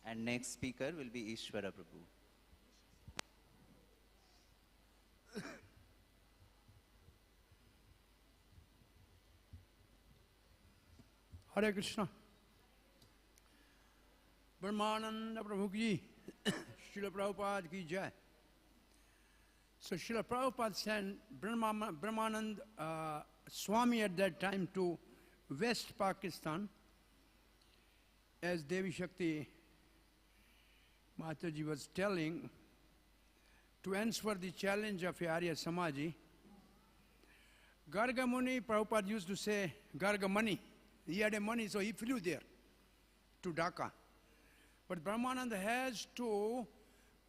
And next speaker will be Ishwara Prabhu. Hare Krishna. Brahmananda Prabhu ki, Srila Prabhupada ki jai. So Srila Prabhupada sent Brahmanand Swami at that time to West Pakistan, as Devi Shakti Mataji was telling, to answer the challenge of Arya Samaji. Garga Muni, Prabhupada used to say, Garga Mani. He had a money, so he flew there to Dhaka. But Brahmananda has to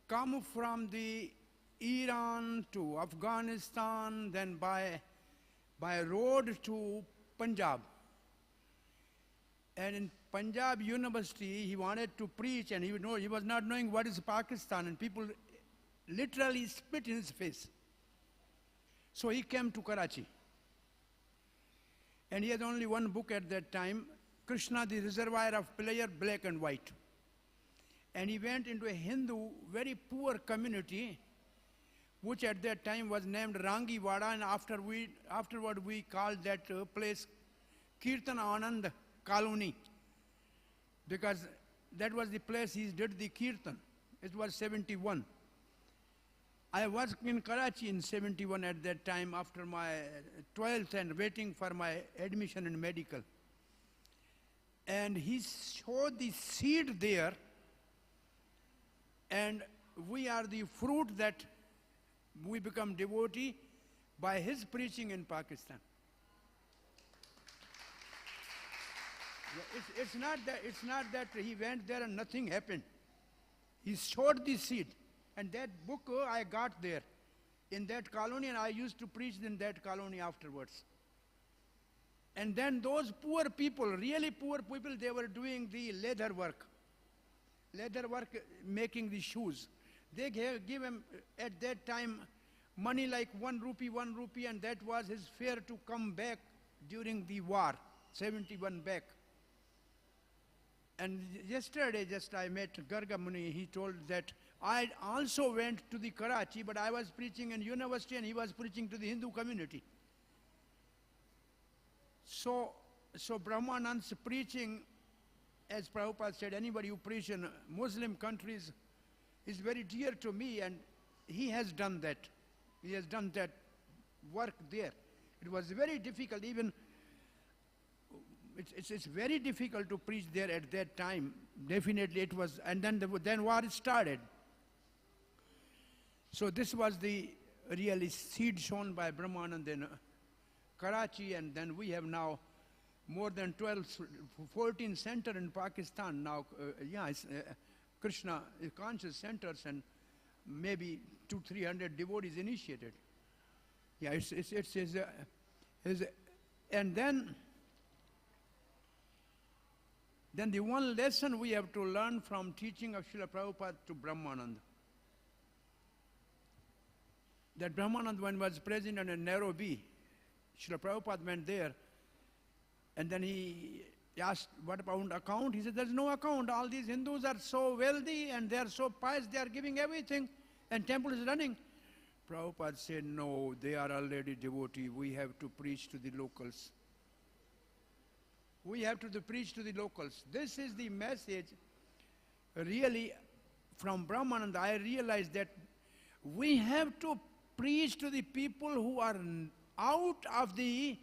come from the Iran to Afghanistan, then by road to Punjab. And in Punjab University, he wanted to preach, and he was not knowing what is Pakistan, and people literally spit in his face. So he came to Karachi. And he had only one book at that time, Krishna, the Reservoir of Pleasure, Black and White. And he went into a Hindu, very poor community, which at that time was named Rangiwada, and afterward we called that place Kirtan Anand Colony, because that was the place he did the Kirtan. It was 71. I was in Karachi in 71 at that time after my 12th and waiting for my admission in medical. And he showed the seed there, and we are the fruit that we become devotee by his preaching in Pakistan. It's not that he went there and nothing happened. He showed the seed. And that book I got there in that colony, and I used to preach in that colony afterwards. And then those poor people, really poor people, they were doing the leather work, making the shoes. They give him at that time money like 1 rupee, and that was his fare to come back during the war, 71 back. And yesterday just I met Garga Muni. He told that I also went to the Karachi, but I was preaching in university and he was preaching to the Hindu community. So Brahmanand's preaching, as Prabhupada said, anybody who preaches in Muslim countries is very dear to me, and he has done that. He has done that work there. It was very difficult, even it's very difficult to preach there at that time. Definitely it was, and then war started. So this was the really seed sown by Brahmanand in Karachi, and then we have now more than 14 centers in Pakistan now. Krishna conscious centers, and maybe 200-300 devotees initiated. Yeah, and then the one lesson we have to learn from teaching of Srila Prabhupada to Brahmananda. That Brahmananda, when was president in Nairobi, Srila Prabhupada went there, and then he asked, what about account? He said, there's no account. All these Hindus are so wealthy and they are so pious, they are giving everything, and temple is running. Prabhupada said, no, they are already devotee. We have to preach to the locals. We have to preach to the locals. This is the message really from Brahmananda. I realized that we have to preach to the people who are out of the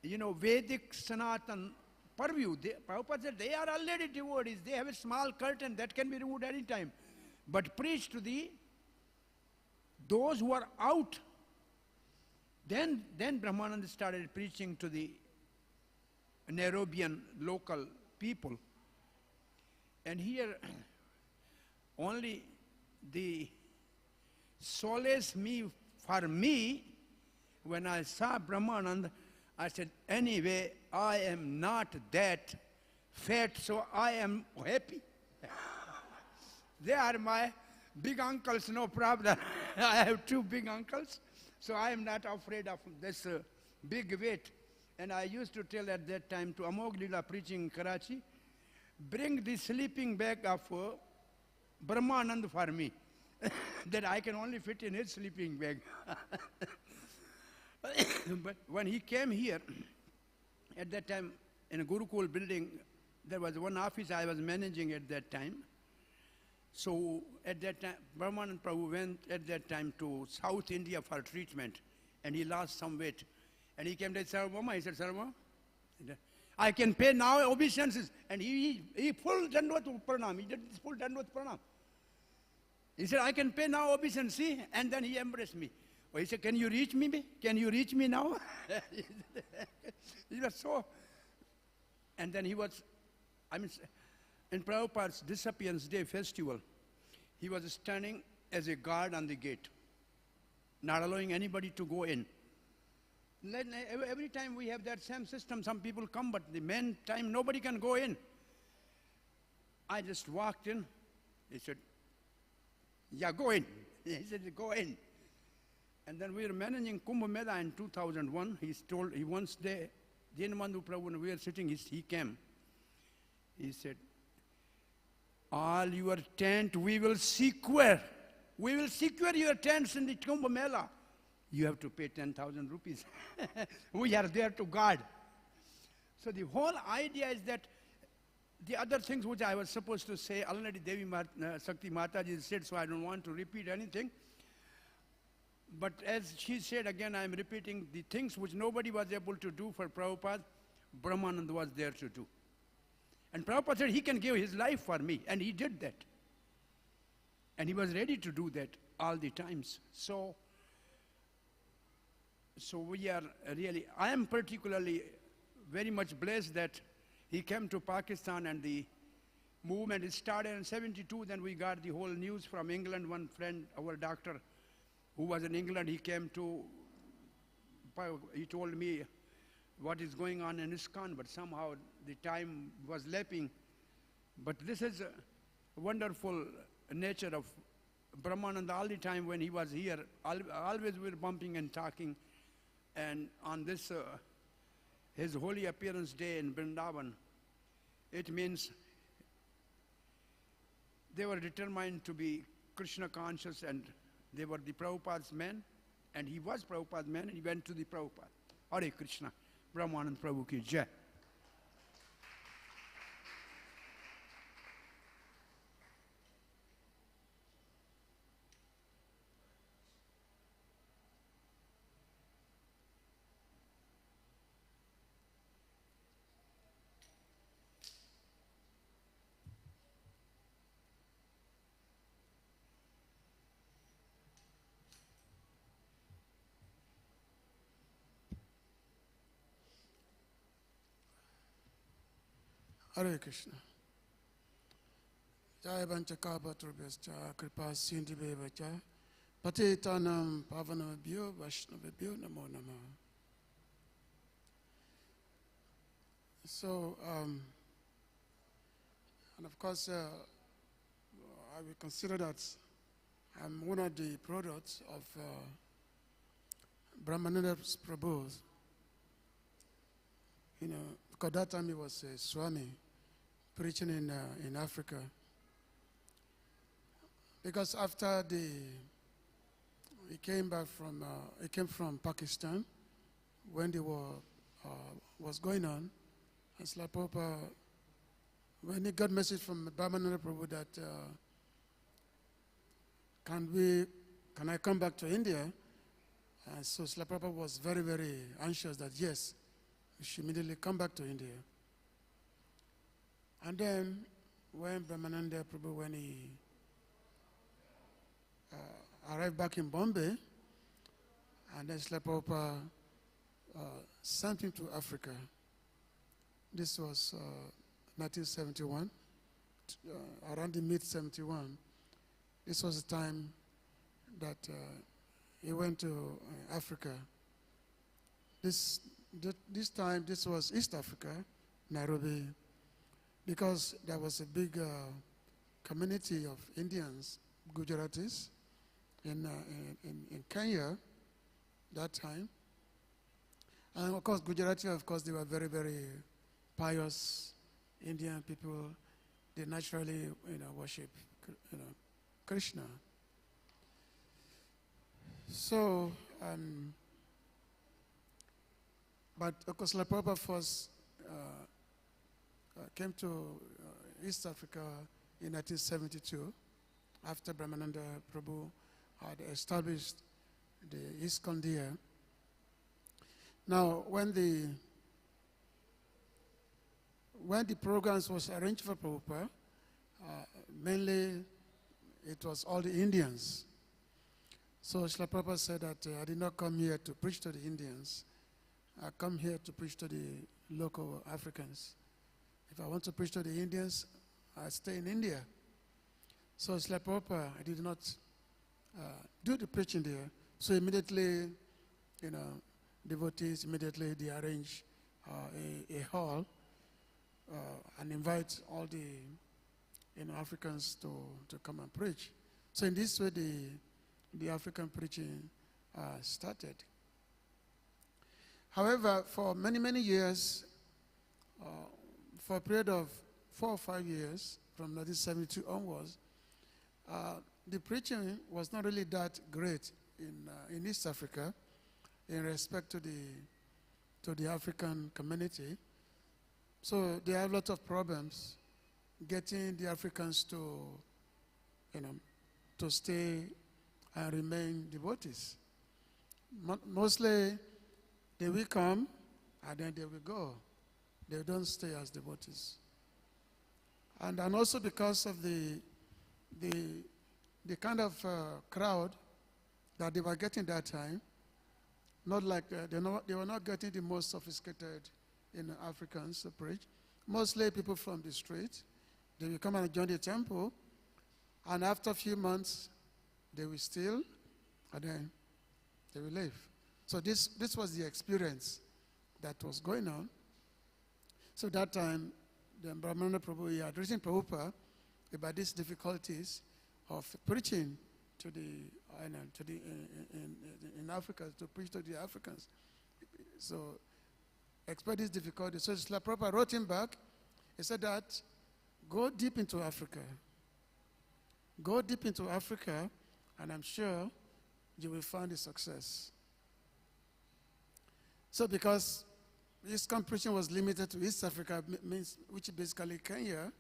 Vedic Sanatan purview. Prabhupada said they are already devotees. They have a small curtain that can be removed any time. But preach to those who are out. Then Brahmananda started preaching to the Nairobian local people. And here only the solace for me, when I saw Brahmananda, I said, anyway, I am not that fat, so I am happy. They are my big uncles, no problem. I have 2 big uncles, so I am not afraid of this big weight. And I used to tell at that time to Amog Lila preaching in Karachi, bring the sleeping bag of Brahmananda for me, that I can only fit in his sleeping bag. But when he came here, at that time in a Gurukul building, there was one office I was managing at that time. So at that time, Brahmanand Prabhu went at that time to South India for treatment, and he lost some weight. And he came to Sarvama, he said, Sarvama, I can pay now obeisances. And he full Dandvat Pranam, he did full Dandvat Pranam. He said, I can pay now obeisance, see? And then he embraced me. Oh, he said, can you reach me? Can you reach me now? He was so, and then he was, in Prabhupada's Disappearance Day festival, he was standing as a guard on the gate, not allowing anybody to go in. Every time we have that same system, some people come, but the main time nobody can go in. I just walked in. He said, yeah, go in. He said, go in. And then we were managing Kumbh Mela in 2001. He once there, Dinabandhu Prabhu, when we were sitting, he came. He said, all your tent we will secure. We will secure your tents in the Kumbh Mela. You have to pay 10,000 rupees. We are there to guard. So the whole idea is that the other things which I was supposed to say, already Devi Sakti Mataji said, so I don't want to repeat anything. But as she said, again, I am repeating the things which nobody was able to do for Prabhupada, Brahmananda was there to do. And Prabhupada said, he can give his life for me, and he did that. And he was ready to do that all the times. So we are really, I am particularly very much blessed that he came to Pakistan and the movement started in 72. Then we got the whole news from England. One friend, our doctor, who was in England, he came to, he told me what is going on in ISKCON, but somehow the time was lapping. But this is a wonderful nature of Brahmananda. All the time when he was here, always we were bumping and talking. And on this, his holy appearance day in Vrindavan, it means they were determined to be Krishna conscious, and they were the Prabhupada's men, and he was Prabhupada's man, and he went to the Prabhupada. Hare Krishna, Brahmanand Prabhu ki jai. Hare Krishna. Jai Banchakapatrubhyascha Kripa Sindhibhavacha Patitanam Pavanabhyo Vaishnavabhyo Namo Namah. So, and of course, I will consider that I'm one of the products of Brahmananda Prabhu. You know, because that time he was a Swami preaching in Africa. Because after he came from Pakistan when the war was going on, and Srila Prabhupada, when he got message from Brahmananda Prabhu that can I come back to India? So Srila Prabhupada was very, very anxious that yes, we should immediately come back to India. And then when Brahmananda Prabhu, when he arrived back in Bombay, and then Srila Prabhupada sent him to Africa. This was 1971, around the mid-71. This was the time that he went to Africa. This time, this was East Africa, Nairobi, because there was a big community of Indians, Gujaratis, in Kenya that time. And of course, Gujarati, of course, they were very, very pious Indian people. They naturally, worship, Krishna. So, but of course, Srila Prabhupada first came to East Africa in 1972 after Brahmananda Prabhu had established the ISKCON there. Now, when the programs was arranged for Prabhupada, mainly it was all the Indians. So Srila Prabhupada said that I did not come here to preach to the Indians. I come here to preach to the local Africans. If I want to preach to the Indians, I stay in India. So Srila Prabhupada, I did not do the preaching there. So immediately, devotees, immediately they arrange a hall and invite all the Africans to come and preach. So in this way, the African preaching started. However, for many, many years, for a period of 4 or 5 years, from 1972 onwards, the preaching was not really that great in East Africa in respect to the African community. So there are a lot of problems getting the Africans to stay and remain devotees. Mostly they will come and then they will go. They don't stay as devotees. And also because of the kind of crowd that they were getting that time, not like they were not getting the most sophisticated Africans to preach. Mostly people from the street. They will come and join the temple, and after a few months, they will steal, and then they will leave. So this was the experience that was going on. So that time, the Brahmana Prabhu, he had written Prabhupada about these difficulties of preaching in Africa, to preach to the Africans. So, expect these difficulties. So Srila Prabhupada wrote him back. He said that, go deep into Africa. Go deep into Africa, and I'm sure you will find a success. So because ISKCON preaching was limited to East Africa, which basically Kenya,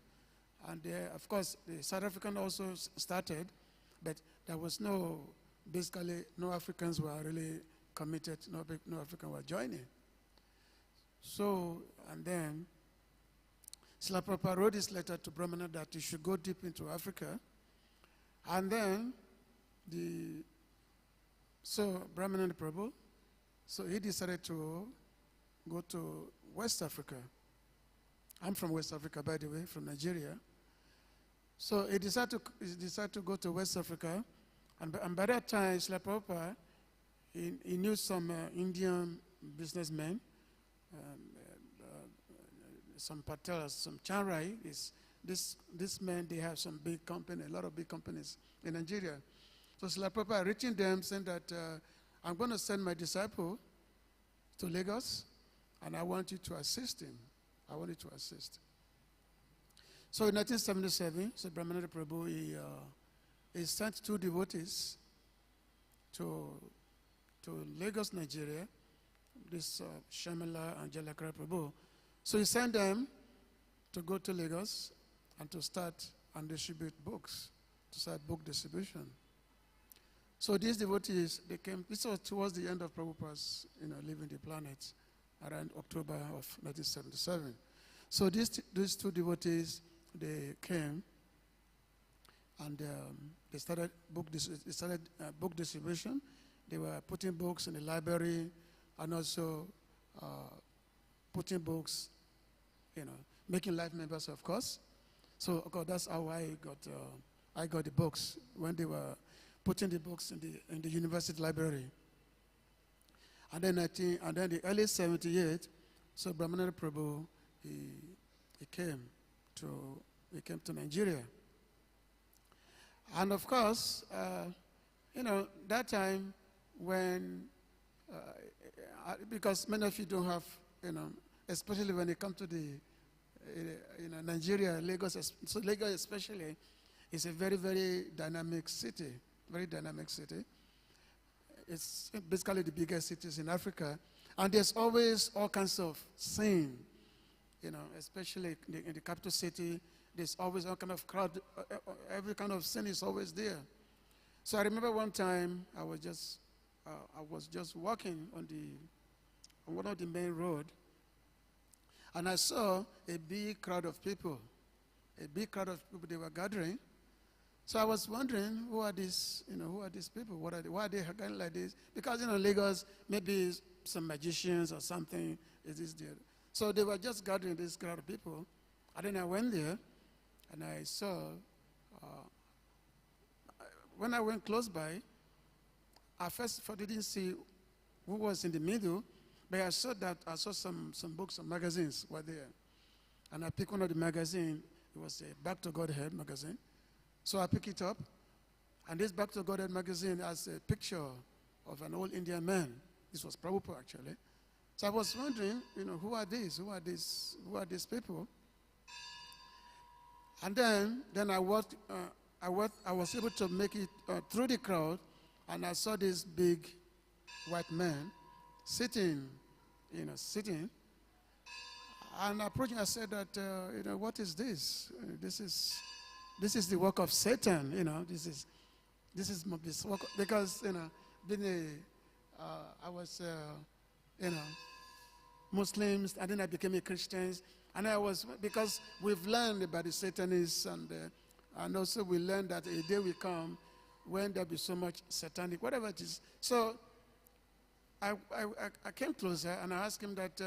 and of course the South African also started, but there was no Africans were really committed, no Africans were joining. So, and then Srila Prabhupada wrote this letter to Brahmana that he should go deep into Africa. And then Brahmana Prabhu, so he decided to go to West Africa. I'm from West Africa, by the way, from Nigeria. So he decided to go to West Africa, and by that time, Srila Prabhupada, he knew some Indian businessmen, some Patels, some Chanrai. This men, they have some big company, a lot of big companies in Nigeria. So Srila Prabhupada reaching them, saying that I'm going to send my disciple to Lagos, and I want you to assist him. I want you to assist. So in 1977, so Brahmananda Prabhu, he sent 2 devotees to Lagos, Nigeria, this Shamala and Jalakara Prabhu. So he sent them to go to Lagos and to start and distribute books, to start book distribution. So these devotees, they came, this was towards the end of Prabhupada's leaving the planet, around October of 1977. So these 2 devotees, they came and they started book distribution. They were putting books in the library and also putting books, making life members, of course. So of course, that's how I got the books when they were putting the books in the university library. And then the early 78, so Brahmananda Prabhu, he came to Nigeria. And of course, that time when, because many of you don't have, especially when it comes to the, Nigeria, Lagos, so Lagos especially, is a very, very dynamic city, very dynamic city. It's basically the biggest cities in Africa. And there's always all kinds of sin especially in the capital city, there's always a kind of crowd, every kind of sin is always there. So I remember one time I was just walking on one of the main road, and I saw a big crowd of people. They were gathering. So I was wondering, who are these people? Why are they gathering like this? Because, Lagos, maybe some magicians or something is this there. So they were just gathering this crowd of people. And then I went there, and I saw, when I went close by, I first didn't see who was in the middle, but I saw some books and magazines were there. And I picked one of the magazines. It was a Back to Godhead magazine. So I picked it up, and this Back to Godhead magazine has a picture of an old Indian man. This was Prabhupada, actually. So I was wondering, who are these? Who are these people? And then I was able to make it through the crowd, and I saw this big white man sitting. And approaching, I said that, what is this? This is the work of Satan. This is this work, because I was Muslims, and then I became a Christian, and because we've learned about the Satanists, and also we learned that a day will come when there'll be so much satanic, whatever it is. So I came closer and I asked him that.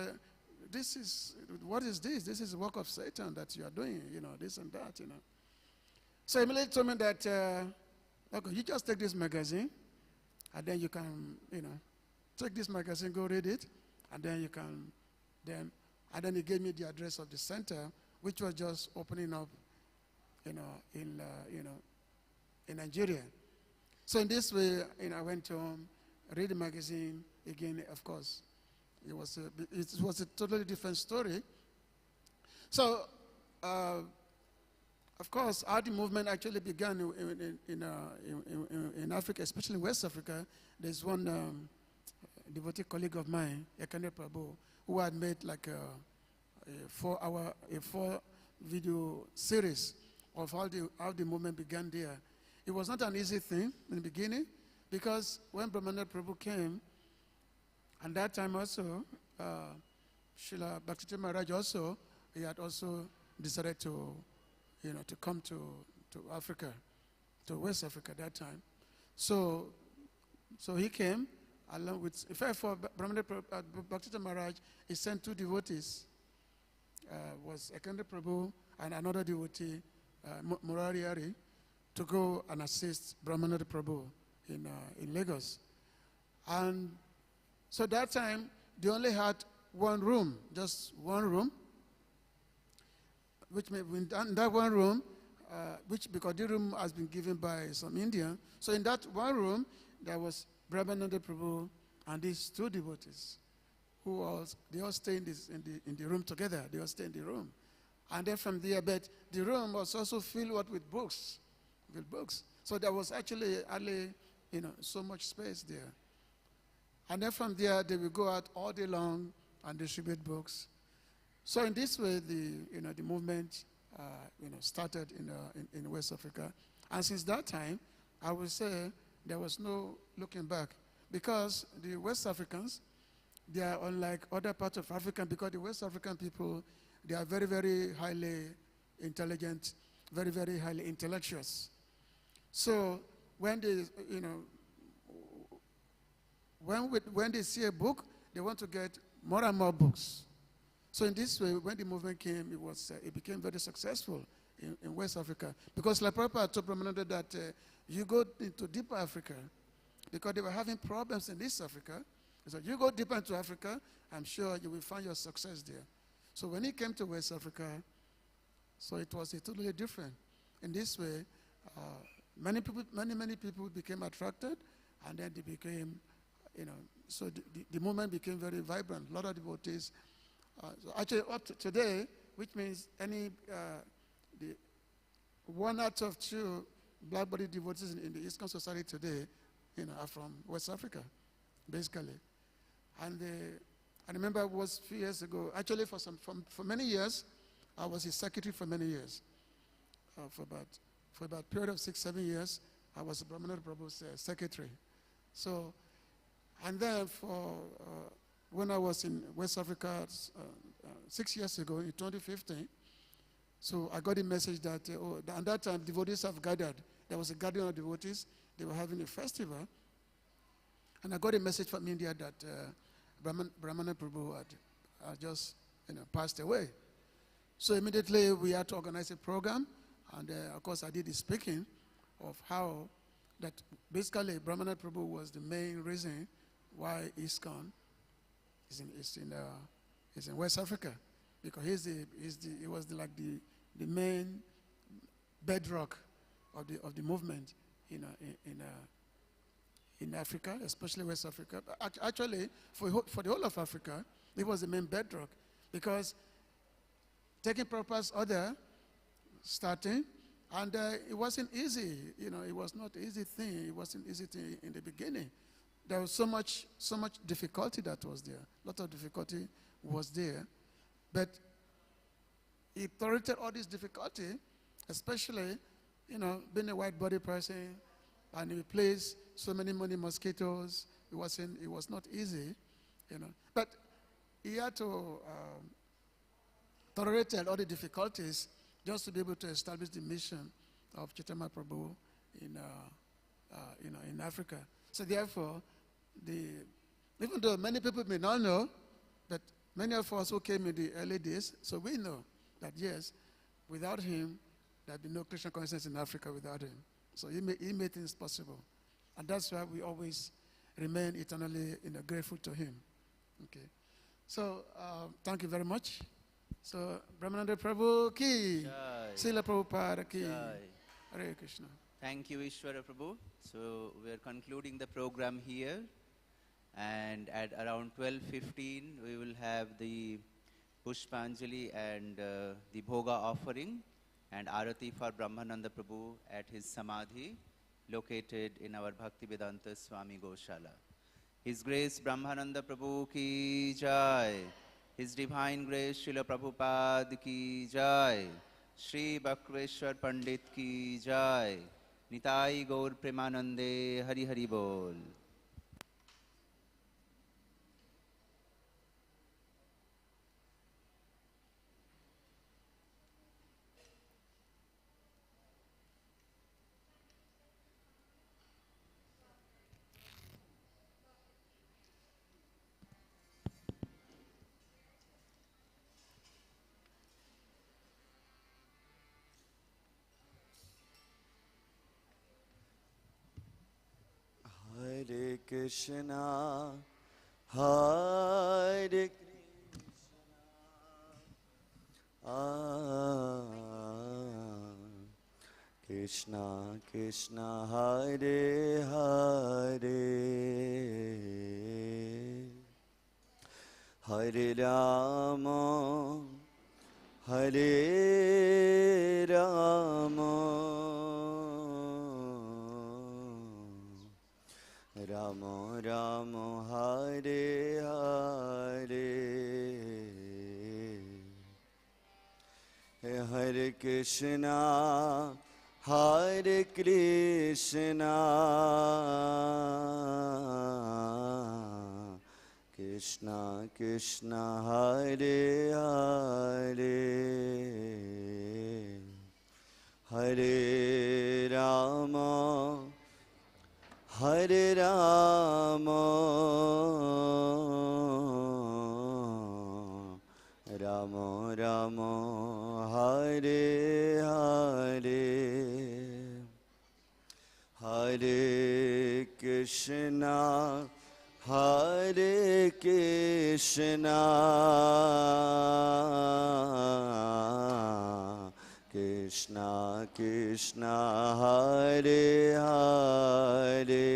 What is this? This is the work of Satan that you are doing, this and that, So he immediately told me that, okay, you just take this magazine, and then you can, take this magazine, go read it, and then you can, and then he gave me the address of the center, which was just opening up, in Nigeria. So in this way, I went home, read the magazine again, of course. It was a totally different story. So, of course, how the movement actually began in Africa, especially in West Africa. There's one devotee colleague of mine, Ekane Prabhu, who had made like a 4 video series of how the movement began there. It was not an easy thing in the beginning, because when Brahmana Prabhu came, and that time also, Srila Bhakti Maharaj also, he had also decided to come to Africa, to West Africa at that time. So he came along with, in fact, for Brahmana Bhakti Maharaj, he sent 2 devotees, was Ekande Prabhu and another devotee, Murari Hari, to go and assist Brahmana Prabhu in Lagos. And so that time, they only had one room, just one room, which in that one room, because the room has been given by some Indian. So in that one room, there was Brahmananda Prabhu and these 2 devotees, they all stay in the room together. They all stay in the room. And then from there, but the room was also filled with books, So there was actually so much space there. And then from there, they will go out all day long and distribute books. So in this way, the movement, started in West Africa. And since that time, I would say there was no looking back, because the West Africans, they are unlike other parts of Africa, because the West African people, they are very, very highly intelligent, very, very highly intellectuals. So when they, when they see a book, they want to get more and more books. So in this way, when the movement came, it became very successful in West Africa. Because like Prabhupada told Brahmananda that you go into deeper Africa, because they were having problems in East Africa. He said, you go deeper into Africa, I'm sure you will find your success there. So when he came to West Africa, so it was totally different. In this way, many people became attracted, and then they became, so the movement became very vibrant. A lot of devotees. So actually, up to today, which means the 1 out of 2 black-body devotees in the ISKCON society today, are from West Africa, basically. And I remember it was a few years ago. Actually, for many years, I was his secretary for many years. For about a period of 6-7 years, I was Brahmananda Prabhu's secretary. So, and then when I was in West Africa 6 years ago, in 2015, so I got a message that, at that time, devotees have gathered. There was a gathering of devotees. They were having a festival. And I got a message from India that Brahmana Prabhu had just passed away. So immediately we had to organize a program. And of course I did the speaking of how that basically Brahmana Prabhu was the main reason why ISKCON is in West Africa. Because he was like the main bedrock of the movement in Africa, especially West Africa. But actually, for the whole of Africa, it was the main bedrock, because taking Prabhupada's order, starting, and it wasn't easy. It was not an easy thing. It wasn't easy thing in the beginning. There was so much difficulty that was there. A lot of difficulty was there, but he tolerated all this difficulty, especially, being a white body person, and he placed so many mosquitoes. It was not easy, But he had to tolerate all the difficulties just to be able to establish the mission of Chaitanya Prabhu in Africa. So therefore, even though many people may not know, but many of us who came in the early days, so we know that yes, without him, there'd be no Krishna consciousness in Africa without him. So he made things possible. And that's why we always remain eternally grateful to him. Okay. So thank you very much. So Brahmananda Prabhu ki, Srila Prabhupada ki, Hare Krishna. Thank you, Ishwara Prabhu. So we are concluding the program here. And at around 12:15, we will have the Pushpanjali and the Bhoga offering and Arati for Brahmananda Prabhu at his Samadhi, located in our Bhakti-Vedanta Swami Goshala. His Grace Brahmananda Prabhu ki jai. His Divine Grace Srila Prabhupada ki jai. Shri Bhaktiveshwar Pandit ki jai. Nitai Gaur Premanande Hari Hari Bol. Hare Krishna, Hare Krishna, Krishna, Hare Hare, Hare Rama, Hare Rama, Rama Rama, Hare Hare, Hare Krishna, Hare Krishna, Krishna Krishna, Hare Hare, Hare Rama, Hare Rama, Rama Rama, Hare Hare, Hare Krishna, Hare Krishna, Krishna Krishna, Hare Hare,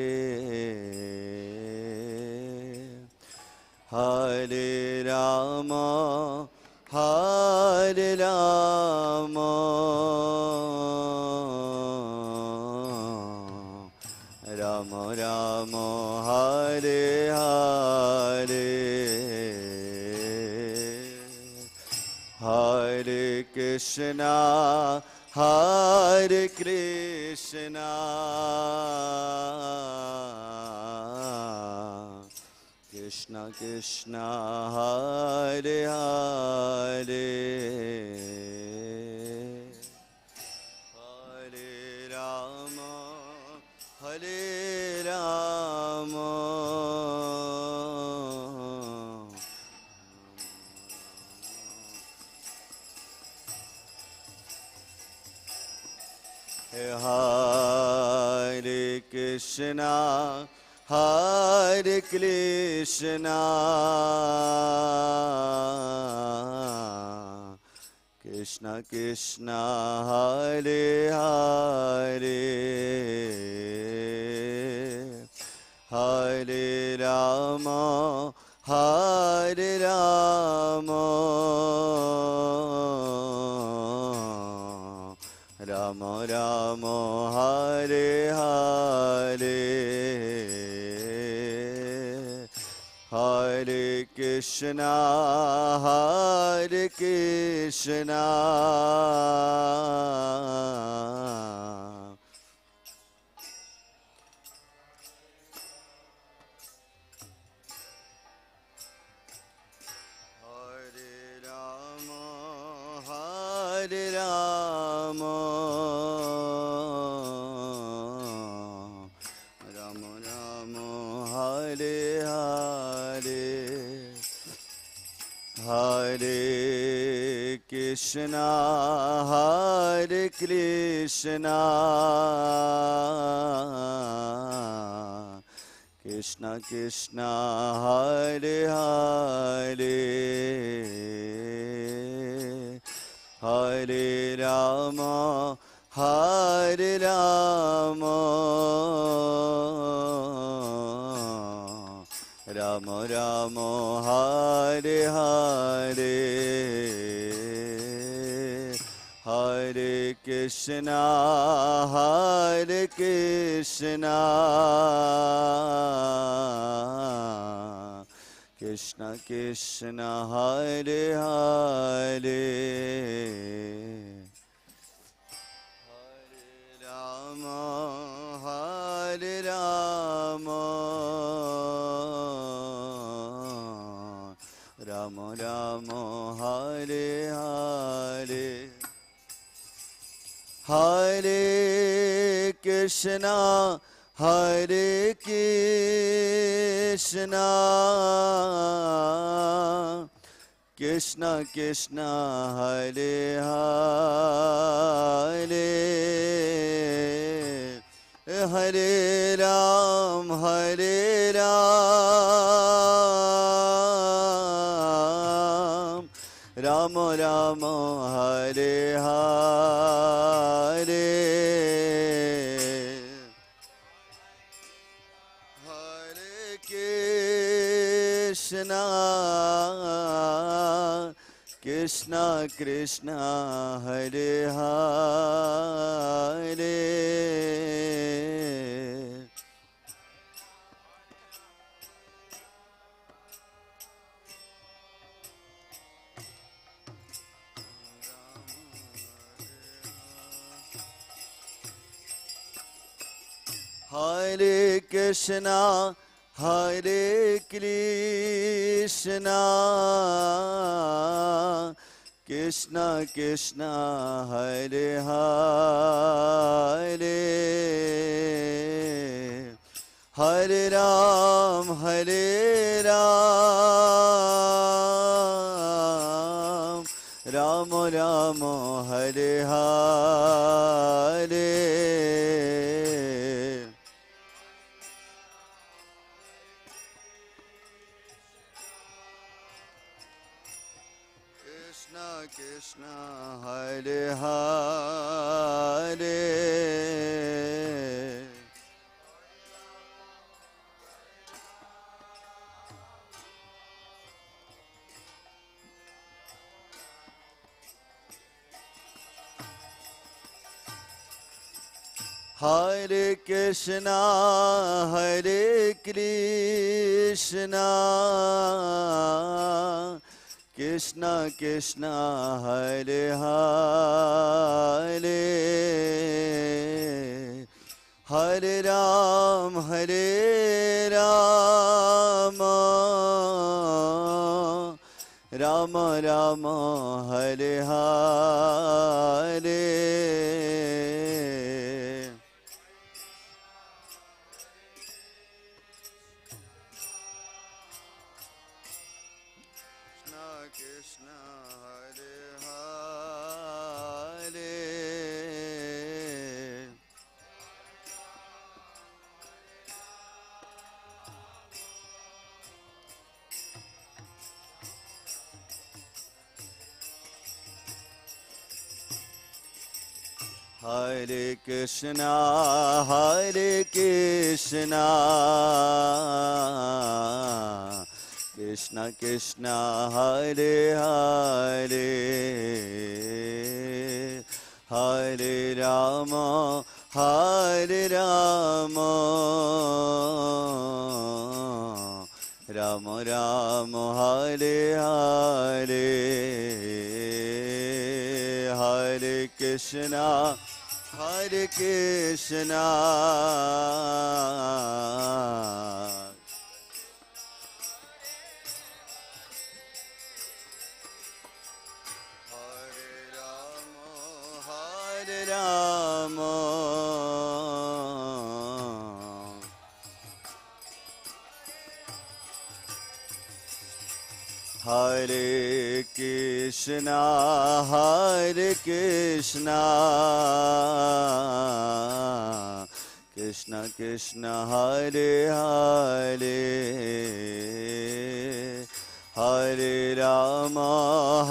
Hare Rama, Hare Rama, Rama Rama, Hare Hare, Krishna, Hare Krishna, Krishna Krishna, Hare Hare, Hare Rama, Hare Rama, Hare Krishna, Hare Krishna, Krishna Krishna, Hare Hare, Hare Rama, Hare Rama, Rama Rama, Hare Hare, Hare Krishna, Hare Krishna, Hare Rama, Hare Rama, Rama Rama, Hare Hare, Hare Krishna, Hare Krishna, Krishna Krishna, Hare Hare, Hare Rama, Hare Rama, Rama Rama, Hare Hare, Hare Krishna, Hare Krishna, Krishna Krishna, Hare Hare, Hare Rama, Hare Rama, Rama Rama, Hare Hare, Hare Krishna, Hare Krishna, Krishna Krishna, Hare Hare, Hare Ram, Hare Ram, Rama Rama, Hare Hare, Krishna, Krishna Krishna, Hare Hare, Hare Krishna, Hare Krishna, Krishna Krishna, Hare Hare, Hare Ram, Hare Ram, Rama Rama, Hare Hare, Krishna, Hare Hare, Hare Krishna, Hare Krishna, Krishna Krishna Hare Hare Hare Ram Rama Rama Hare Hare Krishna Hare Hare Hare Krishna Krishna Krishna Hare Hare Hare Rama Rama Rama Hare Hare Hare Krishna Hare Rama Hare Krishna Krishna Krishna Hare Hare Hare Rama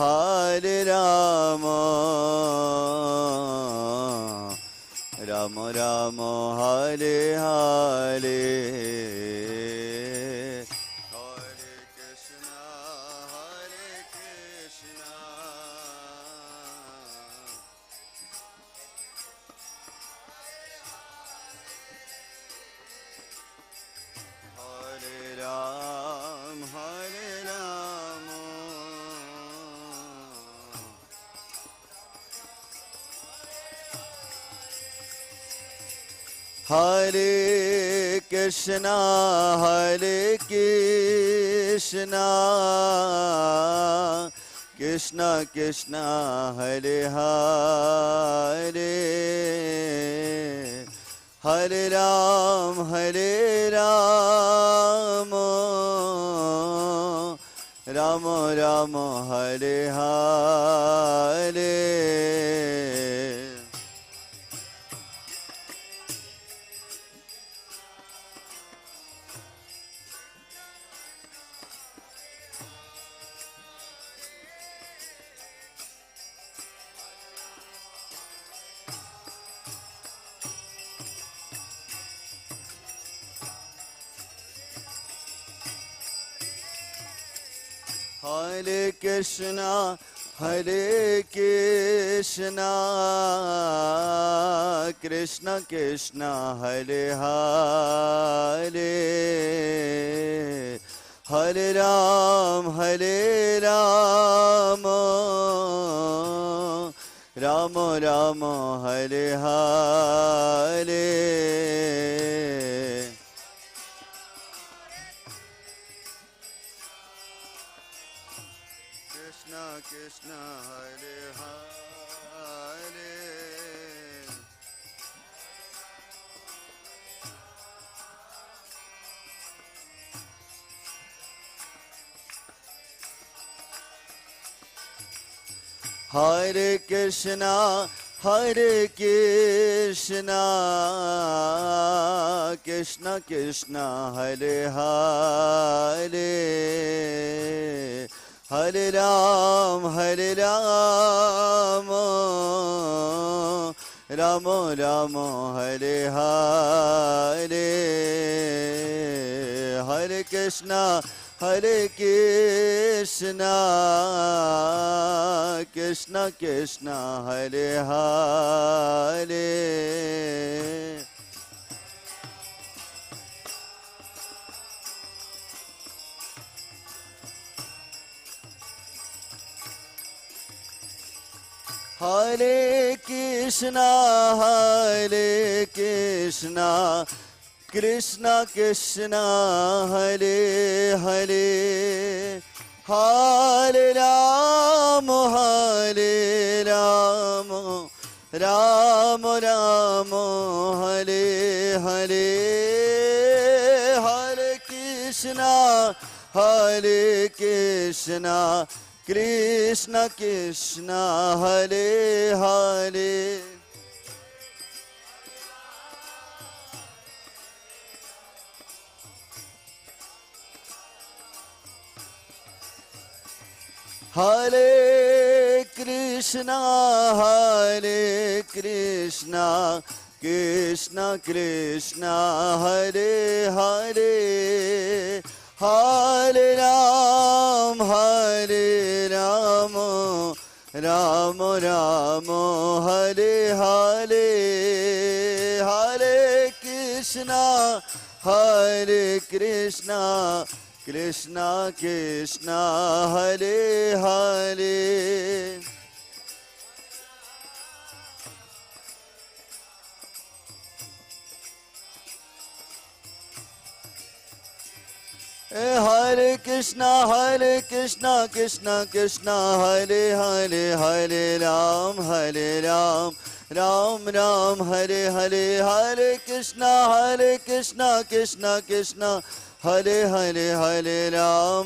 Rama Rama Hare Hare Hare Krishna Krishna Krishna Hare Hare Hare Ram Rama Rama Hare Hare Hare Krishna Krishna Krishna Hare Hare Hare Ram Rama Rama Hare Hare Krishna Hare Hare Hare Krishna Krishna Krishna Hare Hare Hare Ram Rama Rama Hare Hare Hare Krishna Krishna Krishna Hare Hare Krishna Hare Krishna Krishna Krishna Hare Hare Hare Rama Hare Rama Rama Rama Hare Hare Hare Krishna Krishna Krishna Hare Hare Hare Krishna Krishna Krishna Hare Hare Hare Ram Ram Ram Hare Hare Hare Krishna Krishna Krishna Hare Hare Hare Krishna Krishna Krishna Hare Hare Hare Ram Ram Ram Hare Hare Hare Krishna Krishna Krishna Hare Hare Hare Ram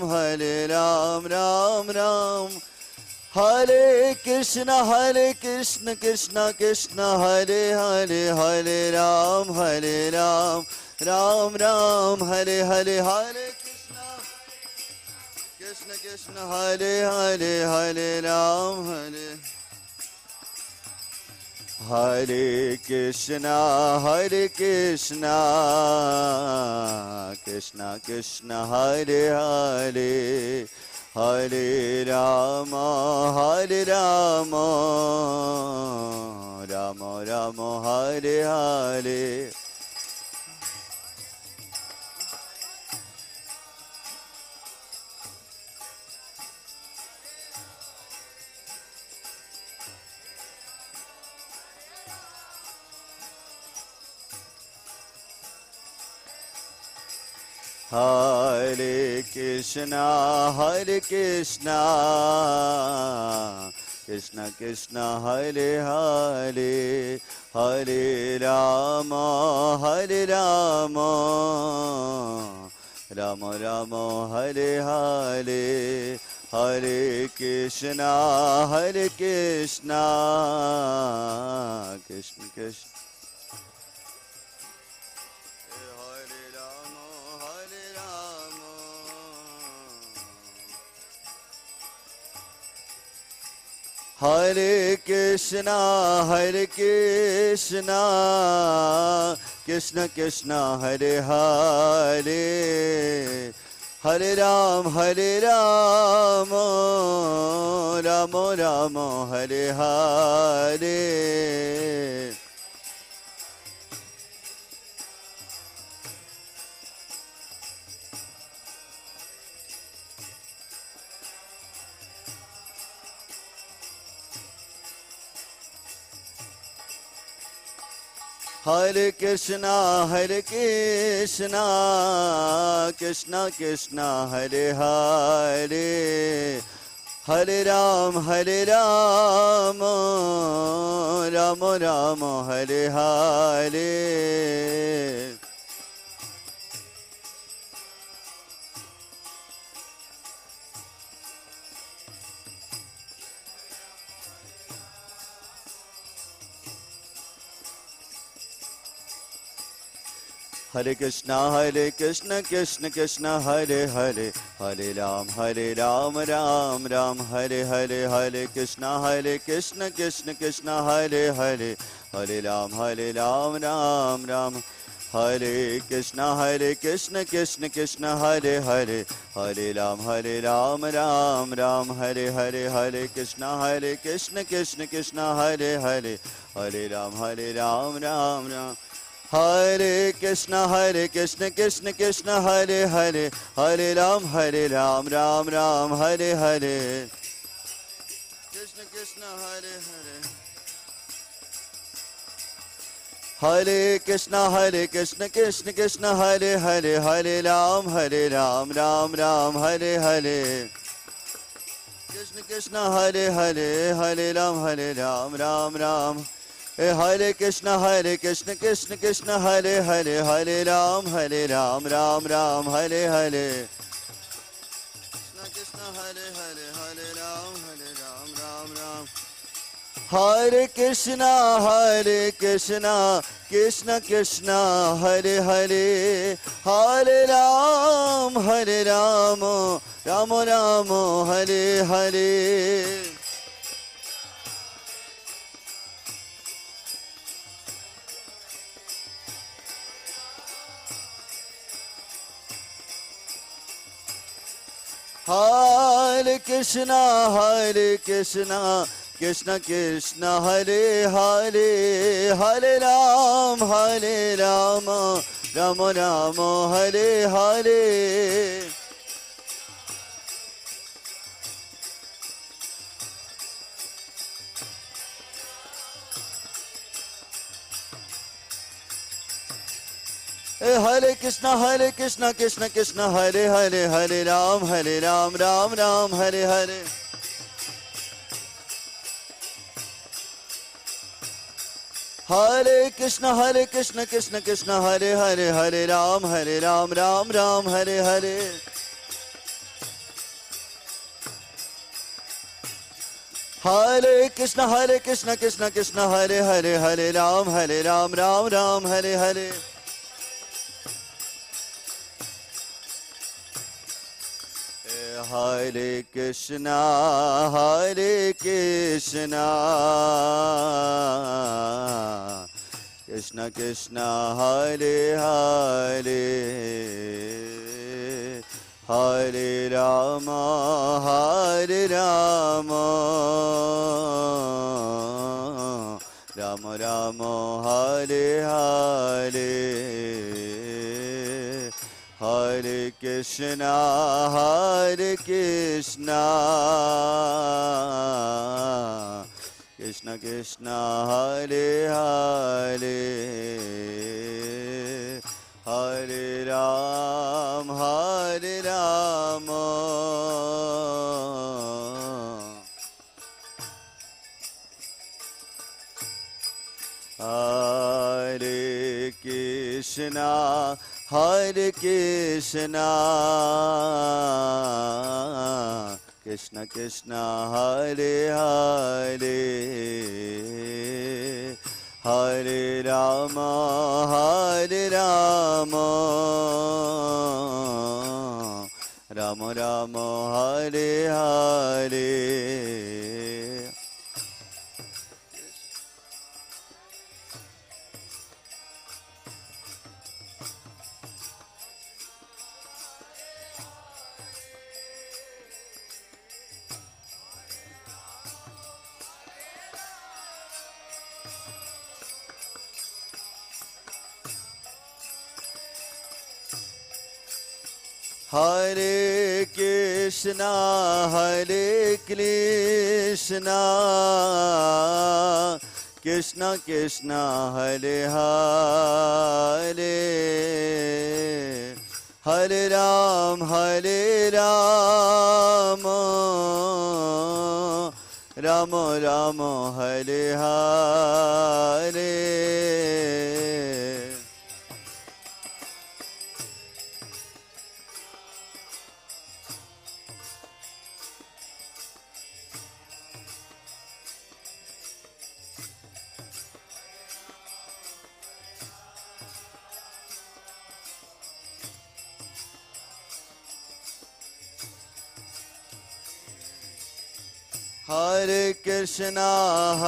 Ram Ram Hare Krishna Krishna Krishna Hare Hare Hare Ram Ram Ram Hare Hare Hare Krishna Krishna Hare Hare Hare Ram Hare Krishna Krishna Krishna Hare Hare Hare Rama Rama Rama Hare Hare Hare Krishna Krishna Krishna Hare Hare Hare Rama Rama Rama Hare Hare Hare Krishna Krishna Krishna Hare Krishna Krishna Krishna Hare Hare Hare Ram Rama Rama Hare Hare Hare Krishna Krishna Krishna Hare Hare Hare Ram Rama Rama Hare Hare Hare Krishna Krishna Krishna Hare Hare Hare Ram Ram Ram Hare Hare Hare Krishna Krishna Krishna Hare Hare Hare Ram Ram Ram Hare Krishna Krishna Krishna Hare Hare Hare Ram Ram Ram Hare Hare Hare Krishna Krishna Krishna Hare Hare Hare Ram Ram Ram Hare Krishna Krishna Krishna Hare Hare Hare Ram Ram Ram Hare Hare Krishna Krishna Hare Hare Hare Krishna Krishna Krishna Hare Hare Hare Ram Ram Ram Hare Hare Krishna Krishna Hare Hare Hare Ram Ram Hare Krishna Krishna Krishna Hare Hare Hare Ram Ram Hare Hare Krishna Krishna Hare Hare Hare Ram Ram Hare Krishna Krishna Krishna Hare Hare Hare Ram Ram Ram Hare Hare Hare Krishna Krishna Krishna Hare Hare Hare Ram Ram Ram Hare Hare Hare Krishna Krishna Krishna Hare Hare Hare Ram Ram Ram Hare Hare Hare Krishna Krishna Krishna Hare Hare Hare Ram Ram Ram Hare Hare Hare Krishna Krishna Krishna Hare Hare Hare Ram Ram Hare Hare Hare Krishna Krishna Krishna Hare Hare Hare Rama Rama Rama Hare Hare Hare Krishna Krishna Krishna Hare Hare Hare Ram Hare Krishna Krishna Krishna Hare Hare Hare Rama Rama Rama Hare Hare Hare Krishna Krishna Krishna Hare Hare Hare Ram Ram Ram Hare Hare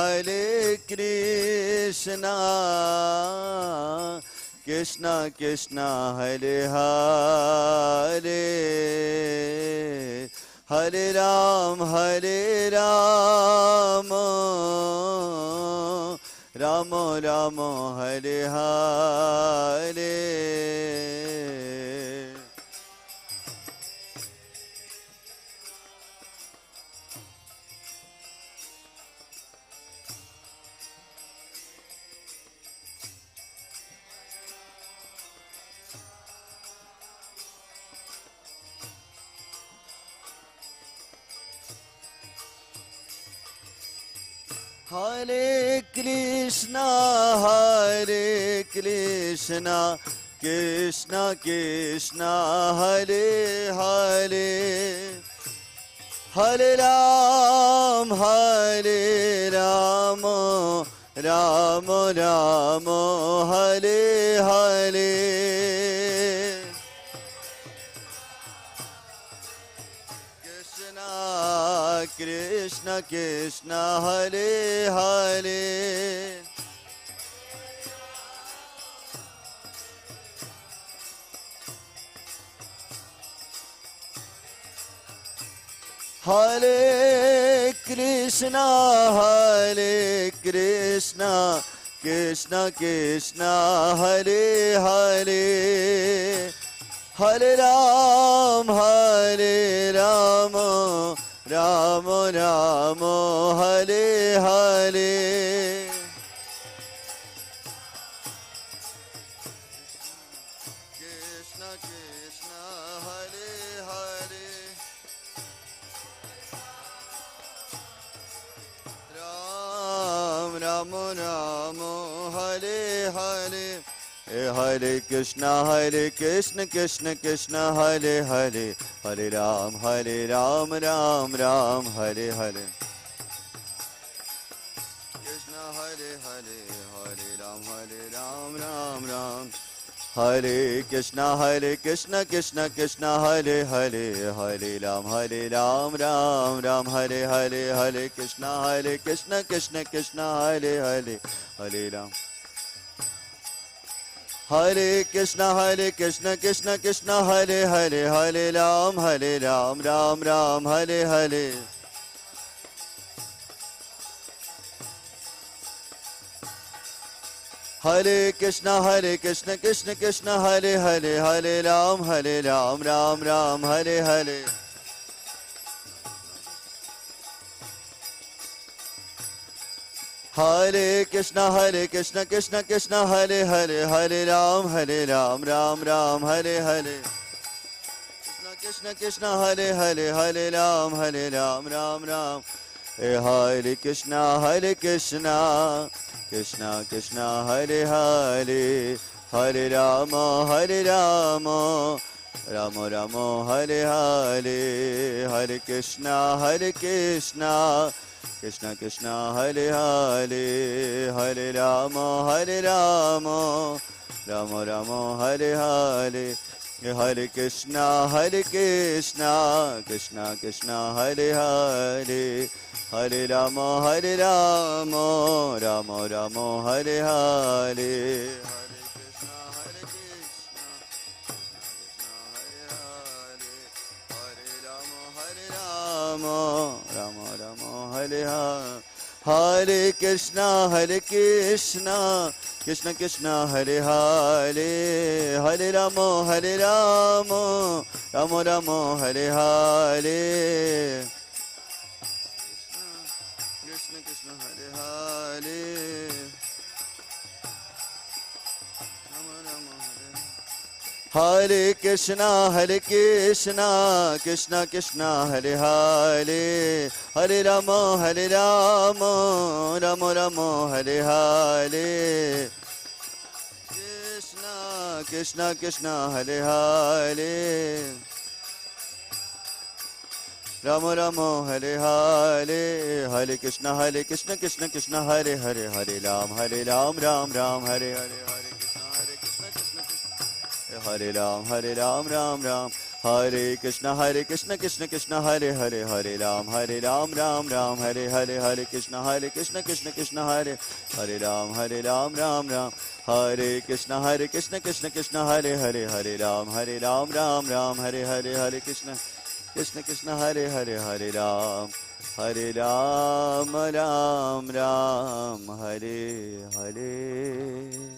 Hare Krishna Krishna Krishna Hare Hare Hare Ram Ram Ram Hare Hare Hare Krishna, Krishna Krishna, Hare Hare, Hare Ram, Ram Ram, Hare Hare. Krishna Krishna, Hare Hare, Hare Krishna, Krishna Krishna, Hare Hare, Hare Ram, Ram Ram, Hare Hare. Krishna Krishna, Hare Hare, Ram Ram Ram, Hare Hare. Hare Krishna, Krishna Krishna, Hare Hare, Hare Ram, Ram Ram, Hare Hare. Krishna Hare Hare, Hare Ram, Ram Ram. Hare Krishna, Krishna Krishna, Hare Hare, Hare Ram, Ram Ram, Hare Hare. Hare Krishna, Krishna Krishna, Hare Hare, Hare Ram. Hare Krishna, Krishna Hare Hare, Hare Ram, Ram Ram, Hare Hare. Hare Krishna, Krishna Hare Hare, Hare Ram, Ram Ram, Hare Hare. Hare Krishna, Krishna Hare Hare, Hare Ram, Ram Ram, Hare Hare. Krishna Hare Hare, Hare Ram, Ram Ram. Hare Krishna, Krishna Hare Hare, Hare Ram, Ram Ram, Hare Hare. Hare Krishna, Krishna Hare Hare, Hare Ram, Ram Ram, Hare Hare. Hare Krishna, Krishna Hare Hare, Hare Ram, Ram Ram, Hare Hare. Ram Ram, Hare Hare. Hare Krishna, Krishna Hare Hare, Hare Ram, Ram Ram, Hare Hare. Krishna Hare Hare, Hare Krishna, Krishna Hare Hare, Hare Ram, Ram Ram, Hare Hare. Krishna Hare Hare, Ram Ram, Hare Hare. Hare Krishna, Krishna Hare Hare, Hare Ram, Ram Ram, Hare Hare. Hare Ram, Ram Ram. Hare Krishna, Krishna Hare Hare, Hare Ram, Ram Ram, Hare Hare. Hare Krishna, Krishna Hare Hare Ram, Ram Ram. Hare Krishna, Krishna Hare Hare, Hare Ram, Ram Ram, Hare Hare. Hare Krishna, Krishna Hare Hare, Hare Ram, Ram Ram, Hare Hare.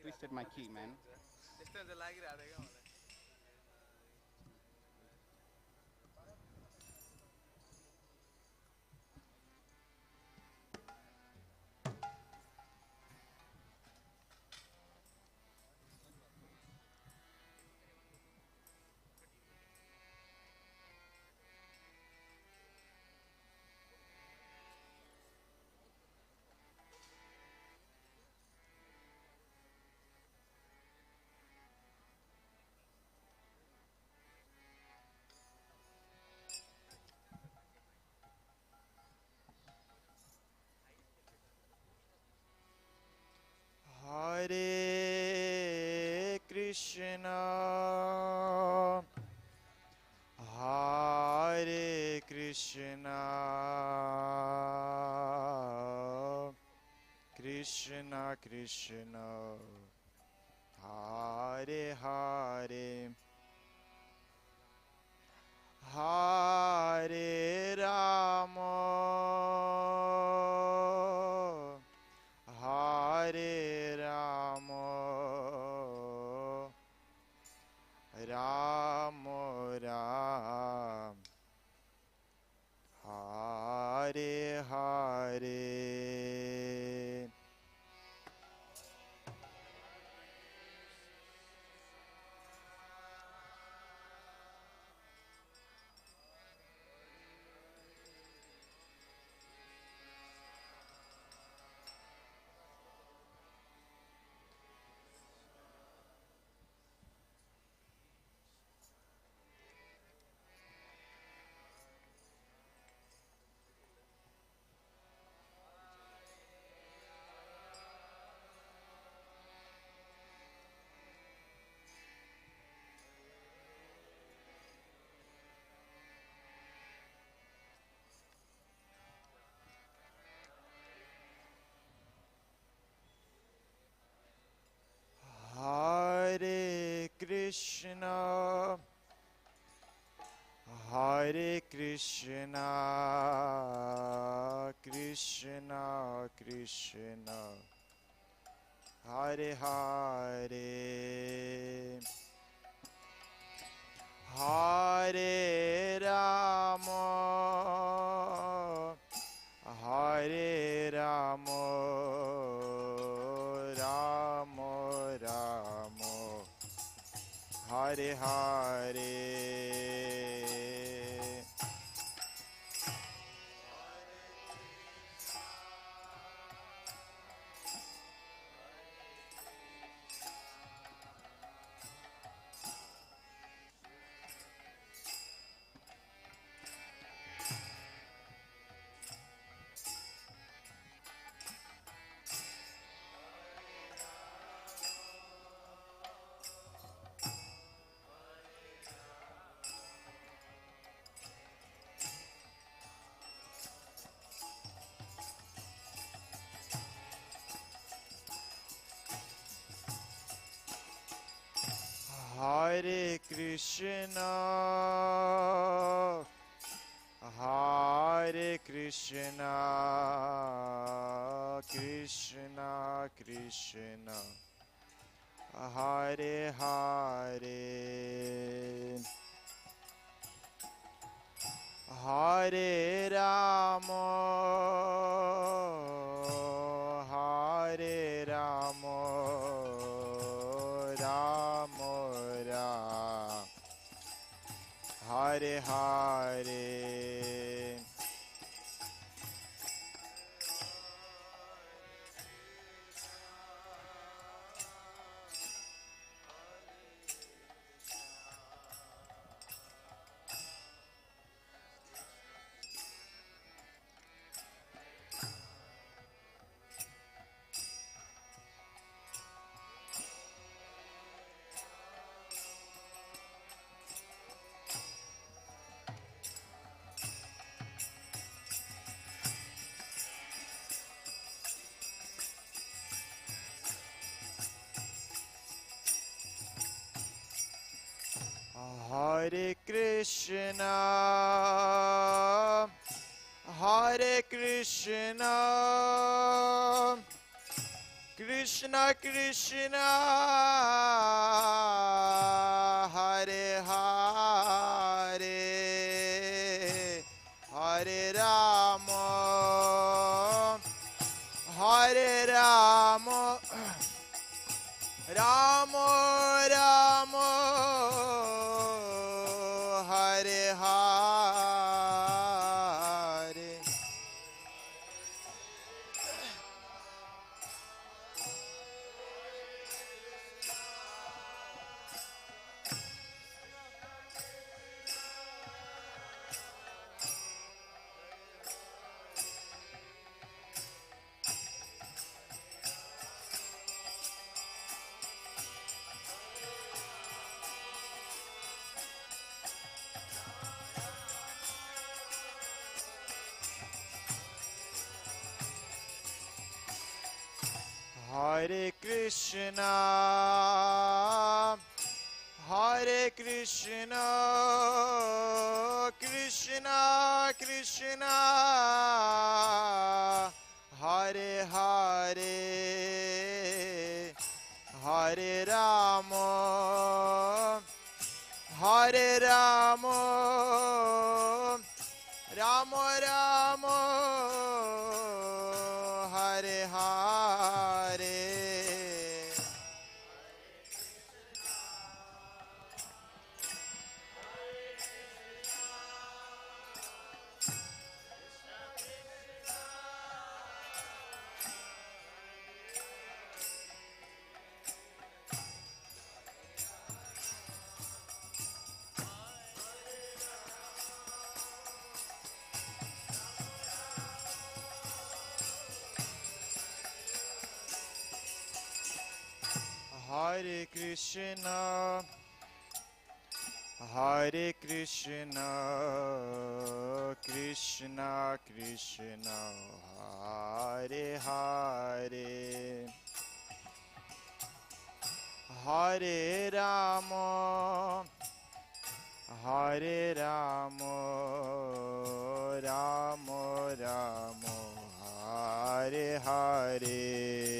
twisted my key, man. Hare Krishna, Hare Krishna, Krishna Krishna, Hare Hare, Hare Rama, Hare Rama, Rama Ram, Hare Hare. Hare Krishna, Hare Krishna, Krishna Krishna, Hare Hare, Hare Rama, Hare Rama, Rama Rama, Hare Hare. Hare Krishna, Hare Krishna, Krishna Krishna, Hare Hare, Hare Rama, Hare Rama, Rama Ram, Hare Hare. Hare Krishna, Hare Krishna, Krishna Krishna Hare Hare Hare Rama Hare Rama Rama Rama Hare Hare Hare Krishna Hare Krishna Krishna Krishna Hare Hare Hare Rama Hare Rama Rama Rama Hare Hare Hare Krishna Hare Krishna Krishna Krishna Hare Hare Hare Rama Hare Rama Rama Rama Hare Hare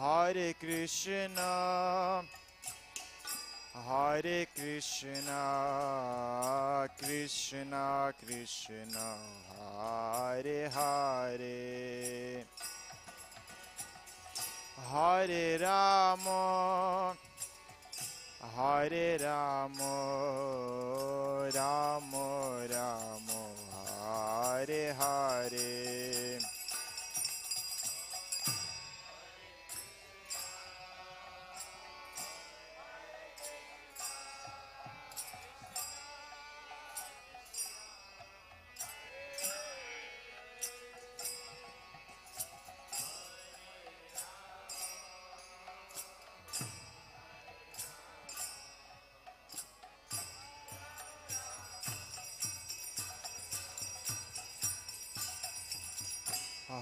Hare Krishna Hare Krishna Krishna Krishna Hare Hare Hare Rama Hare Rama Rama Rama Hare Hare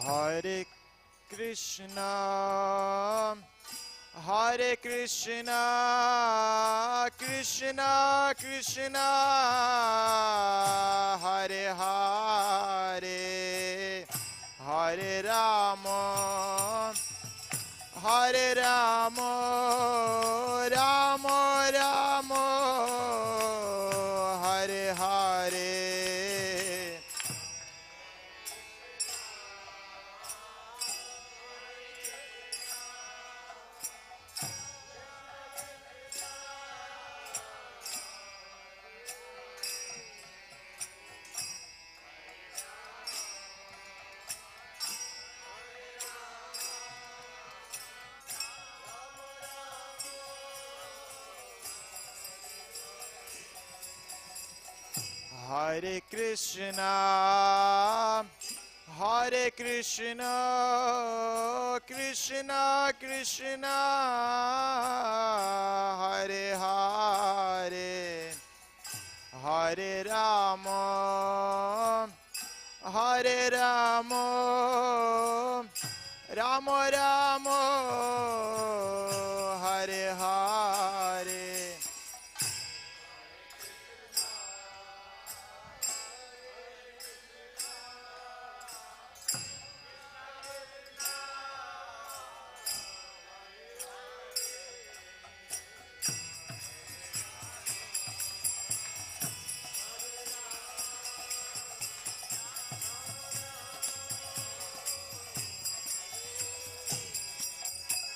Hare Krishna Hare Krishna Krishna Krishna Hare Hare Hare Rama Hare Rama Rama Rama Hare Hare Hare Krishna Hare Krishna, Krishna Krishna, Hare Hare, Hare Rama, Hare Rama, Rama Rama, Hare Hare.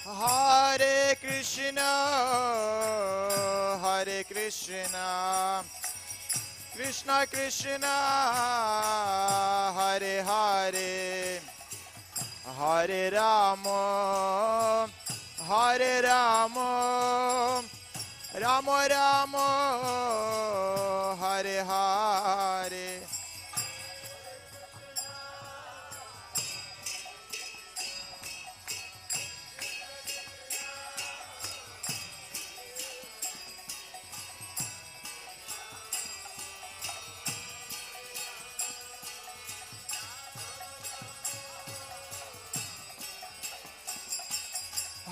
Hare Krishna, Hare Krishna, Krishna Krishna, Hare Hare, Hare Rama, Hare Rama, Rama Rama, Hare Hare.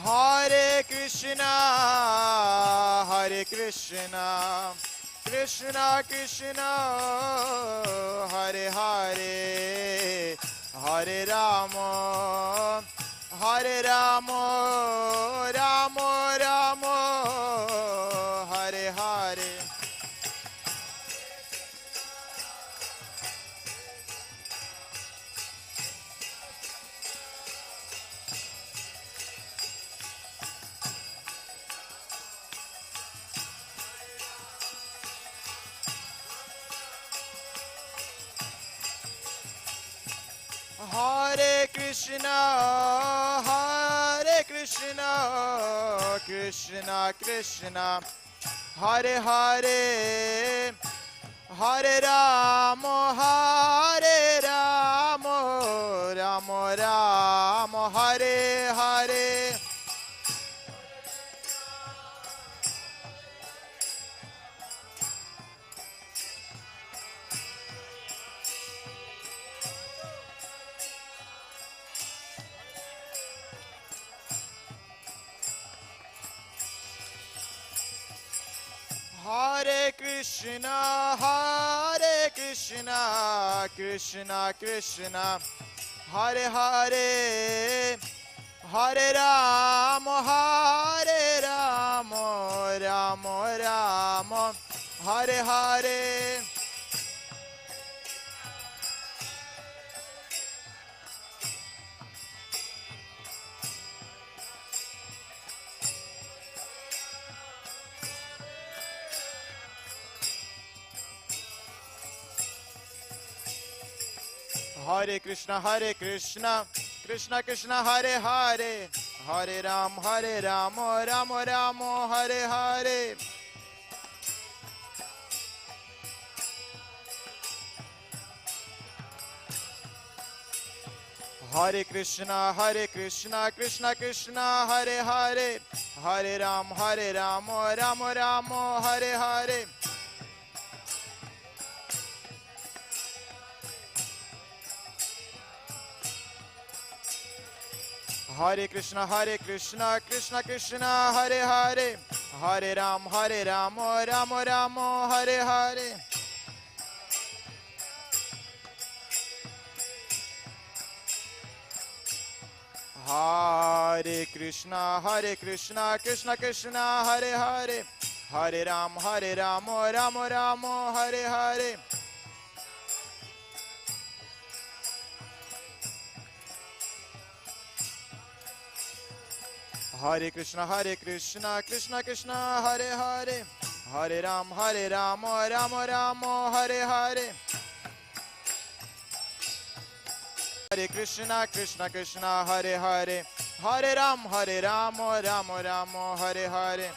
Hare Krishna, Hare Krishna, Krishna Krishna, Hare Hare, Hare Rama, Hare Rama, Rama Rama, Hare Hare. Hare Krishna, Hare Krishna, Krishna Krishna, Hare Hare, Hare Rama, Hare Rama, Rama Rama, Hare Hare. Hare Krishna, Hare Krishna, Krishna Krishna, Hare Hare, Hare Rama, Hare Rama, Rama Rama, Hare Hare. Hare Krishna, Krishna Krishna, Hare Hare, Hare Rama, Rama Rama, Hare Hare. Hare Krishna, Krishna Krishna, Hare Hare, Hare Rama, Rama Rama, Hare Hare. Hare Krishna, Krishna Krishna, Hare Hare, Hare Rama, Rama Rama, Hare Hare. Hare Krishna, Krishna Krishna, Hare Hare, Hare Rama, Rama Rama, Hare Hare. Hare Krishna, Krishna Krishna, Hare Hare, Hare Rama, Rama Rama, Hare Hare. Hare Krishna, Krishna, Hare Hare, Hare Rama, Rama Rama, Hare Hare.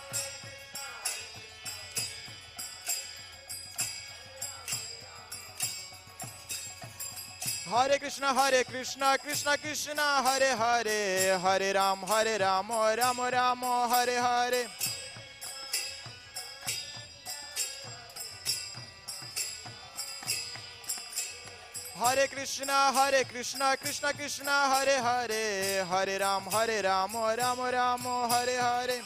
Hare Krishna, Krishna Krishna, Hare Hare, Hare Ram, Ram Ram, Hare Hare. Hare Krishna, Krishna Krishna, Hare Hare, Hare Ram, Ram Ram, Hare Hare.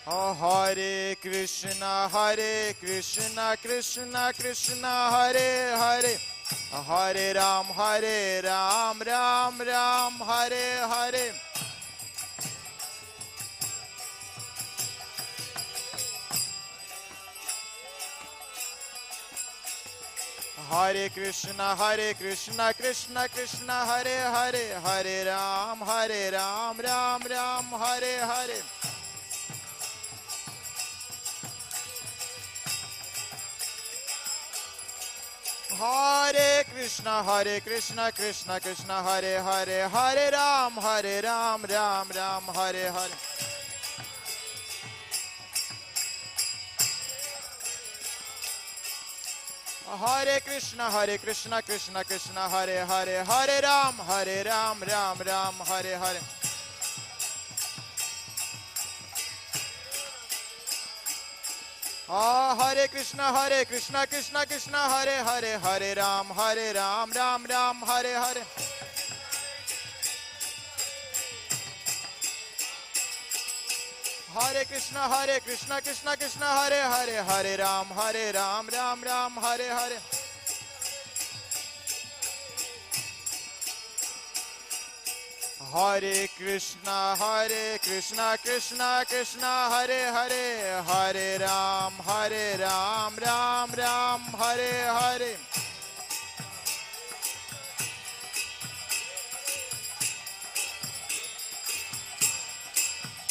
Oh, Hare Krishna, Krishna Krishna, Hare Hare, Hare Ram, Ram Ram, Hare Hare. Hare Krishna, Krishna Krishna, Hare Hare, Hare Ram, Ram Ram, Hare Hare. Hare Krishna, Krishna Krishna, Hare Hare, Hare Ram, Ram Ram, Hare Hare. Hare Krishna, Krishna Krishna, Hare Hare, Hare Ram, Ram Ram, Hare Hare. Hare Krishna, Krishna Krishna, Hare Hare, Hare Ram, Ram Ram, Hare Hare. Hare Krishna, Krishna Hare Hare, Hare Ram, Ram Ram, Hare Hare. Hare Krishna, Krishna Krishna, Hare Hare, Hare Ram, Ram Ram, Hare Hare. Hare Krishna, Krishna Krishna, Hare Hare, Hare Ram, Ram Ram, Hare Hare. Hare Krishna, Hare Krishna, Krishna Krishna, Hare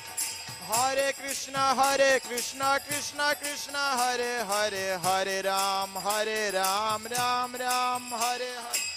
Hare. Hare Krishna, Hare Krishna, Krishna Krishna, Hare Hare, Hare Rama, Hare Rama, Rama Rama, Hare Hare.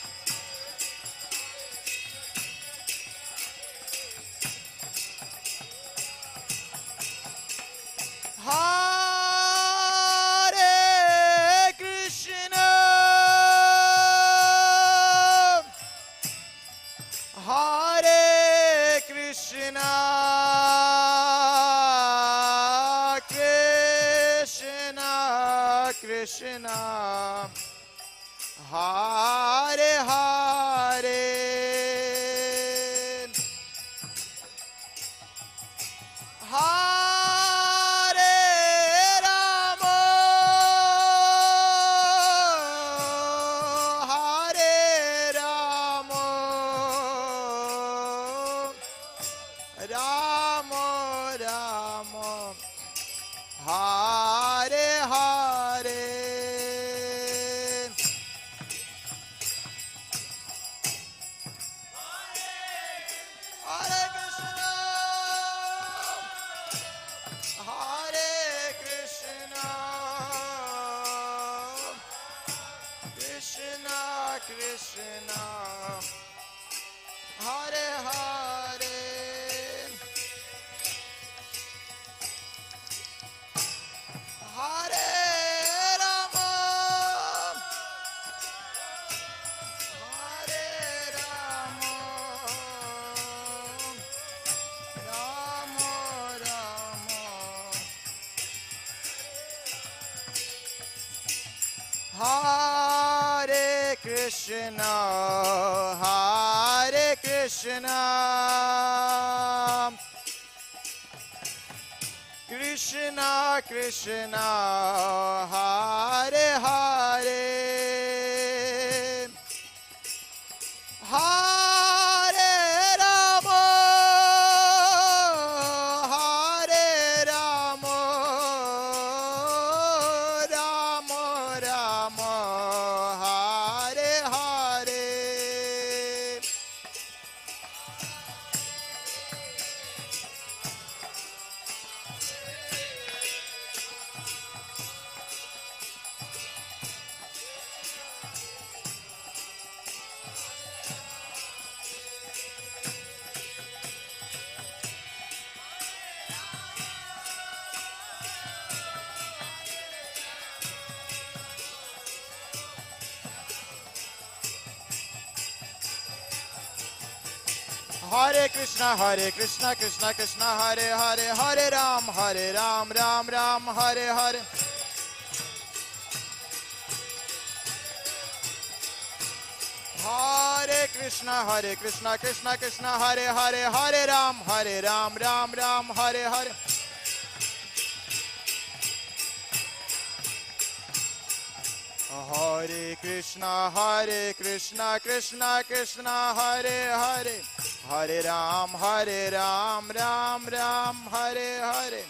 Hare Krishna, Krishna Krishna, Hare Hare, Hare Ram, Ram Ram, Hare Hare. Hare Krishna, Krishna Krishna, Hare Hare, Hare Ram, Ram Ram, Hare Hare. Hare Krishna, Krishna Krishna, Hare Hare, Hare Ram, Ram Ram, Hare Hare.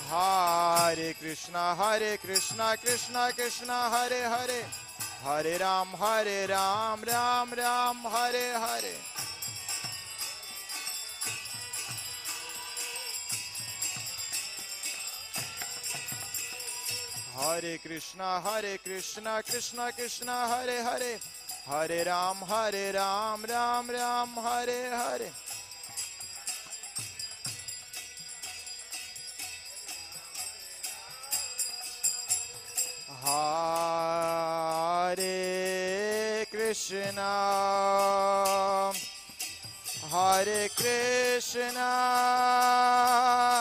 Hare Krishna, Krishna Krishna, Hare Hare, Hare Ram, Ram Ram, Hare Hare. Hare Krishna, Krishna Krishna, Hare Hare, Hare Ram, Ram Ram, Hare Hare. Hare Krishna, Krishna Krishna, Hare Hare, Hare Rama, Hare Rama, Rama Rama,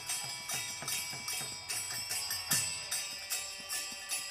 Hare Hare.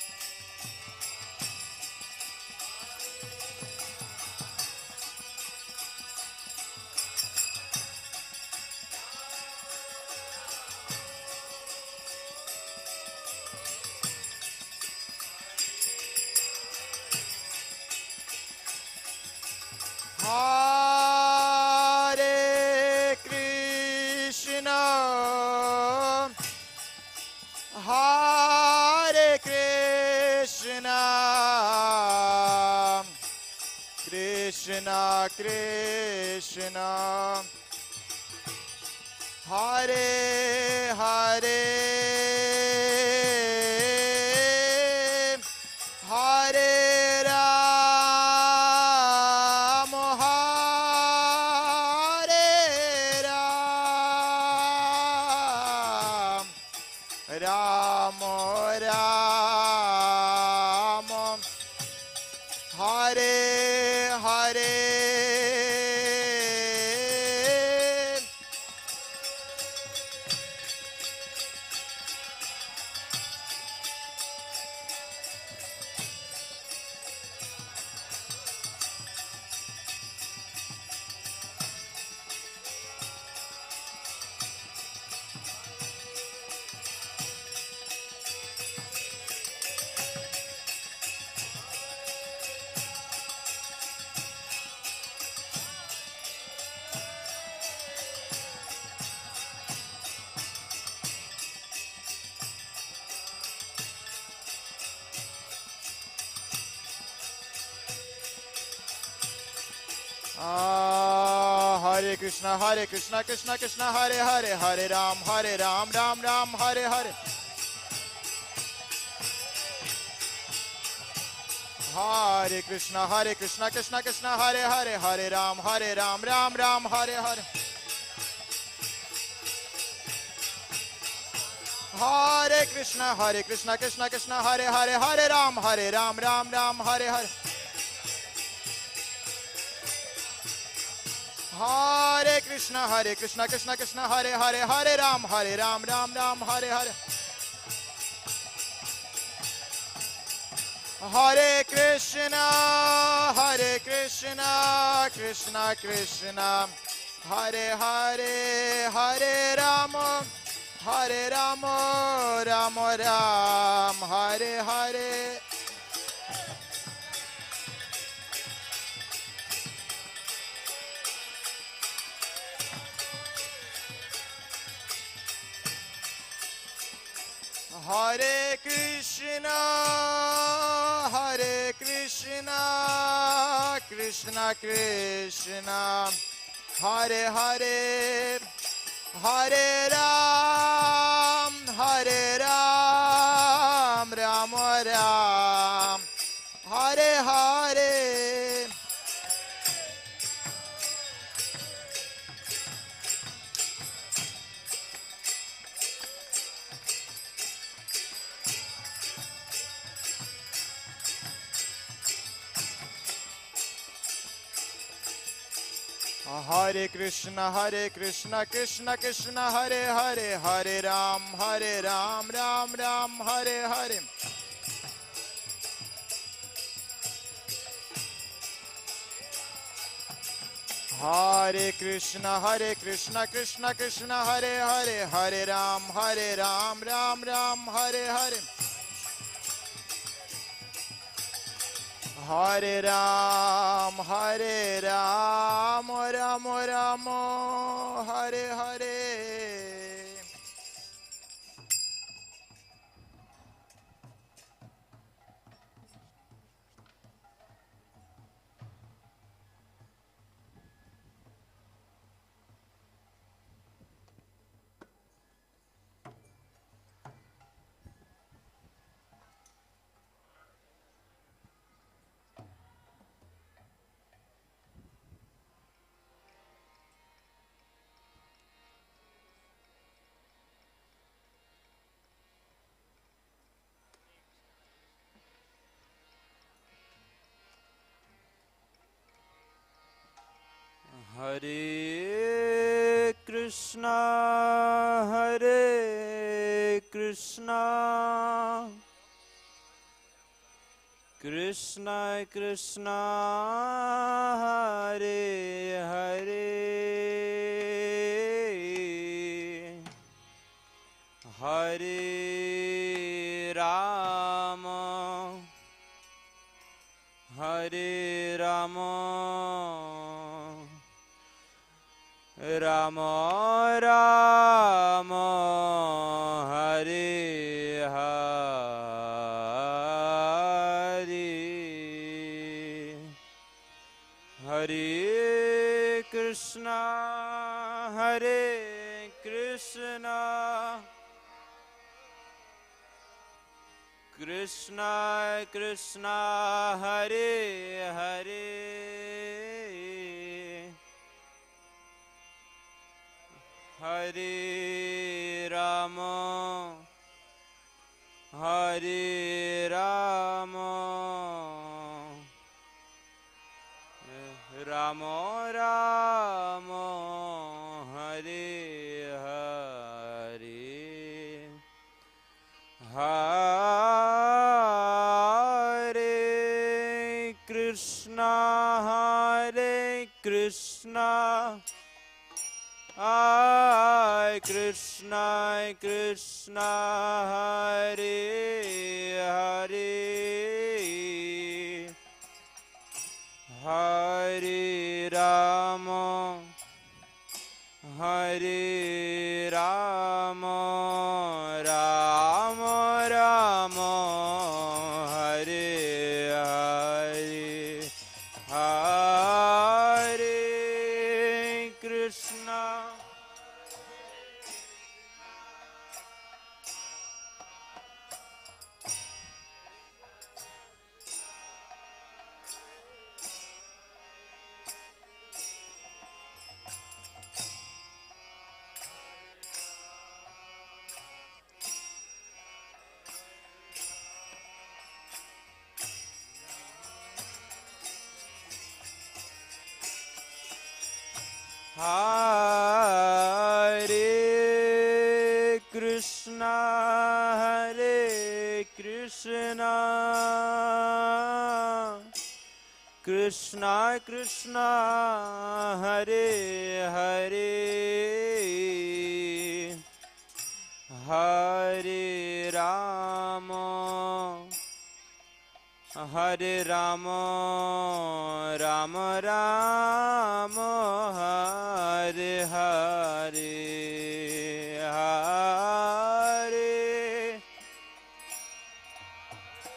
Hare Krishna, Hare Krishna, Krishna Krishna, Hare Hare, Hare Ram, Hare Ram, Ram Ram, Hare Hare. Hare Krishna, Krishna Krishna, Hare Hare, Hare Ram, Ram Ram, Hare Hare. Hare Krishna, Krishna Krishna, Hare Hare, Hare Ram, Ram Ram, Hare Hare. Hare Krishna, Krishna Hare Hare, Hare Ram, Ram Ram, Hare Hare. Hare Krishna, Krishna Hare Hare, Hare Ram, Ram Ram, Hare Hare. Hare Krishna, Krishna Krishna, Hare Hare, Hare Rama, Rama Ram, Hare Hare. Hare Krishna, Krishna Krishna, Hare Hare, Hare Ram, Rama Ram, Hare Hare. Hare Krishna, Krishna Krishna, Hare Hare, Hare Ram, Ram Ram, Hare Hare. Hare Krishna, Krishna Krishna, Hare Hare, Hare Ram, Ram Ram, Hare Hare. Hare Ram, Ram Ram, Hare Hare. Hare Krishna, Krishna Krishna, Hare Hare, Hare Rama, Rama Rama, Hare Hare, Hare Krishna, Krishna Krishna, Hare Hare, Hare Rama, Rama Rama, Hare Hare, Hare Krishna, Krishna Krishna, Hare Hare, Hare Rama, Rama Rama, Hare Hare, Hare Krishna. Hare Krishna, Krishna Krishna Hare Hare Hare Rama Hare Rama Rama Rama Hare Hare Hare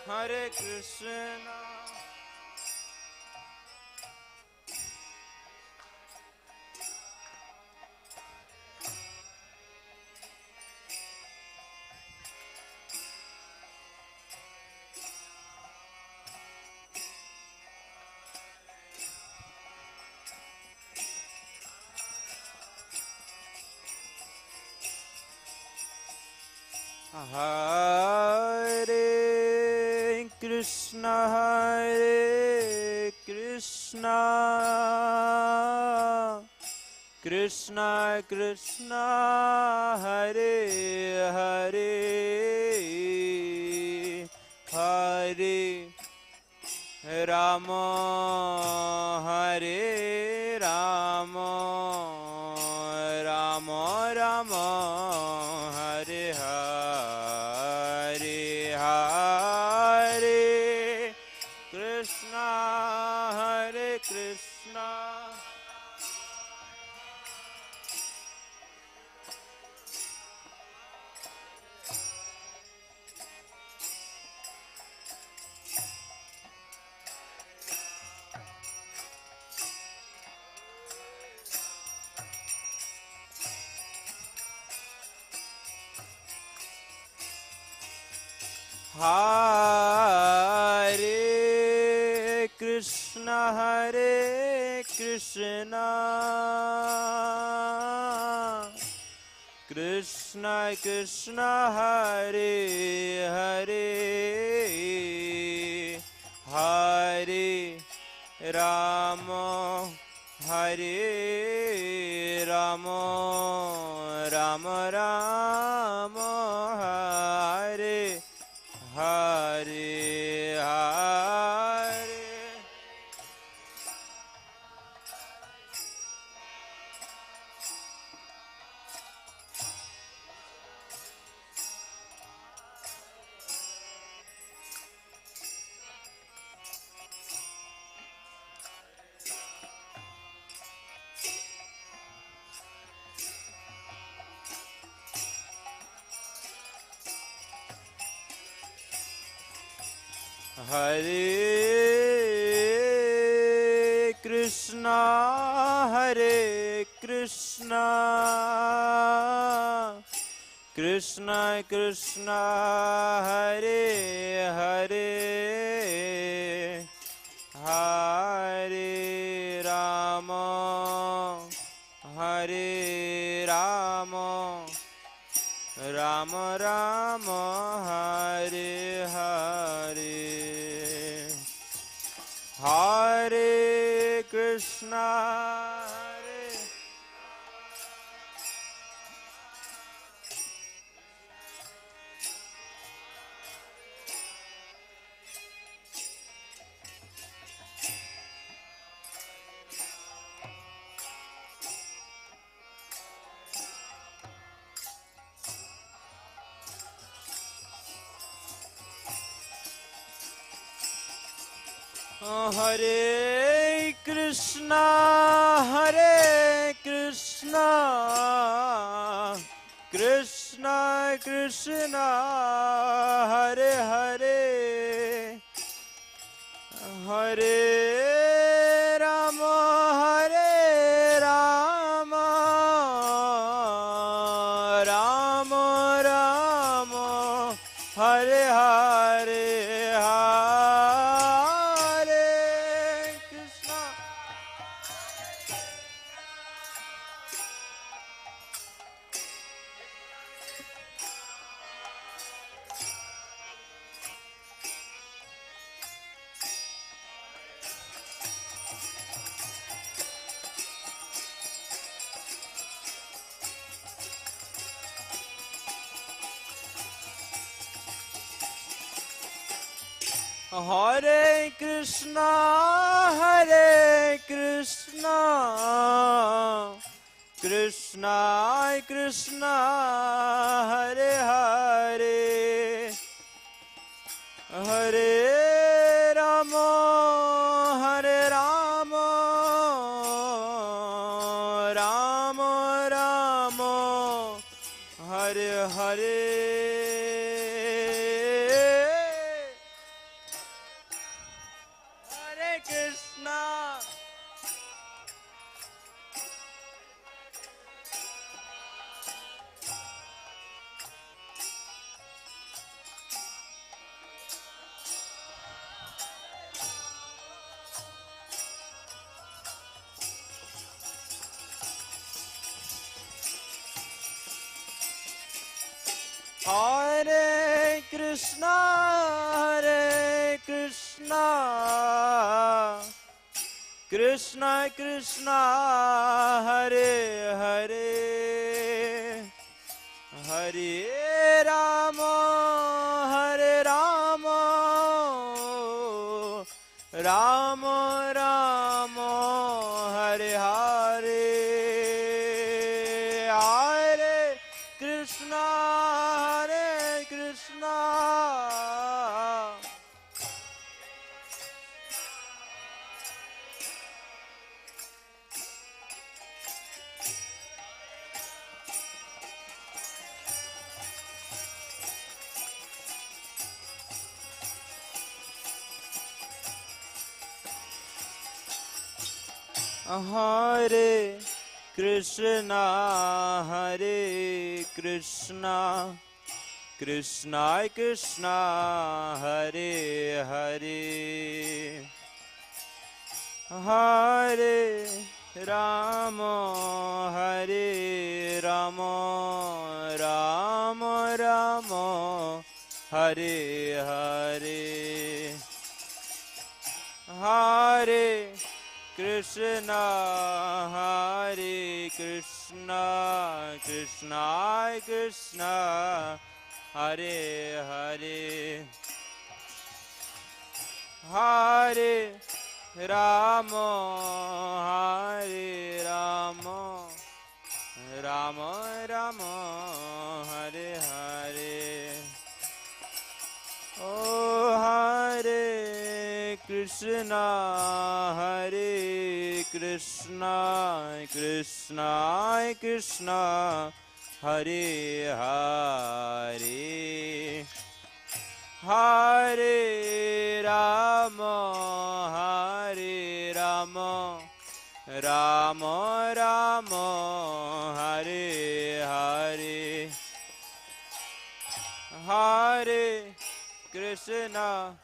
Hare Krishna Hare Krishna Hare Krishna Krishna Krishna Hare Hare Hare Rama Hare Rama Rama Rama Hare Hare Hare Krishna Hare Krishna Hare Krishna Hare Krishna Krishna Krishna Hare Hare Hare Rama Hare Rama Rama Rama Hare Hare Hare Hare Krishna Hare Krishna Krishna Krishna Hare Hare Hare Rama Hare Rama Rama Rama Hare Hare Hare Krishna Hare Hare Krishna Hare Krishna Krishna Krishna Hare Hare Hare Rama Hare Rama Rama Rama Hare Hare Hare Krishna, Krishna Krishna, Hare Hare, Hare Rama, Hare Rama, Rama Rama, Hare Hare. Hare Krishna, Krishna Krishna, Hare Hare, Hare Rama, Rama Rama, Hare Hare, Hare Krishna, Hare Krishna. Hare Krishna, Hare Krishna, Krishna Krishna, Hare Hare, Hare Rama, Hare Rama, Rama Rama, Hare Hare, Hare Krishna, Hare Krishna, Krishna Krishna, Hare Hare, Hare Rama, Hare Rama, Rama Rama, Hare Hare. Oh, Hare Krishna, Hare Krishna, Krishna Krishna, Hare Hare, Hare Rama, Hare Rama, Rama Rama, Hare Hare, Hare Krishna.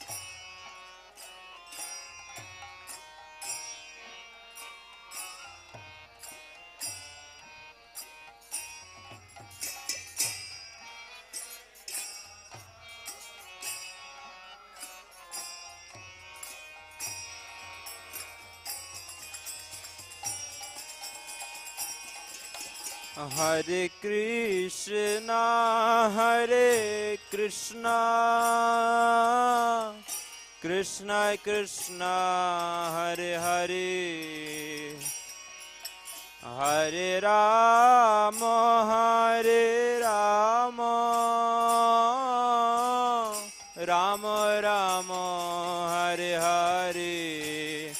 Hare Krishna, Hare Krishna, Krishna Krishna, Hare Hare, Hare Rama, Hare Rama, Rama Rama, Hare Hare,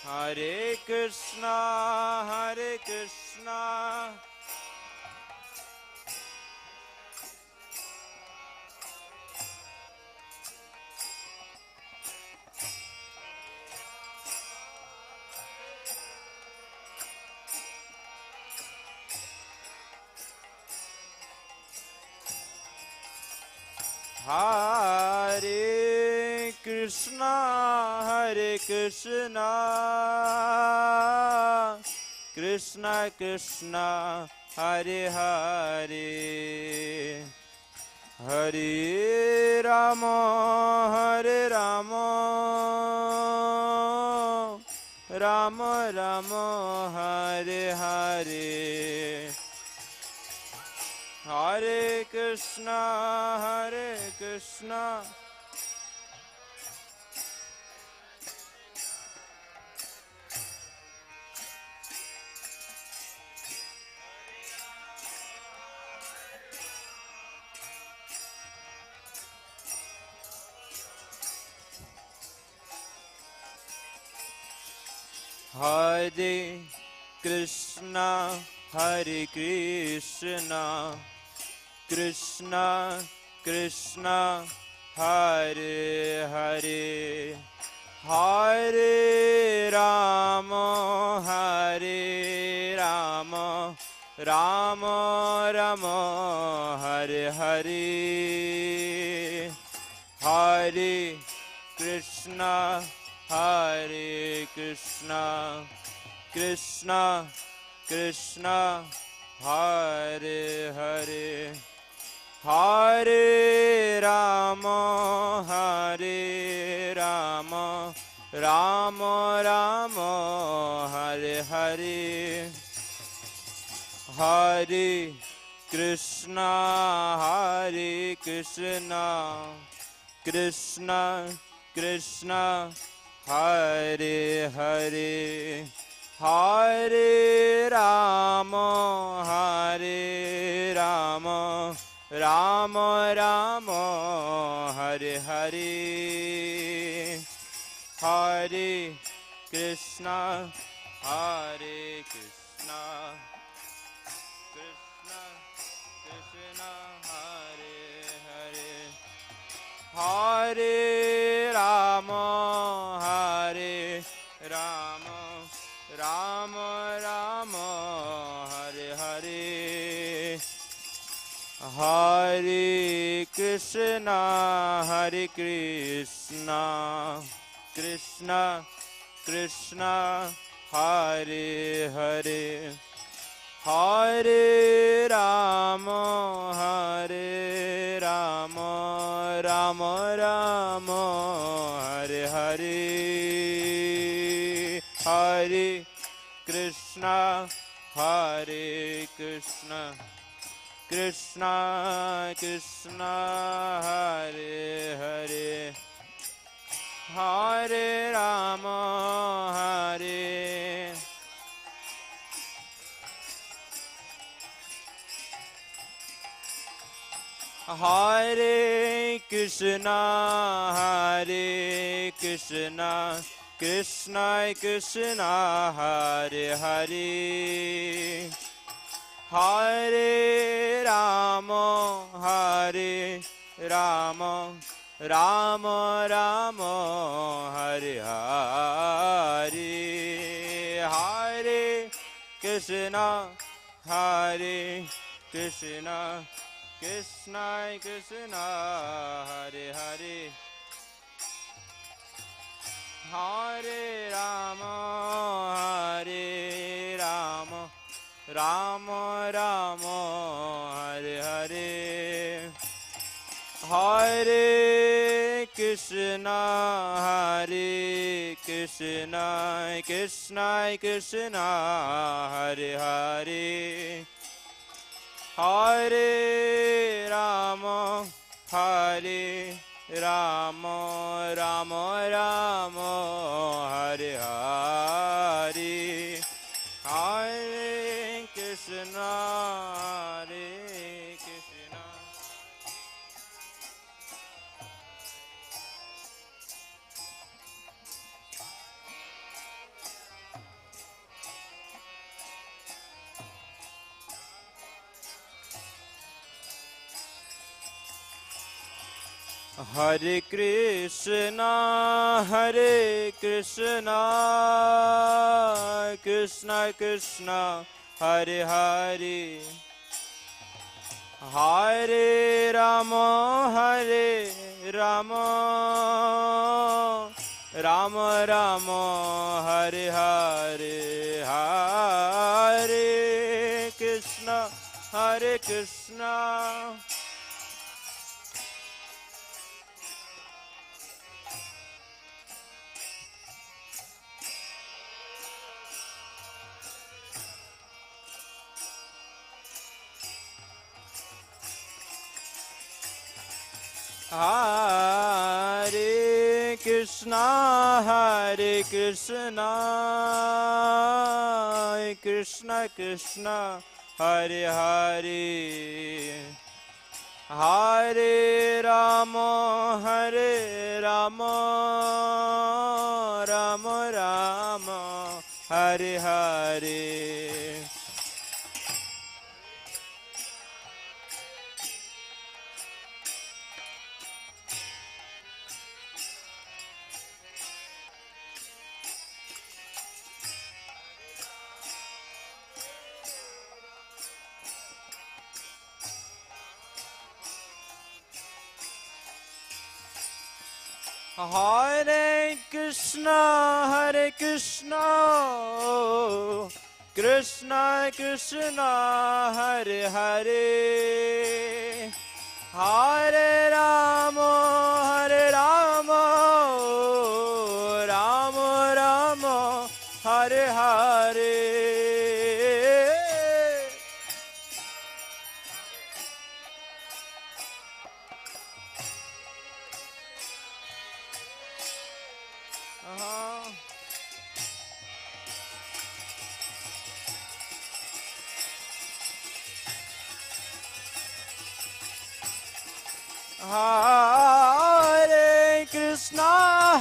Hare Krishna, Hare Krishna, Hare Krishna, Hare Krishna, Krishna Krishna, Hare Hare, Hare Rama, Hare Rama, Rama Rama, Hare Hare, Hare Krishna, Hare Krishna, Hare Krishna, Hare Krishna, Krishna Krishna, Hare Hare, Hare Rama, Hare Rama, Rama Rama, Hare Hare, Hare Krishna, Hare Krishna, Krishna Krishna, Hare Hare, Hare Rama, Hare Rama, Rama Rama, Hare Hare, Hare Krishna, Hare Krishna, Krishna Krishna, Hare Hare, Hare Rama, Hare Rama, Rama Rama, Hare Hare, Hare Krishna, Hare Krishna, Krishna Krishna, Hare Hare, Hare Rama, Hare Rama, Rama Rama, Hare Hare, Hare Krishna, Hare Krishna, Krishna Krishna, Hare Hare, Hare Rama, Hare Rama, Rama Rama, Hare Hare, Hare Krishna, Hare Krishna, Krishna Krishna, Hare Hare, Hare Rama, Hare Hare Krishna, Hare Krishna, Krishna Krishna, Hare Hare, Hare Rama, Hare Rama, Rama Rama, Hare Hare, Hare Krishna, Hare Krishna, Krishna Krishna, Hare Hare, Hare Rama, Hare Rama, Rama Rama, Hare Hare, Hare Krishna, Hare Krishna, Krishna Krishna, Hare Hare, Hare Rama, Hare Rama, Rama Rama, Hare Hare, Hare Krishna, Hare Krishna. Hare Krishna, Hare Krishna, Krishna Krishna, Hare Hare, Hare Rama, Hare Rama, Rama Rama, Hare Hare, Hare Krishna, Hare Krishna. Hare Krishna, Hare Krishna, Krishna Krishna, Hare Hare, Hare Rama, Hare Rama, Rama Rama, Hare Hare. Hare Krishna, Krishna Krishna, Hare Hare, Hare Rama, Rama Rama, Hare Hare. Hare Krishna,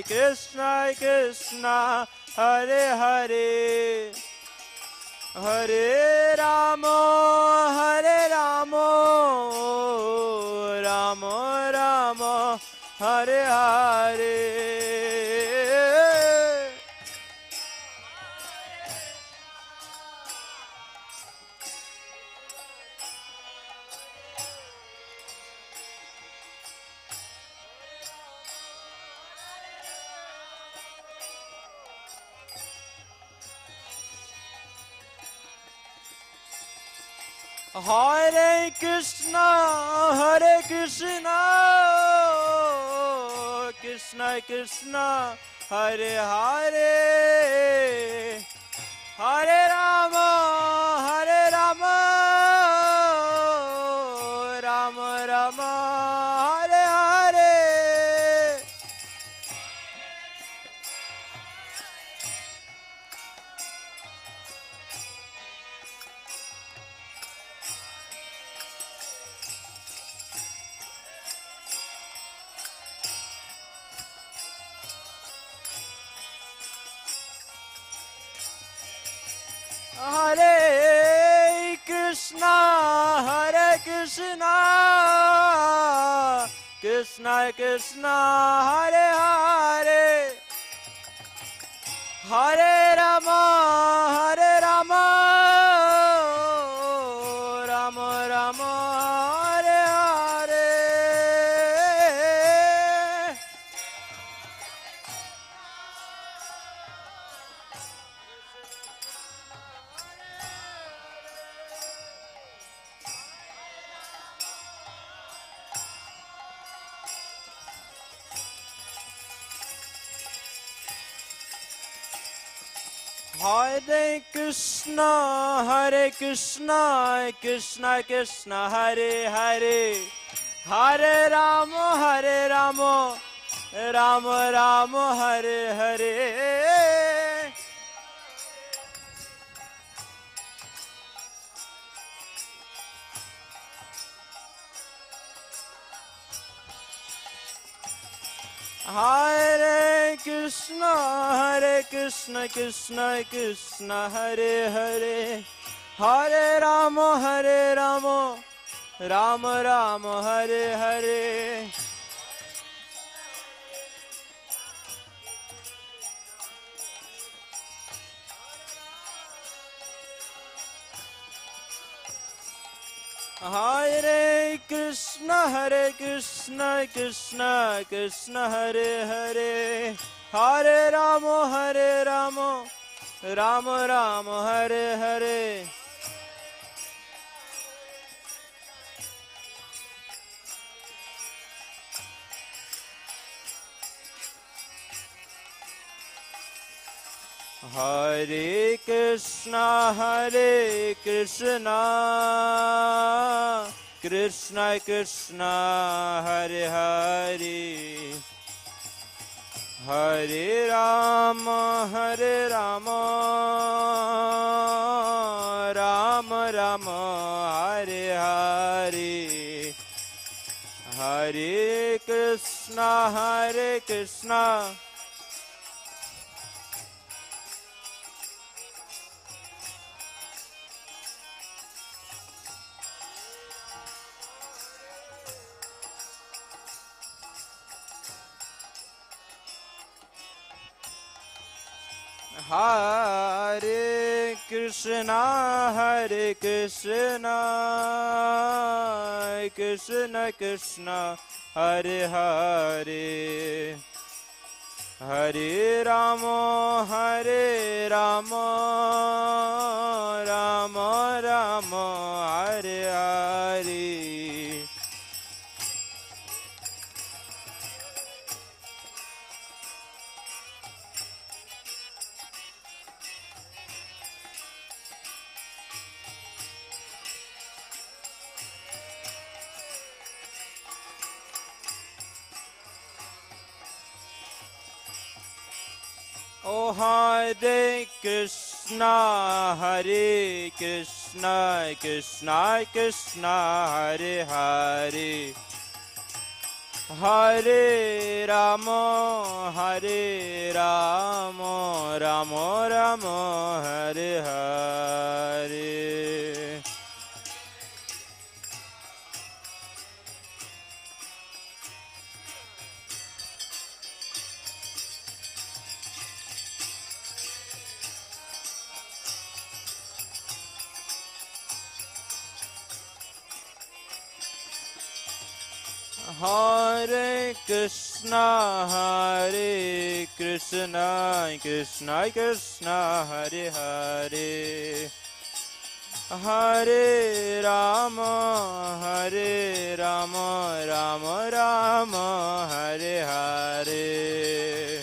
Krishna Krishna, Hare Hare, Hare Rama, Rama Rama, Hare Hare. Hare Krishna, Krishna Krishna, Hare Hare, Hare Rama, Rama Rama, Hare Hare. Hare Krishna, Krishna Krishna, Hare Hare, Hare Rama, Rama Rama, Hare Hare. Hare Krishna, Krishna Krishna, Hare Hare, Hare Rama, Rama Rama, Hare Hare. Hare Krishna, Krishna Krishna, Hare Hare, Hare Rama, Rama Rama, Hare Hare. Hare Krishna, Krishna Krishna, Hare Hare, Hare Rama, Rama Rama, Hare Hare. Hare Krishna, Krishna Krishna, Hare Hare, Hare Rama, Rama Rama, Hare Hare, Hare Krishna, Hare Krishna Krishna Krishna Hare Hare Hare Rama Rama Rama Hare Hare Oh Hare Krishna Krishna Krishna Hare Hare Hare Rama Rama Rama Hare Hare Hare Krishna Krishna Krishna Hare Hare Hare Rama Rama Rama Hare Hare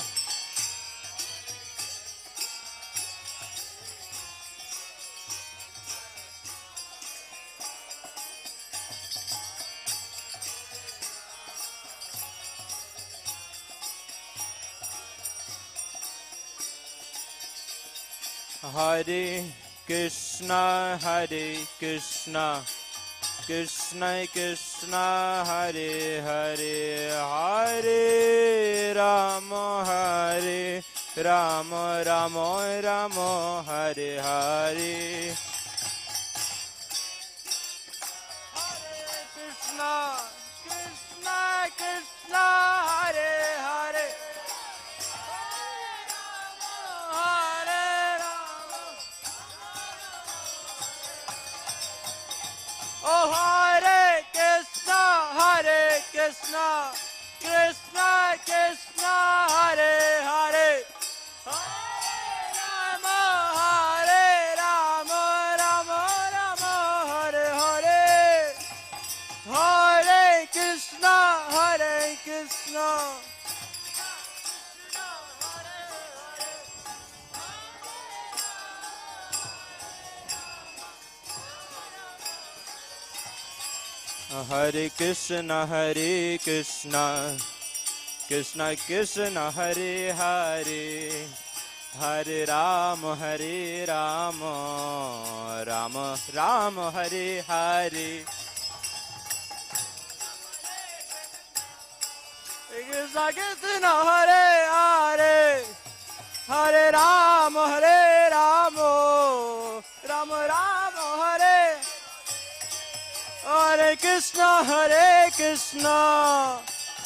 Hare Krishna Krishna Krishna Hare Hare Hare Rama Rama Rama Hare Hare Krishna Krishna Krishna Hare Hare Oh Hare Krishna Krishna Krishna Hare Hare Hare Rama Rama Hare Hare Hare Krishna Hare Krishna Krishna Krishna Hare Hare Hare Rama Rama Rama Hare Hare Krishna Krishna Hare Hare Hare Rama Rama Rama Hare Hare Krishna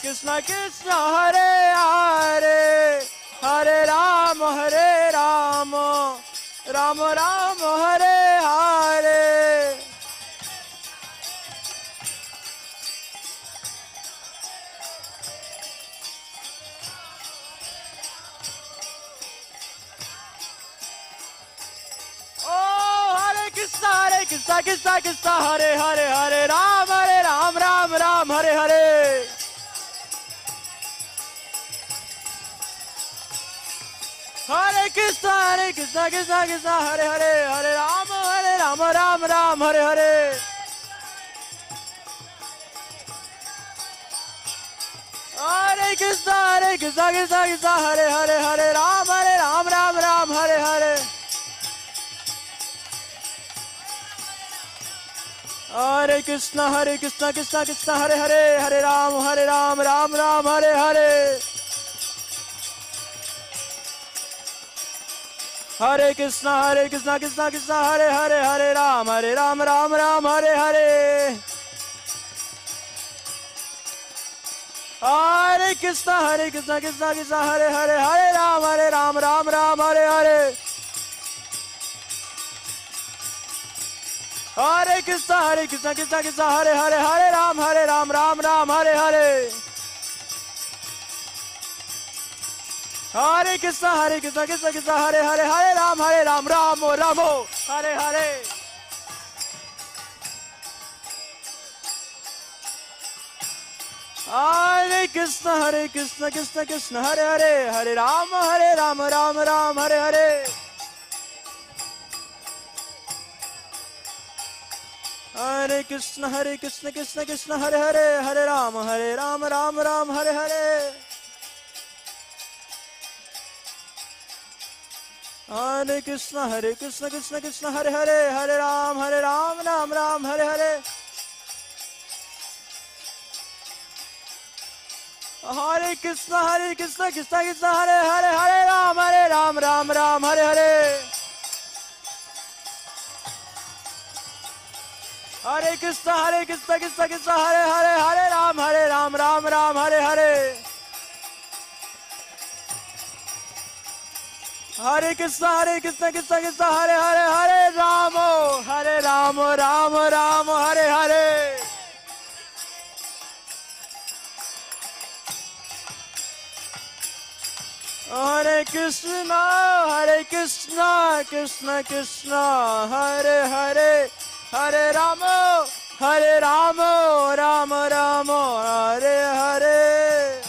Krishna Krishna Hare Hare Hare Rama Rama Rama Hare Hare Krishna Krishna Krishna Hare Hare Ram Ram Hare Hare Hare Krishna Krishna Krishna Hare Hare Ram Ram Hare Hare Hare Krishna Krishna Hare Hare Ram Ram Hare Hare Hare Krishna Krishna Krishna Hare Hare Ram Ram Hare Hare Hare Krishna Krishna Hare Hare Ram Ram Hare Hare Hare Hare Krishna Krishna Krishna Hare Hare, Hare Ram Ram Ram Hare Hare. Hare Krishna Krishna Krishna Hare Hare, Hare Ram Ram Ram Hare Hare. Hare Krishna Krishna Krishna Hare Hare, Hare Ram Ram Hare Hare. Hare Krishna Krishna Krishna Hare Hare, Hare Ram Ram Hare Hare. Hare Krishna Krishna Krishna Hare Hare, Hare Ram Ram Hare Hare. Hare Krishna Krishna Krishna Hare Hare, Hare Ram Ram Hare Hare. Hare Krishna Krishna Krishna Hare Hare, Hare Ram Ram Hare Hare. Hare Krishna Krishna Hare Hare, Hare Ram Ram Hare Hare. Hare Krishna Krishna Hare Hare, Hare Ram Ram Hare Hare. Hare Krishna Krishna Krishna Hare Hare, Hare Ram Ram Hare Hare. Hare Krishna Krishna Krishna Hare Hare, Hare Rama Ram Ram Hare Hare.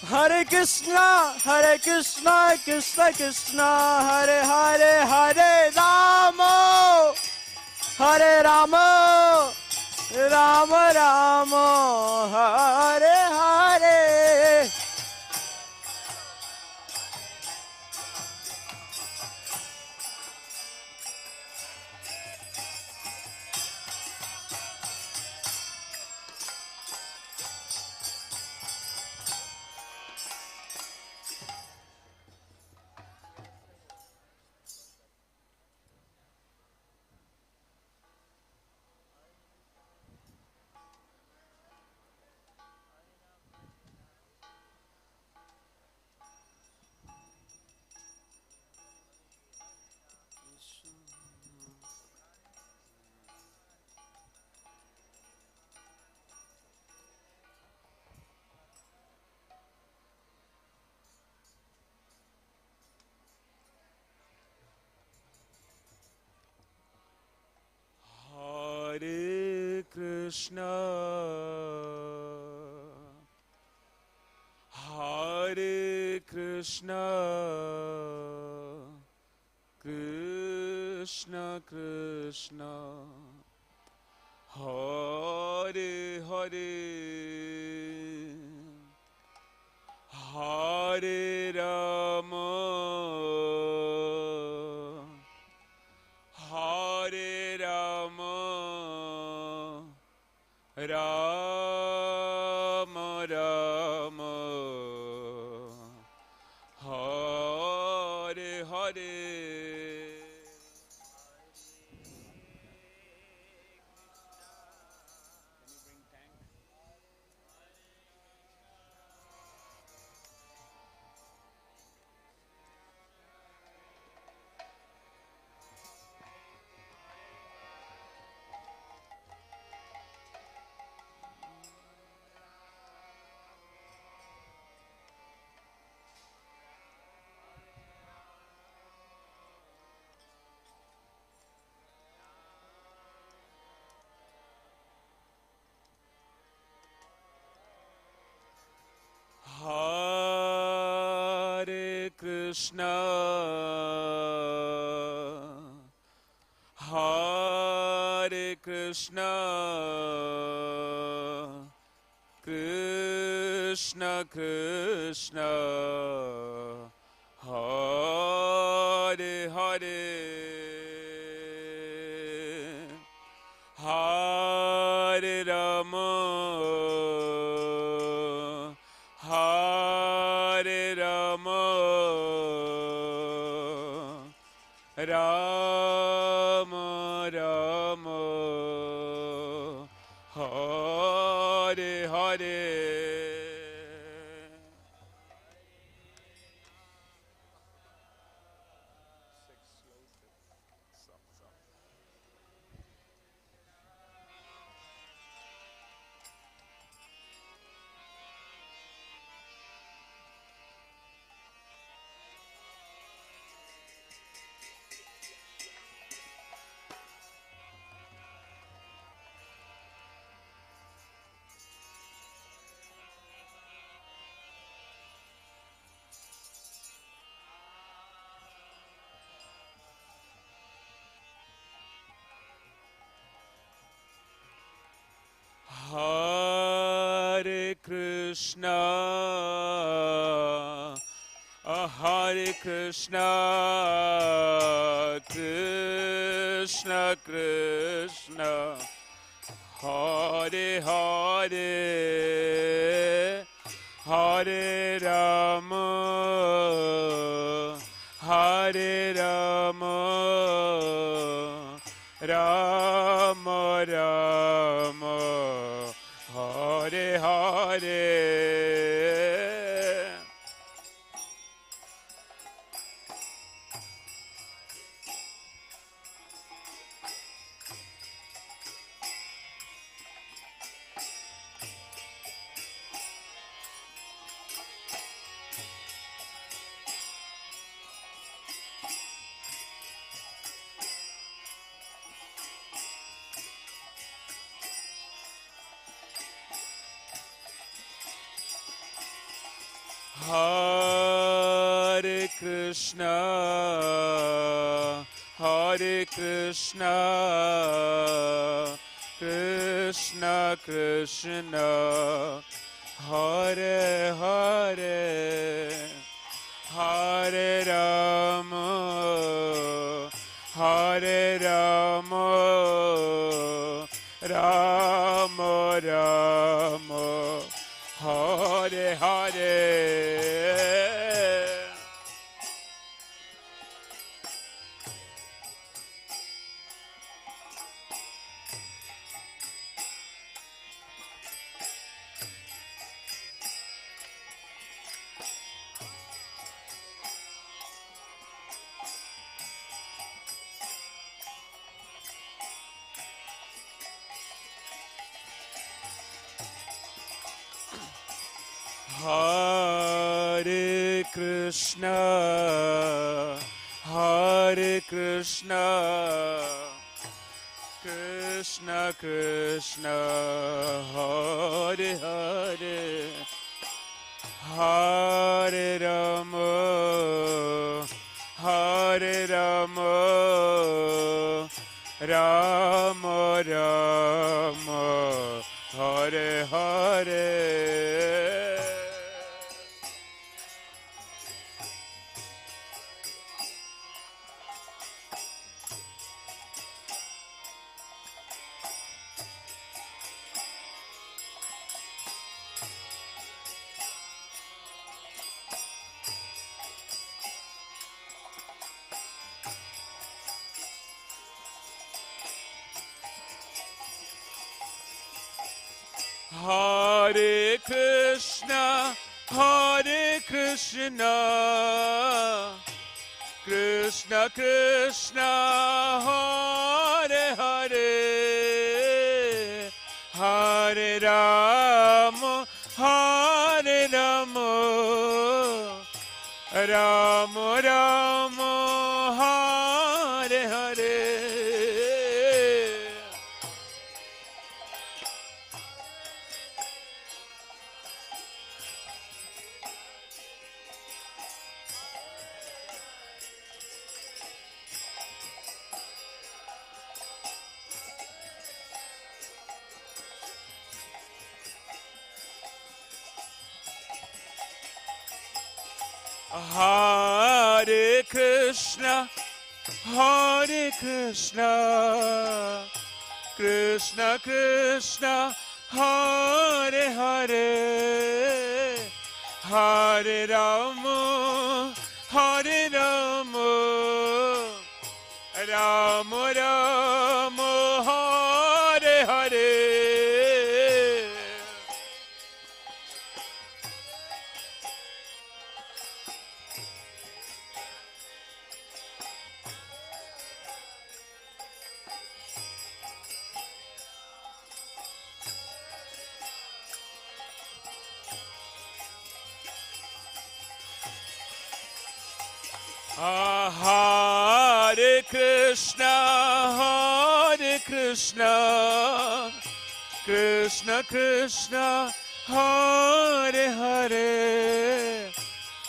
Hare Krishna Krishna Krishna Hare Hare, Hare Rama Hare Rama Rama Rama Hare Hare. Hare Krishna Hare Krishna Krishna Krishna Hare Hare, Hare Rama Hare Rama Rama Rama Hare Hare. Hare Krishna, Hare Krishna, Krishna Krishna, Hare Hare, Hare Rama, Hare Rama, Rama Rama, Hare Hare. Hare Krishna, Hare Krishna, Krishna Krishna, Hare Hare, Hare Rama, Hare Rama, Rama Rama, Hare Hare. Hare Krishna, Hare Krishna, Krishna Krishna, Hare Hare, Hare Rama, Hare Rama, Rama Rama, Hare Hare. Hare Krishna, Hare Krishna, Krishna Krishna, Hare Hare, Hare Rama, Hare Rama, Rama Rama, Hare Hare. Hare Krishna, Hare Krishna, Krishna Krishna, Hare Hare, Hare Rama, Hare Rama, Ram Ram Hare Hare. Hare Krishna, Krishna Krishna, Hare Hare,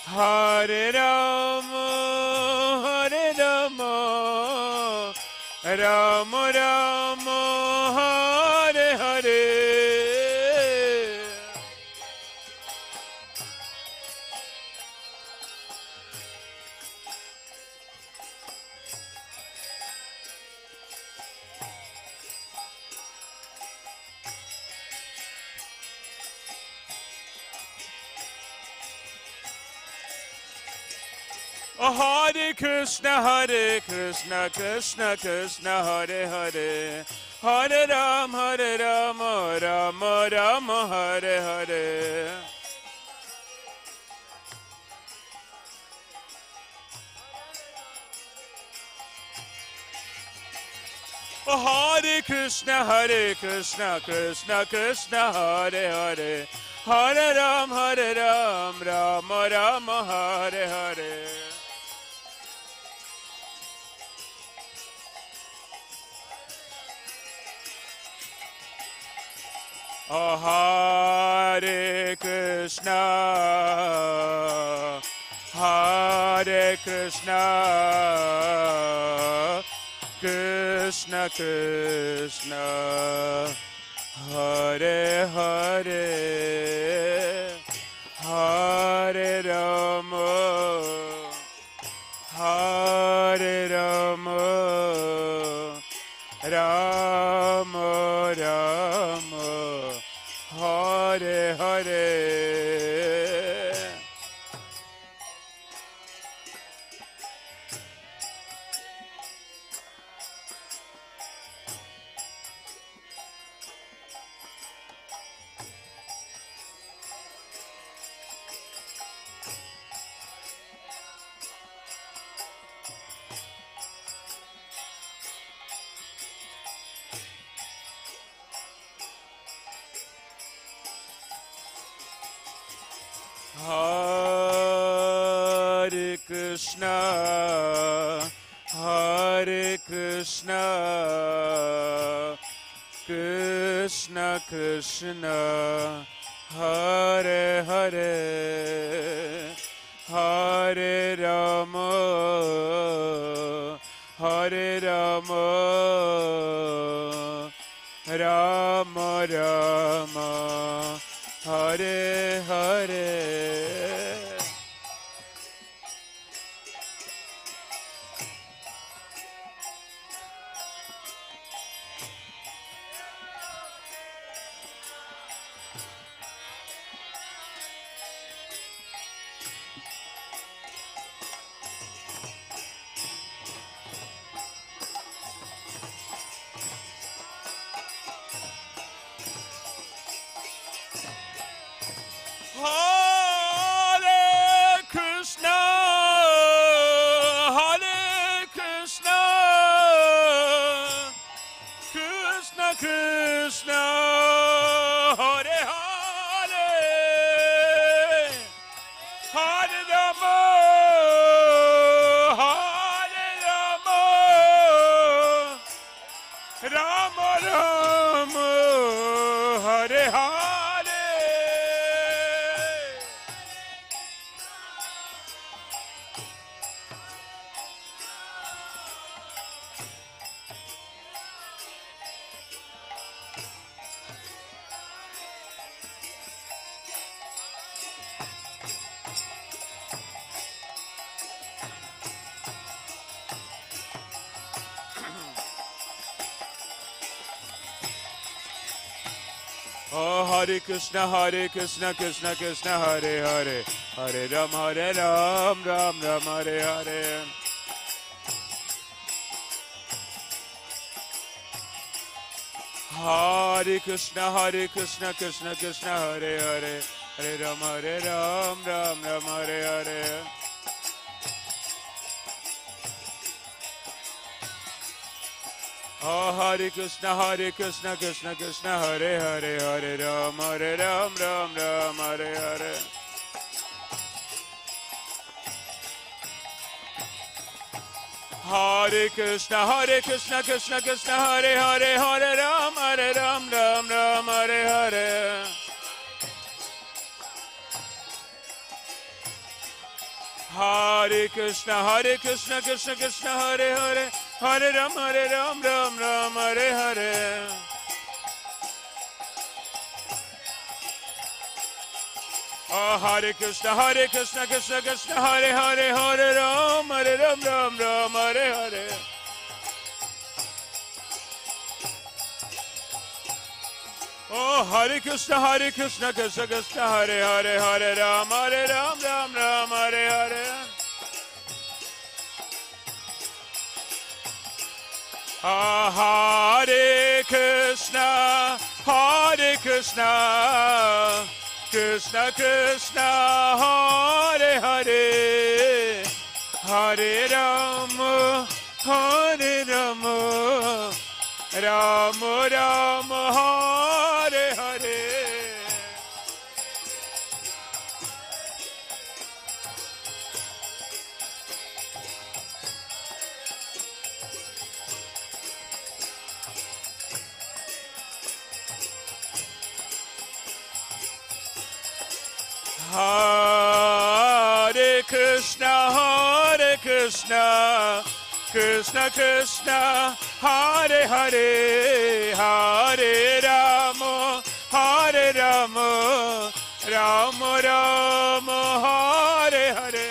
Hare Rama, Rama Rama, Hare Hare. Hare Krishna, Krishna Krishna, Hare Hare, Hare Rama, Rama Rama, Hare Hare. Hare Krishna, Krishna Krishna, Hare Hare, Hare Rama, Rama Rama, Hare Hare. Hare Krishna, Krishna Krishna, Hare Hare, Hare Rama, Rama Rama, Hare Hare. Hare Krishna, Krishna Krishna, Hare Hare, Hare Rama, Rama Rama, Hare Hare. Hare Krishna, Krishna Krishna, Hare Hare, Hare Rama, Rama Rama, Hare Hare. Oh, Hare Krishna, Krishna Krishna, Hare Hare, Hare Ram, Ram Ram, Hare Hare. Hare Krishna, Krishna Krishna, Hare Hare, Hare Ram, Ram Hare Hare. Oh, Hare Krishna, Krishna Krishna, Hare Hare, Hare Ram, Ram Hare Hare. Hare Krishna, Krishna Krishna, Hare Hare, Hare Ram, Ram Hare Hare. Hare Krishna, Krishna Krishna, Hare Hare, Hare Ram, Ram Hare Hare. Oh, Hare Krishna, Krishna Krishna, Hare Hare, Hare Ram, Ram Hare Hare. Oh, Hare Krishna, Krishna Krishna, Hare Hare, Hare Ram, Ram Hare Hare. Hare Krishna, Krishna Krishna, Hare Hare, Hare Ram, Ram Ram, Hare Hare. Hare Krishna, Krishna Krishna, Hare Hare, Hare Rama, Ram Ram, Hare Hare.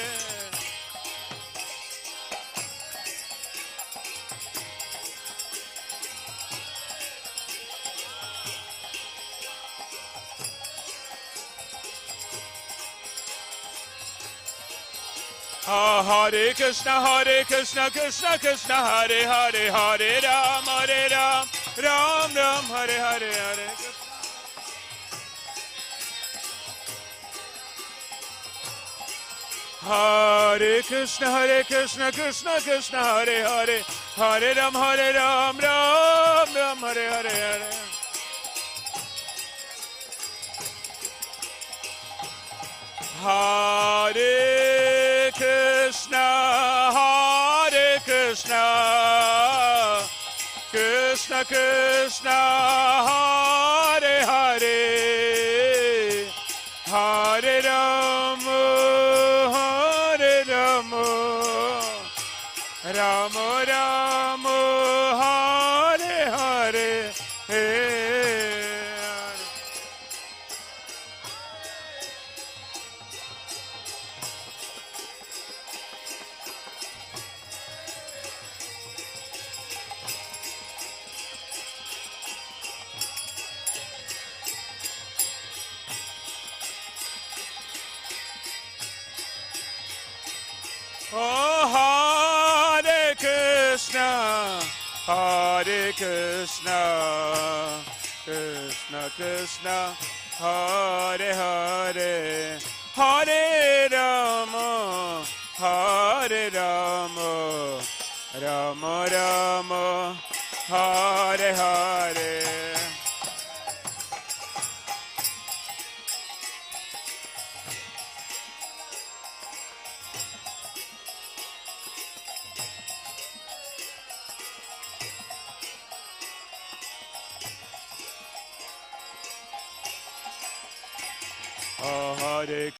Hare Krishna, Krishna Krishna, Hare Hare, Hare Ram, Ram Ram, Hare Hare, Hare Krishna. Hare Krishna, Krishna Krishna, Hare Hare, Hare Ram, Ram Ram, Hare Hare, Hare. Hare Krishna, Krishna Krishna, Hare Hare, Hare Ram, Ram Ram, Hare Hare, Oh, Hare Krishna, Krishna Krishna, Hare Hare, Hare Rama, Ram Ram, Hare Hare. Hare